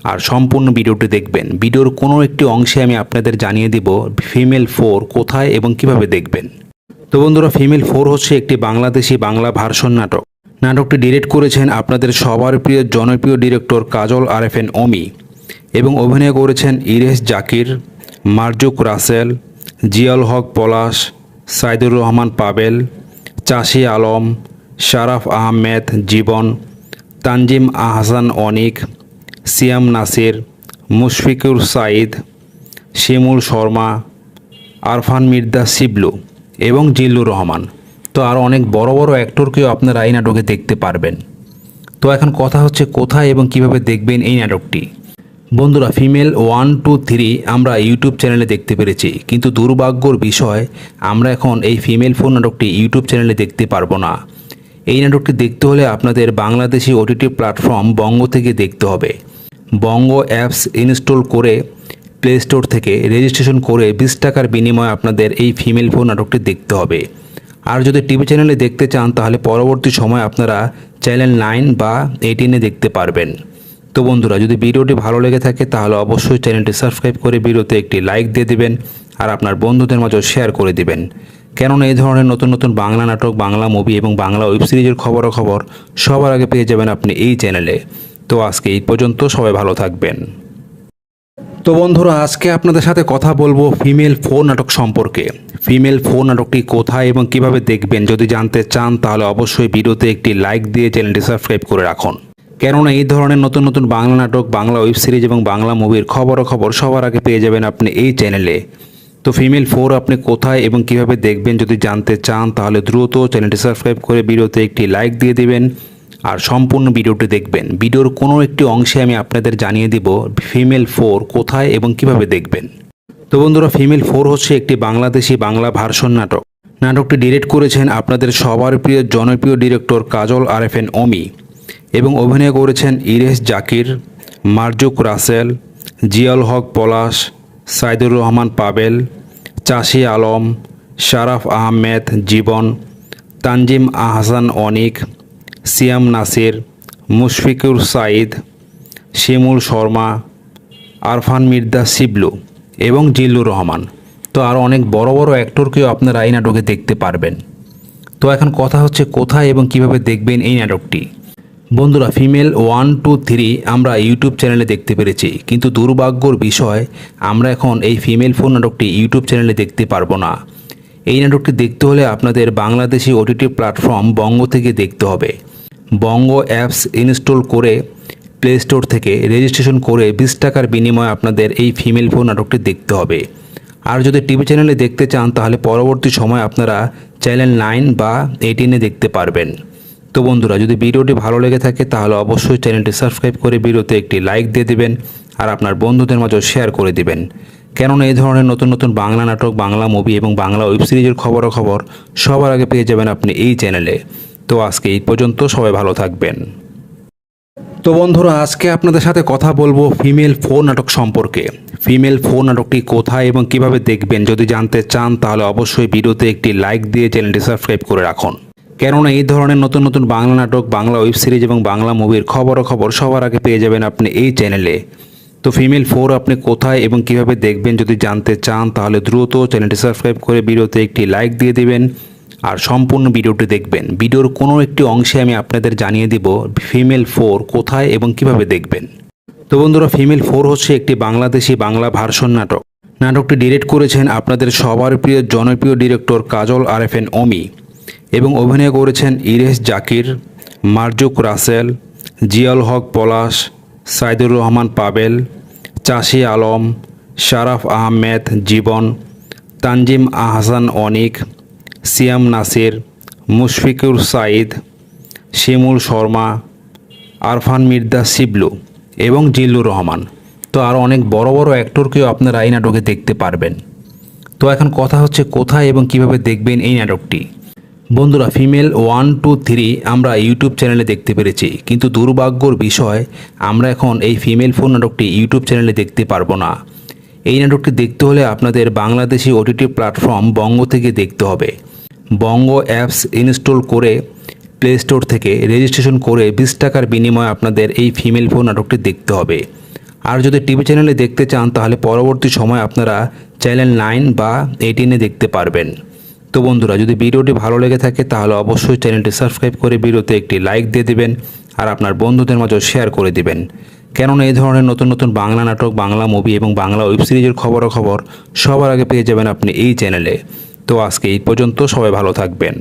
[SPEAKER 1] আর সম্পূর্ণ ভিডিওটি দেখবেন। ভিডিওর কোনো একটি অংশে আমি আপনাদের জানিয়ে দিব ফিমেল 4 কোথায় এবং কিভাবে দেখবেন। তো বন্ধুরা, ফিমেল 4 হচ্ছে একটি বাংলাদেশি বাংলা ভার্সন নাটক। নাটকটি ডিরেক্ট করেছেন আপনাদের সবার প্রিয় জনপ্রিয় ডিরেক্টর কাজল আরএফএন অমি এবং অভিনয় করেছেন ইরেশ জাকির, মারজুক রাসেল, জিয়াউল হক পলাশ, সাইদুর রহমান পাবেল, চাষি আলম, শারাফ আহমেদ জীবন, তানজিম আহসান অনিক, সিয়াম নাসির, মুশফিকুর সাইদ, শিমুল শর্মা, আরফান মির্জা শিবলু এবং জিল্লুর রহমান। তো আরও অনেক বড় বড় অ্যাক্টরকেও আপনারা এই নাটকে দেখতে পারবেন। তো এখন কথা হচ্ছে কোথায় এবং কিভাবে দেখবেন এই নাটকটি। বন্ধুরা, ফিমেল 1, 2, 3 আমরা ইউটিউব চ্যানেলে দেখতে পেরেছি, কিন্তু দুর্ভাগ্যর বিষয় আমরা এখন এই ফিমেল ফোন নাটকটি ইউটিউব চ্যানেলে দেখতে পারবো না। এই নাটকটি দেখতে হলে আপনাদের বাংলাদেশি ওটিটি প্ল্যাটফর্ম বঙ্গ থেকে দেখতে হবে। বঙ্গ অ্যাপস ইনস্টল করে প্লে স্টোর থেকে রেজিস্ট্রেশন করে 20 টাকার বিনিময়ে আপনাদের এই ফিমেল ফোন নাটকটি দেখতে হবে। আর যদি টিভি চ্যানেলে দেখতে চান তাহলে পরবর্তী সময় আপনারা চ্যানেল 9 বা 18-এ দেখতে পারবেন। তো বন্ধুরা, যদি ভিডিওটি ভালো লেগে থাকে তাহলে অবশ্যই চ্যানেলটি সাবস্ক্রাইব করে ভিডিওতে একটি লাইক দিয়ে দিবেন আর আপনার বন্ধুদের মাঝেও শেয়ার করে দিবেন। কেননা এই ধরনের নতুন নতুন বাংলা নাটক, বাংলা মুভি এবং বাংলা ওয়েব সিরিজের খবর সবার আগে পেয়ে যাবেন আপনি এই চ্যানেলে। তো আজকে এই পর্যন্ত, সবাই ভালো থাকবেন। তো বন্ধুরা, আজকে আপনাদের সাথে কথা বলবো ফিমেল ফোন নাটক সম্পর্কে। ফিমেল ফোন নাটকটি কোথায় এবং কিভাবে দেখবেন যদি জানতে চান তাহলে অবশ্যই ভিডিওতে একটি লাইক দিয়ে চ্যানেলটি সাবস্ক্রাইব করে রাখুন। কেননা এই ধরনের নতুন নতুন বাংলা নাটক, বাংলা ওয়েব সিরিজ এবং বাংলা মুভির খবর সবার আগে পেয়ে যাবেন আপনি এই চ্যানেলে। তো ফিমেল 4 আপনি কোথায় এবং কিভাবে দেখবেন যদি জানতে চান তাহলে দ্রুত চ্যানেলটি সাবস্ক্রাইব করে ভিডিওতে একটি লাইক দিয়ে দিবেন আর সম্পূর্ণ ভিডিওটি দেখবেন। ভিডিওর কোনো একটি অংশে আমি আপনাদের জানিয়ে দিব ফিমেল 4 কোথায় এবং কিভাবে দেখবেন। তো বন্ধুরা, ফিমেল 4 হচ্ছে একটি বাংলাদেশি বাংলা ভার্সন নাটক। নাটকটি ডিরেক্ট করেছেন আপনাদের সবার প্রিয় জনপ্রিয় ডিরেক্টর কাজল আরএফএন অমি এবং অভিনয় করেছেন ইরেশ জাকির, মারজুক রাসেল, জিয়াউল হক পলাশ, সাইদুর রহমান পাবেল, চাষি আলম, শারাফ আহমেদ জীবন, তানজিম আহসান অনিক, সিয়াম নাসির, মুশফিকুর সাইদ, শিমুল শর্মা, আরফান মির্জা শিবলু এবং জিল্লুর রহমান। তো আরও অনেক বড় বড় অ্যাক্টরকেও আপনারা এই নাটকে দেখতে পারবেন। তো এখন কথা হচ্ছে কোথায় এবং কিভাবে দেখবেন এই নাটকটি। বন্ধুরা, ফিমেল 1, 2, 3 আমরা ইউটিউব চ্যানেলে দেখতে পেরেছি, কিন্তু দুর্ভাগ্যর বিষয় আমরা এখন এই ফিমেল ফোন নাটকটি ইউটিউব চ্যানেলে দেখতে পারবো না। এই নাটকটি দেখতে হলে আপনাদের বাংলাদেশি ওটিটি প্ল্যাটফর্ম বঙ্গ থেকে দেখতে হবে। বঙ্গ অ্যাপস ইনস্টল করে প্লে স্টোর থেকে রেজিস্ট্রেশন করে 20 টাকার বিনিময়ে আপনাদের এই ফিমেল ফোন নাটকটি দেখতে হবে। আর যদি টিভি চ্যানেলে দেখতে চান তাহলে পরবর্তী সময় আপনারা চ্যানেল 9 বা 18-এ দেখতে পারবেন। তো বন্ধুরা, যদি ভিডিওটি ভালো লেগে থাকে তাহলে অবশ্যই চ্যানেলটি সাবস্ক্রাইব করে ভিডিওতে একটি লাইক দিয়ে দিবেন আর আপনার বন্ধুদের মাঝেও শেয়ার করে দিবেন। কেননা এই ধরনের নতুন নতুন বাংলা নাটক, বাংলা মুভি এবং বাংলা ওয়েব সিরিজের খবর সবার আগে পেয়ে যাবেন আপনি এই চ্যানেলে। তো আজকে এই পর্যন্ত, সবাই ভালো থাকবেন। তো বন্ধুরা, আজকে আপনাদের সাথে কথা বলবো ফিমেল ফোন নাটক সম্পর্কে। ফিমেল ফোন নাটকটি কোথায় এবং কিভাবে দেখবেন যদি জানতে চান তাহলে অবশ্যই ভিডিওতে একটি লাইক দিয়ে চ্যানেলটি সাবস্ক্রাইব করে রাখুন। কেননা এই ধরনের নতুন নতুন বাংলা নাটক, বাংলা ওয়েব সিরিজ এবং বাংলা মুভির খবর সবার আগে পেয়ে যাবেন আপনি এই চ্যানেলে। তো ফিমেল 4 আপনি কোথায় এবং কিভাবে দেখবেন যদি জানতে চান তাহলে দ্রুত চ্যানেলটি সাবস্ক্রাইব করে ভিডিওতে একটি লাইক দিয়ে দিবেন আর সম্পূর্ণ ভিডিওটি দেখবেন। ভিডিওর কোনো একটি অংশে আমি আপনাদের জানিয়ে দিব ফিমেল 4 কোথায় এবং কিভাবে দেখবেন। তো বন্ধুরা, ফিমেল 4 হচ্ছে একটি বাংলাদেশি বাংলা ভার্সন নাটক। নাটকটি ডিরেক্ট করেছেন আপনাদের সবার প্রিয় জনপ্রিয় ডিরেক্টর কাজল আরেফিন অমি এবং অভিনয় করেছেন ইরেশ জাকির, মারজুক রাসেল, জিয়াউল হক পলাশ, সাইদুর রহমান পাবেল, চাষি আলম, শারাফ আহমেদ জীবন, তানজিম আহসান অনিক, সিয়াম নাসির, মুশফিকুর সাইদ, শিমুল শর্মা, আরফান মির্জা শিবলু এবং জিল্লুর রহমান। তো আরও অনেক বড় বড় অ্যাক্টরকেও আপনারা এই নাটকে দেখতে পারবেন। তো এখন কথা হচ্ছে কোথায় এবং কিভাবে দেখবেন এই নাটকটি। বন্ধুরা, ফিমেল 1, 2, 3 আমরা ইউটিউব চ্যানেলে দেখতে পেরেছি, কিন্তু দুর্ভাগ্যর বিষয় আমরা এখন এই ফিমেল 4 নাটকটি ইউটিউব চ্যানেলে দেখতে পারবো না। এই নাটকটি দেখতে হলে আপনাদের বাংলাদেশি ওটিটি প্ল্যাটফর্ম বঙ্গ থেকে দেখতে হবে। বঙ্গ অ্যাপস ইনস্টল করে প্লে স্টোর থেকে রেজিস্ট্রেশন করে 20 টাকার বিনিময়ে আপনাদের এই ফিমেল 4 নাটকটি দেখতে হবে। আর যদি টিভি চ্যানেলে দেখতে চান তাহলে পরবর্তী সময় আপনারা চ্যানেল 9 বা 18-এ দেখতে পারবেন। তো বন্ধুরা, যদি ভিডিওটি ভালো লেগে থাকে তাহলে অবশ্যই চ্যানেলটি সাবস্ক্রাইব করে ভিডিওতে একটি লাইক দিয়ে দিবেন আর আপনার বন্ধুদের মাঝে শেয়ার করে দিবেন। কেননা এই ধরনের নতুন নতুন বাংলা নাটক, বাংলা মুভি এবং বাংলা ওয়েব সিরিজের খবরাখবর সবার আগে পেয়ে যাবেন আপনি এই চ্যানেলে। তো আজকে এই পর্যন্ত, সবাই ভালো থাকবেন।